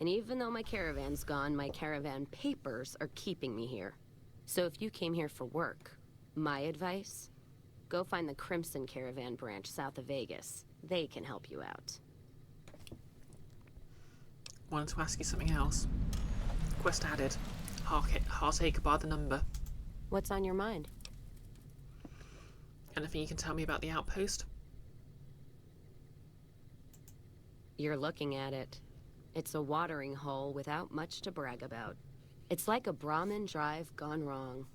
And even though my caravan's gone, my caravan papers are keeping me here. So if you came here for work, my advice, go find the Crimson Caravan branch south of Vegas. They can help you out. Wanted to ask you something else. Quest added. Heartache by the number. What's on your mind? Anything you can tell me about the outpost? You're looking at it. It's a watering hole without much to brag about. It's like a Brahmin drive gone wrong.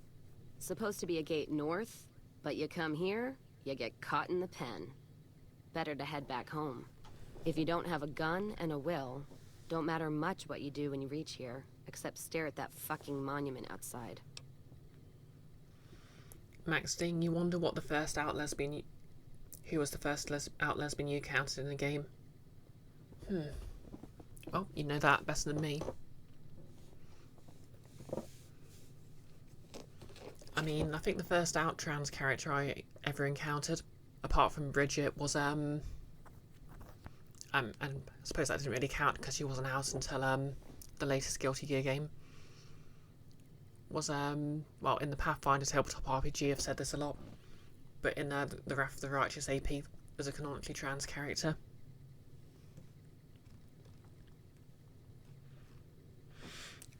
Supposed to be a gate north, but you come here, you get caught in the pen. Better to head back home. If you don't have a gun and a will, don't matter much what you do when you reach here, except stare at that fucking monument outside. Max Dean, you wonder what the first out lesbian... Who was the first out lesbian you counted in the game? Well, you know that better than me. I mean, I think the first out-trans character I ever encountered, apart from Bridget, was and I suppose that didn't really count because she wasn't out until the latest Guilty Gear game. Was well, in the Pathfinder Tabletop RPG, I've said this a lot, but in the Wrath of the Righteous AP, was a canonically trans character.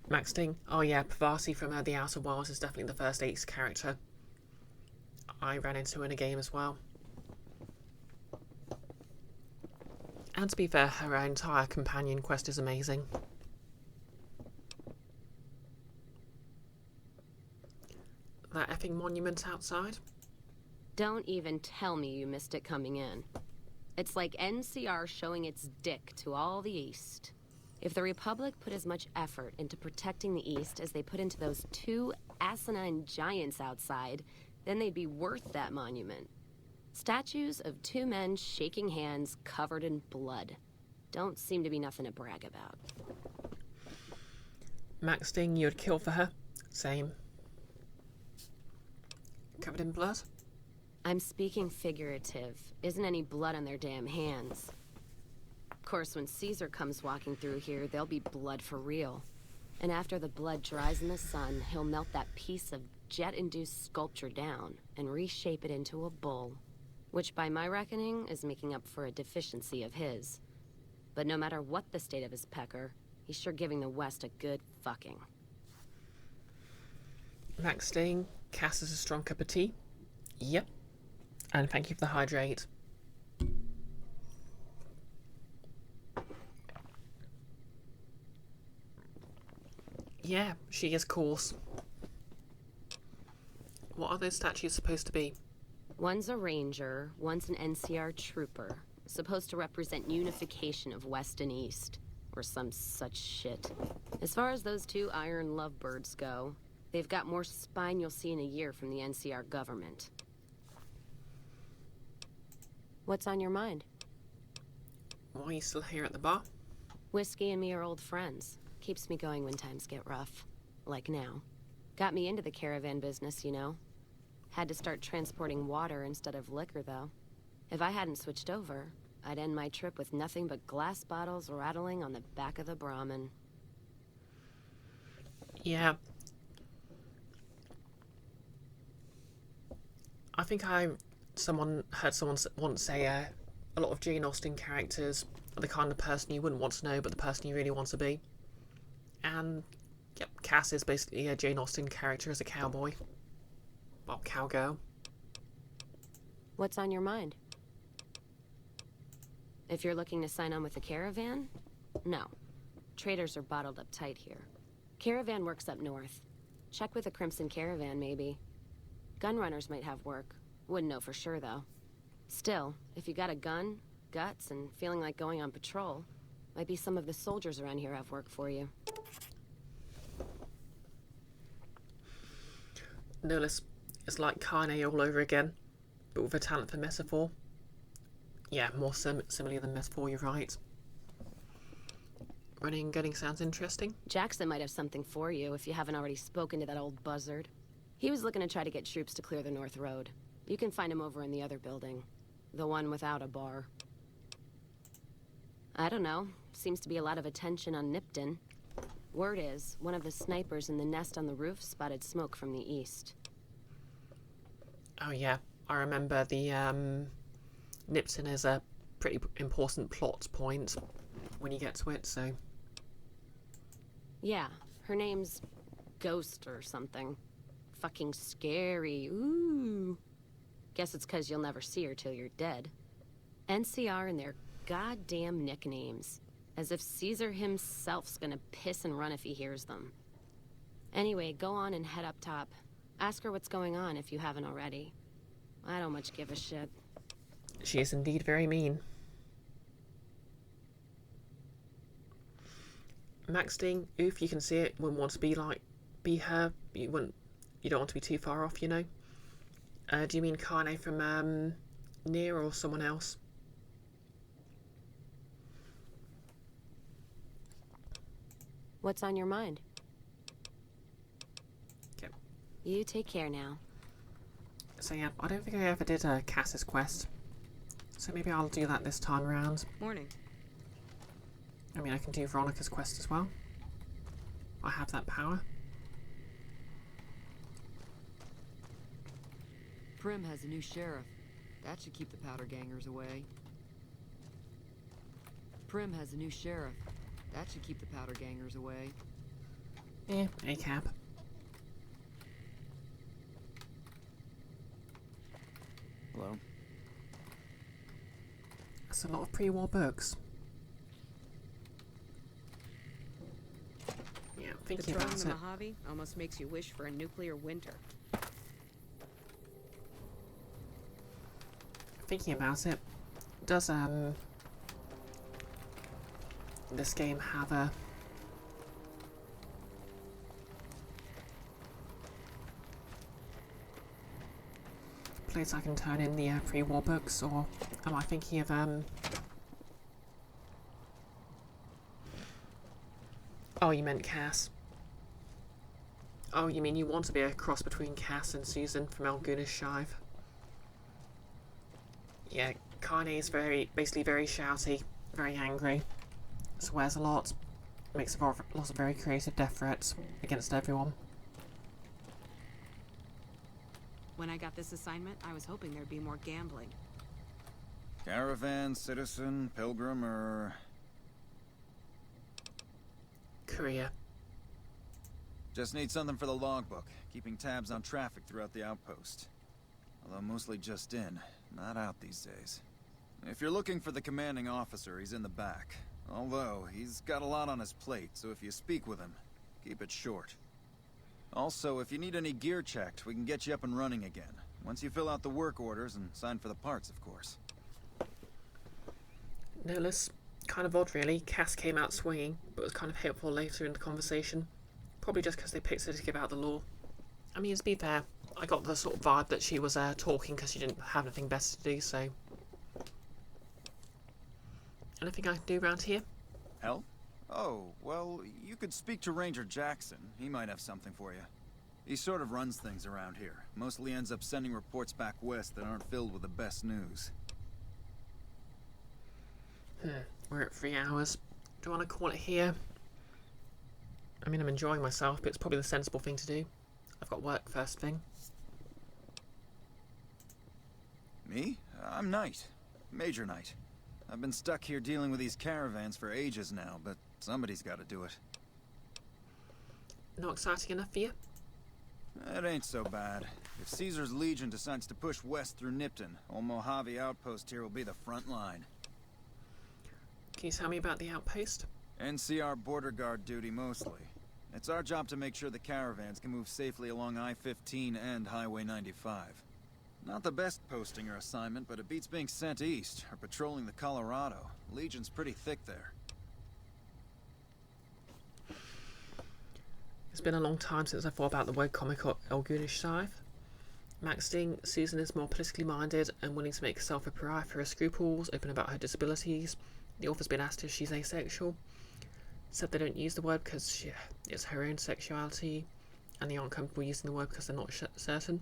Max Ding. Oh yeah, Pavasi from The Outer Wilds is definitely the first ace character I ran into in a game as well. And to be fair, her entire companion quest is amazing. That effing monument outside? Don't even tell me you missed it coming in. It's like NCR showing its dick to all the East. If the Republic put as much effort into protecting the East as they put into those two asinine giants outside, then they'd be worth that monument. Statues of two men shaking hands covered in blood. Don't seem to be nothing to brag about. Max Ding, you'd kill for her? Same. Covered in blood? I'm speaking figurative. Isn't any blood on their damn hands. Of course, when Caesar comes walking through here, there'll be blood for real. And after the blood dries in the sun, he'll melt that piece of jet-induced sculpture down and reshape it into a bull. Which, by my reckoning, is making up for a deficiency of his. But no matter what the state of his pecker, he's sure giving the West a good fucking. Max Sting, Cass is a strong cup of tea. Yep. And thank you for the hydrate. Yeah, she is coarse. What are those statues supposed to be? One's a ranger, one's an NCR trooper. Supposed to represent unification of West and East. Or some such shit. As far as those two iron lovebirds go, they've got more spine you'll see in a year from the NCR government. What's on your mind? Why are you still here at the bar? Whiskey and me are old friends. Keeps me going when times get rough. Like now. Got me into the caravan business, you know. Had to start transporting water instead of liquor, though. If I hadn't switched over, I'd end my trip with nothing but glass bottles rattling on the back of the Brahmin. Yeah. I think I heard someone once say a lot of Jane Austen characters are the kind of person you wouldn't want to know, but the person you really want to be. And, yep, Cass is basically a Jane Austen character as a cowboy. Well, cowgirl. What's on your mind? If you're looking to sign on with the caravan, no. Traders are bottled up tight here. Caravan works up north. Check with the Crimson Caravan, maybe. Gunrunners might have work. Wouldn't know for sure, though. Still, if you got a gun, guts, and feeling like going on patrol, might be some of the soldiers around here have work for you. Notice it's like Kanye all over again, but with a talent for metaphor. Yeah, more similar than metaphor, you're right. Running and gunning sounds interesting. Jackson might have something for you if you haven't already spoken to that old buzzard. He was looking to try to get troops to clear the North Road. You can find him over in the other building. The one without a bar. I don't know. Seems to be a lot of attention on Nipton. Word is, one of the snipers in the nest on the roof spotted smoke from the east. Oh yeah, I remember the Nipton is a pretty important plot point when you get to it, so... Yeah, her name's Ghost or something. Fucking scary, ooh. Guess it's 'cause you'll never see her till you're dead. NCR and their goddamn nicknames. As if Caesar himself's gonna piss and run if he hears them. Anyway, go on and head up top. Ask her what's going on if you haven't already. I don't much give a shit. She is indeed very mean. Max Ding, if you can see it, wouldn't want to be her. You don't want to be too far off, you know. Do you mean Kane from Nier or someone else? What's on your mind? Okay. You take care now. So yeah, I don't think I ever did Cass's quest. So maybe I'll do that this time around. Morning. I mean, I can do Veronica's quest as well. I have that power. Prim has a new sheriff. That should keep the powder gangers away. Prim has a new sheriff. That should keep the powder gangers away. Yeah, ACAB. Hello? That's a lot of pre-war books. Yeah, thinking Patrolling about the it. Mojave almost makes you wish for a nuclear winter. Thinking about it, does this game have a place I can turn in the pre-war books, or am I thinking of oh, you meant Cass. Oh, you mean you want to be a cross between Cass and Susan from Elgunish Shive? Yeah, Kanye is basically very shouty, very angry, swears a lot, makes lots of very creative death threats against everyone. When I got this assignment, I was hoping there'd be more gambling. Caravan, citizen, pilgrim, or... Courier. Just need something for the logbook, keeping tabs on traffic throughout the outpost. Although mostly just in, not out these days. If you're looking for the commanding officer, he's in the back. Although, he's got a lot on his plate, so if you speak with him, keep it short. Also, if you need any gear checked, we can get you up and running again. Once you fill out the work orders and sign for the parts, of course. No less. Kind of odd, really. Cass came out swinging, but was kind of helpful later in the conversation. Probably just because they picked her to give out the law. I mean, to be fair, I got the sort of vibe that she was talking because she didn't have anything better to do, so... Anything I can do around here? Help? Oh, well, you could speak to Ranger Jackson. He might have something for you. He sort of runs things around here. Mostly ends up sending reports back west that aren't filled with the best news. We're at 3 hours. Do I want to call it here? I mean, I'm enjoying myself, but it's probably the sensible thing to do. I've got work first thing. Me? I'm Knight. Major Knight. I've been stuck here dealing with these caravans for ages now, but somebody's got to do it. Not exciting enough for you? It ain't so bad. If Caesar's Legion decides to push west through Nipton, old Mojave outpost here will be the front line. Can you tell me about the outpost? NCR border guard duty mostly. It's our job to make sure the caravans can move safely along I-15 and Highway 95. Not the best posting or assignment, but it beats being sent east or patrolling the Colorado. Legion's pretty thick there. It's been a long time since I thought about the word comic or Elgunish Scythe. Max Ding, Susan is more politically minded and willing to make herself a pariah for her scruples, open about her disabilities. The author's been asked if she's asexual. Said they don't use the word because it's her own sexuality, and they aren't comfortable using the word because they're not certain.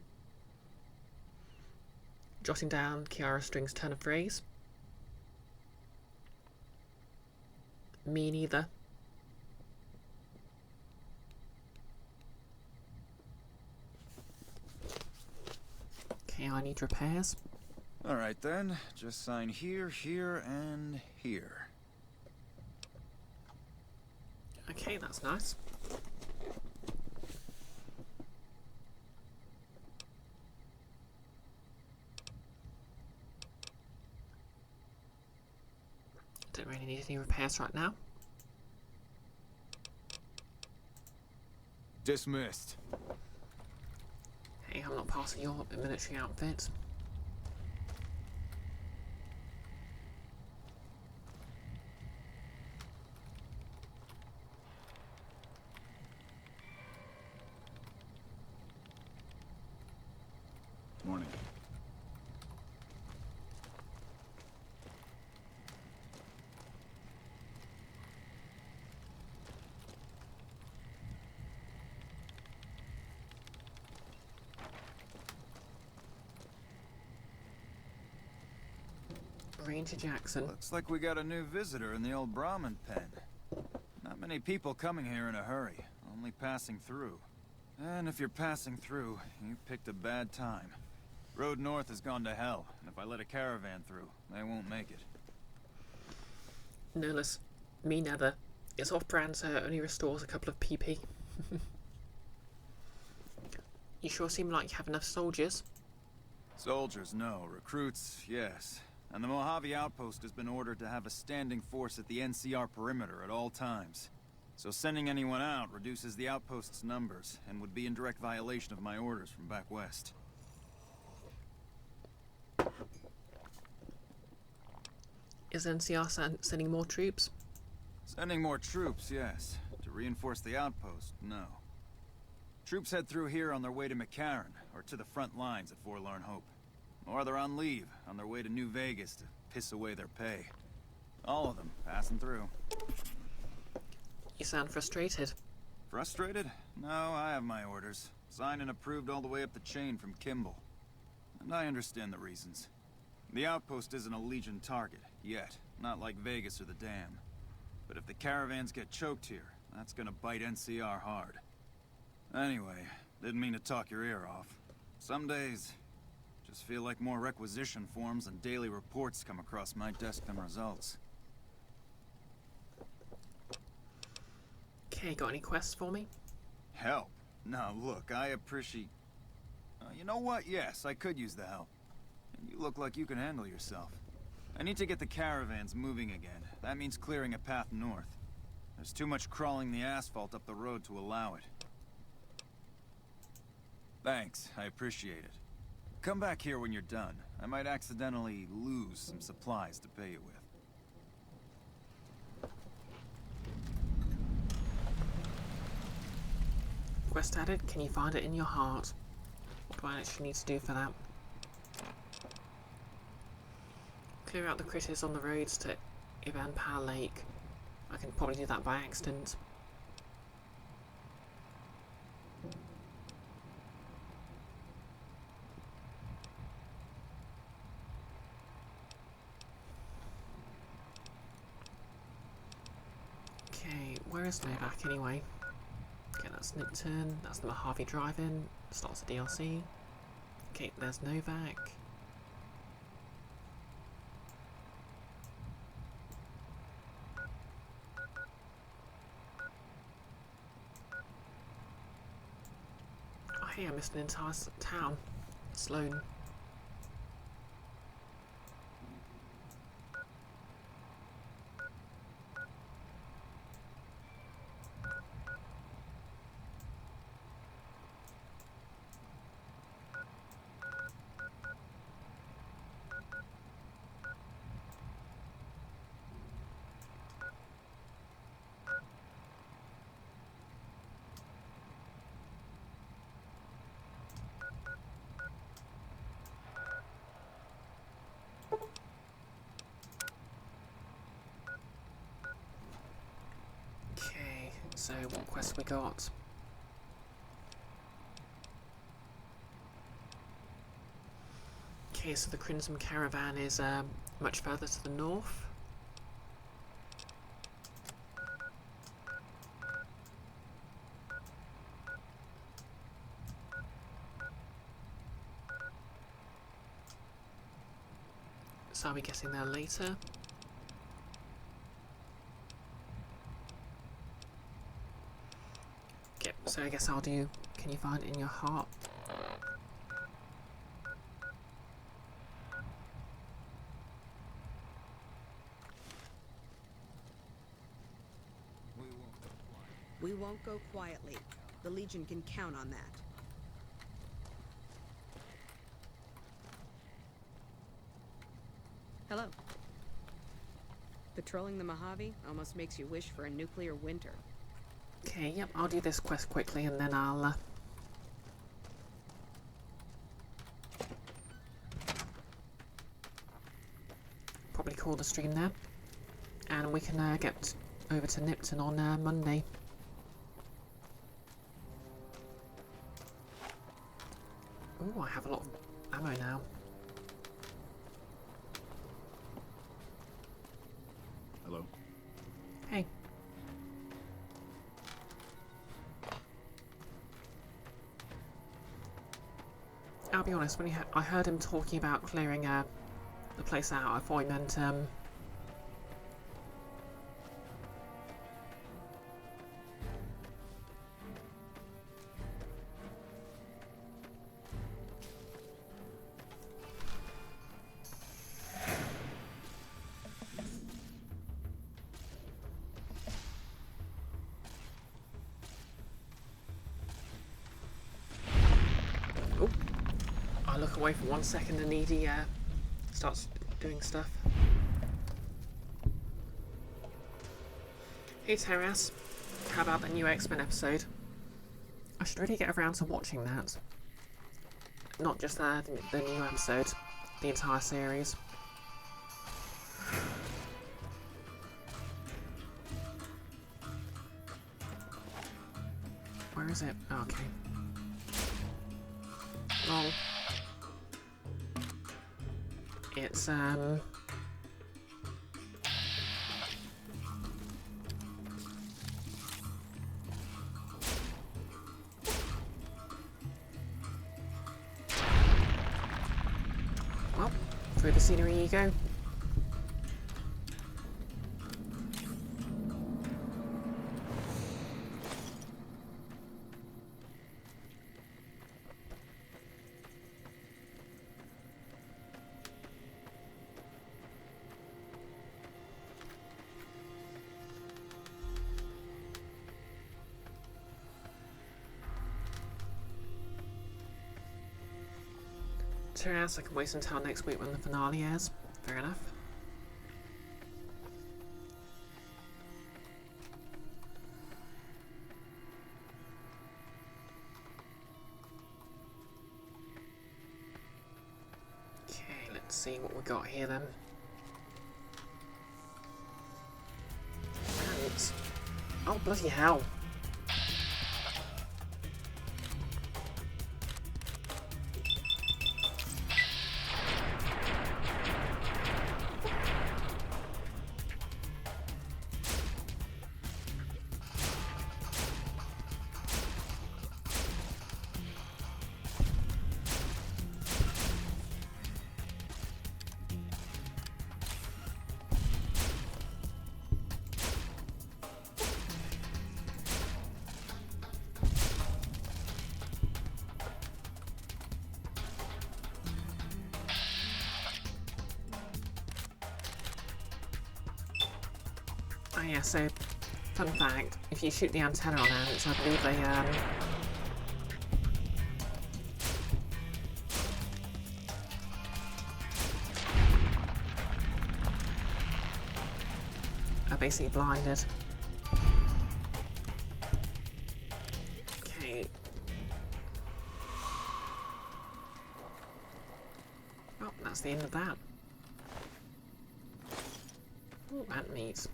Jotting down Kiara String's turn of phrase. Me neither. Okay, I need repairs. Alright then, just sign here, here, and here. Okay, that's nice. Don't really need any repairs right now. Dismissed. Hey, I'm not part of your military outfit. Morning. Ranger Jackson. Looks like we got a new visitor in the old Brahmin pen. Not many people coming here in a hurry, only passing through. And if you're passing through, you picked a bad time. Road north has gone to hell, and if I let a caravan through, they won't make it. Nullis. Me neither. It's off-brand, so it only restores a couple of PP. You sure seem like you have enough soldiers. Soldiers, no. Recruits, yes. And the Mojave outpost has been ordered to have a standing force at the NCR perimeter at all times. So sending anyone out reduces the outpost's numbers, and would be in direct violation of my orders from back west. Is NCR sending more troops? Sending more troops, yes. To reinforce the outpost, no. Troops head through here on their way to McCarran, or to the front lines at Forlorn Hope. Or they're on leave, on their way to New Vegas to piss away their pay. All of them passing through. You sound frustrated. Frustrated? No, I have my orders. Signed and approved all the way up the chain from Kimball. And I understand the reasons. The outpost isn't a Legion target, yet. Not like Vegas or the Dam. But if the caravans get choked here, that's gonna bite NCR hard. Anyway, didn't mean to talk your ear off. Some days, just feel like more requisition forms and daily reports come across my desk than results. Okay, got any quests for me? Help? Now look, I appreciate... you know what? Yes, I could use the help. And you look like you can handle yourself. I need to get the caravans moving again. That means clearing a path north. There's too much crawling the asphalt up the road to allow it. Thanks, I appreciate it. Come back here when you're done. I might accidentally lose some supplies to pay you with. Quest added, can you find it in your heart? What do I actually need to do for that? Clear out the critters on the roads to Ivanpah Lake. I can probably do that by accident. Okay, where is Novak anyway? Okay, that's Nipton, that's the Mojave Drive-In, starts the DLC. Okay, there's Novak. Oh hey, I missed an entire town. Sloan. So, what quest we got? Okay, so the Crimson Caravan is much further to the north. So I'll be getting there later. Okay, so I guess I'll do, can you find it in your heart? We won't go quietly. The Legion can count on that. Hello. Patrolling the Mojave almost makes you wish for a nuclear winter. Okay, yep, I'll do this quest quickly and then I'll probably call the stream there. And we can get over to Nipton on Monday. Ooh, I have a lot of ammo now. Hello? Hey. I'll be honest, when I heard him talking about clearing the place out, I thought he meant oh, I look away for 1 second and Edie starts doing stuff. Hey Terras, how about the new X-Men episode? I should really get around to watching that. Not just the new episode, the entire series. Where is it? Oh, okay. Well, it's well, through the scenery you go. Terras, I can wait until next week when the finale airs. Fair enough. Okay, let's see what we got here then. Thanks. Oh, bloody hell. Oh yeah, so, fun fact, if you shoot the antenna on ants, I believe they, are basically blinded. Okay. Well, that's the end of that. Ooh, ant meat.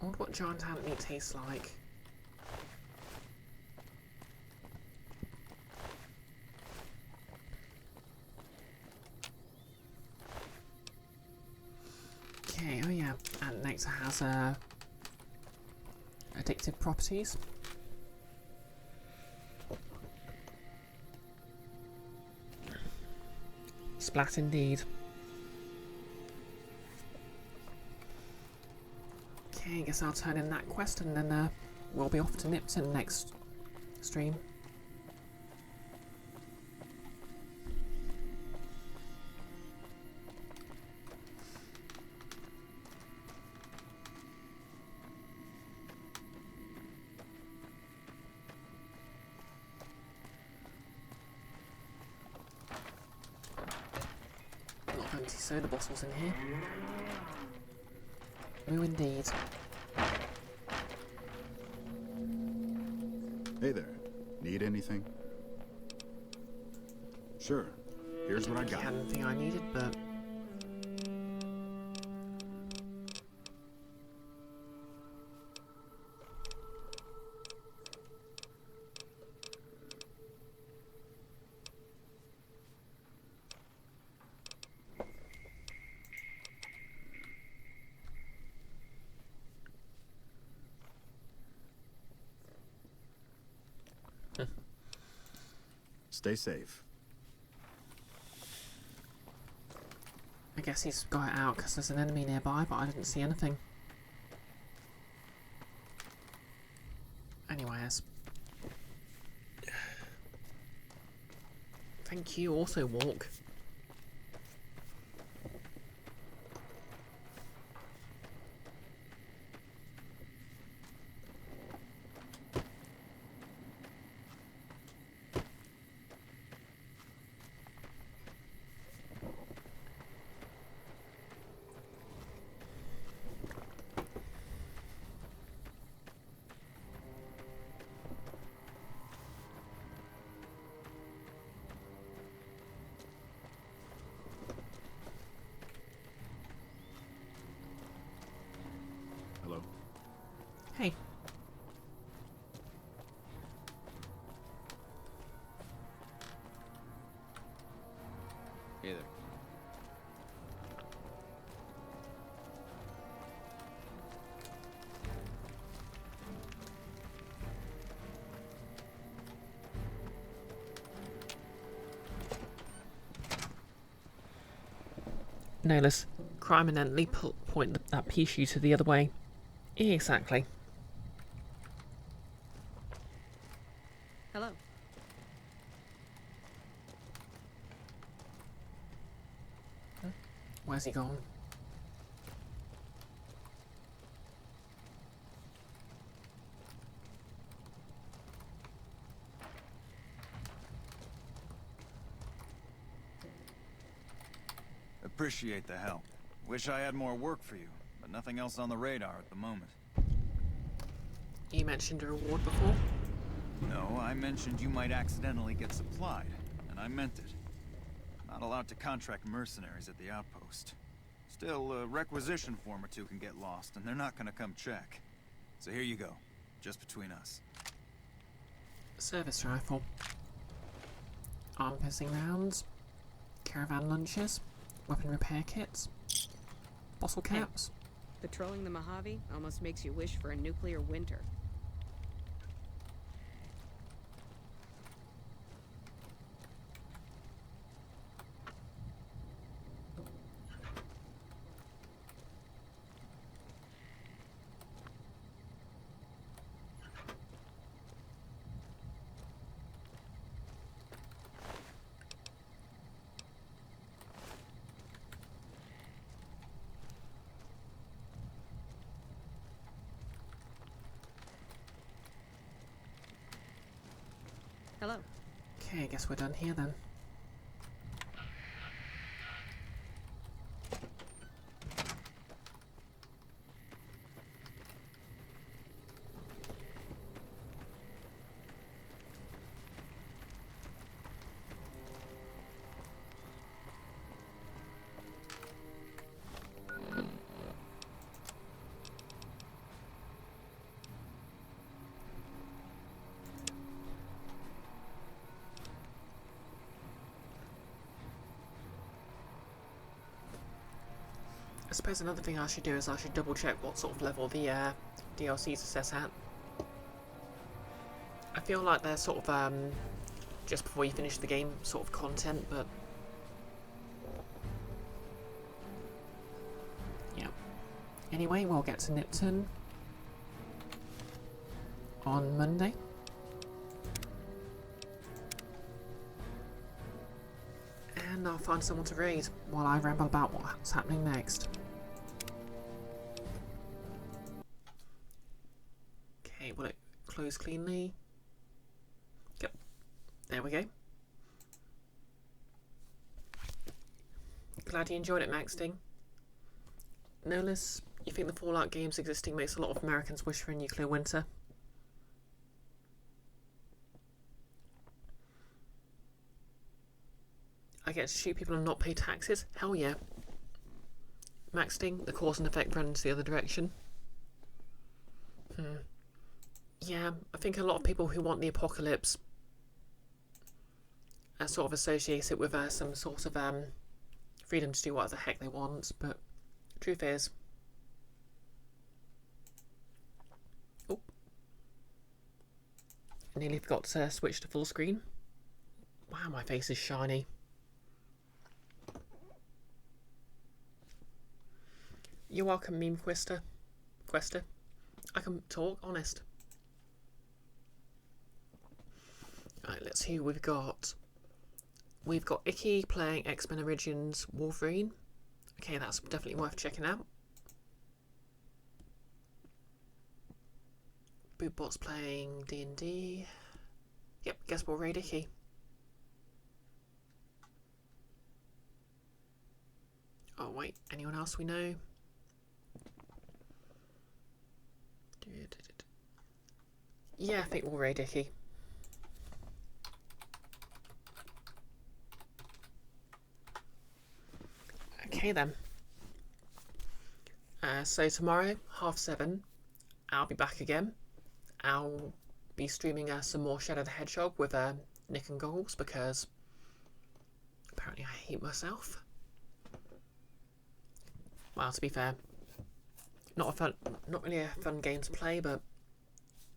I wonder what giant ant meat tastes like. Okay, oh yeah, ant nectar has addictive properties. Splat indeed. Okay, I guess I'll turn in that quest and then we'll be off to Nipton next stream. A lot of empty soda bottles in here. Oh, indeed. Hey there. Need anything? Sure. Here's what I got. I had anything I needed, but... Stay safe. I guess he's got it out because there's an enemy nearby, but I didn't see anything. Anyways. Thank you, also walk. Hello? Hey. Hey there. No, let's criminally point that pea shooter the other way. Exactly. Hello. Where's he gone? Appreciate the help. Wish I had more work for you, but nothing else on the radar at the moment. You mentioned a reward before? No, I mentioned you might accidentally get supplied, and I meant it. Not allowed to contract mercenaries at the outpost. Still, a requisition form or two can get lost, and they're not gonna come check. So here you go, just between us. Service rifle. Arm piercing rounds. Caravan lunches. Weapon repair kits. Bottle caps. Patrolling the Mojave almost makes you wish for a nuclear winter. Hello. Okay, I guess we're done here then. I suppose another thing I should do is I should double check what sort of level the DLCs are set at. I feel like they're sort of just before you finish the game sort of content, but yeah. Anyway, we'll get to Nipton on Monday. And I'll find someone to raid while I ramble about what's happening next. Okay, will it close cleanly? Yep. There we go. Glad you enjoyed it, Maxting. Nolis, you think the Fallout games existing makes a lot of Americans wish for a nuclear winter? I get to shoot people and not pay taxes? Hell yeah. Maxting, the cause and effect runs the other direction. Yeah, I think a lot of people who want the apocalypse are sort of associate it with some sort of freedom to do what the heck they want, but truth is, nearly forgot to switch to full screen. Wow, my face is shiny. You're welcome, meme quester. I can talk, honest. Right, let's see who we've got. We've got Icky playing X-Men Origins Wolverine. Okay, that's definitely worth checking out. Bootbot's playing D&D. Yep, guess we'll raid Icky. Oh wait, anyone else we know? Yeah, I think we'll raid Icky. Okay then. So tomorrow, 7:30, I'll be back again. I'll be streaming some more Shadow the Hedgehog with Nick and Goggles because apparently I hate myself. Well, to be fair, not really a fun game to play, but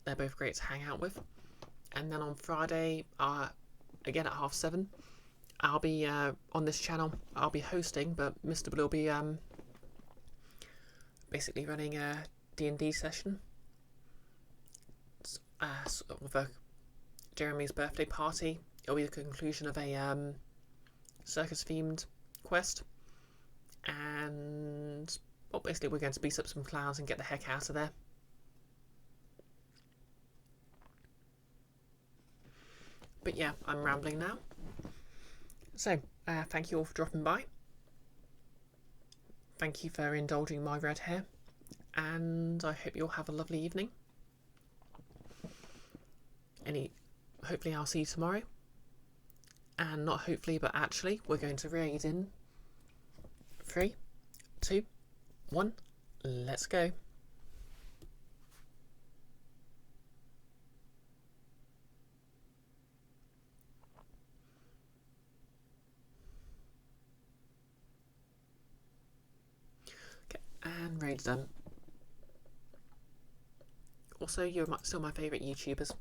they're both great to hang out with. And then on Friday, again at 7:30, I'll be on this channel. I'll be hosting, but Mr. Blue will be basically running a D&D session. Sort of Jeremy's birthday party. It'll be the conclusion of a circus-themed quest, and well, basically we're going to beat up some clowns and get the heck out of there. But yeah, I'm rambling now. So, thank you all for dropping by. Thank you for indulging my red hair, and I hope you all have a lovely evening. Hopefully I'll see you tomorrow. And not hopefully, but actually, we're going to raid in 3, 2, 1, let's go. Okay, and raid's done. Also, you're still my favourite YouTubers.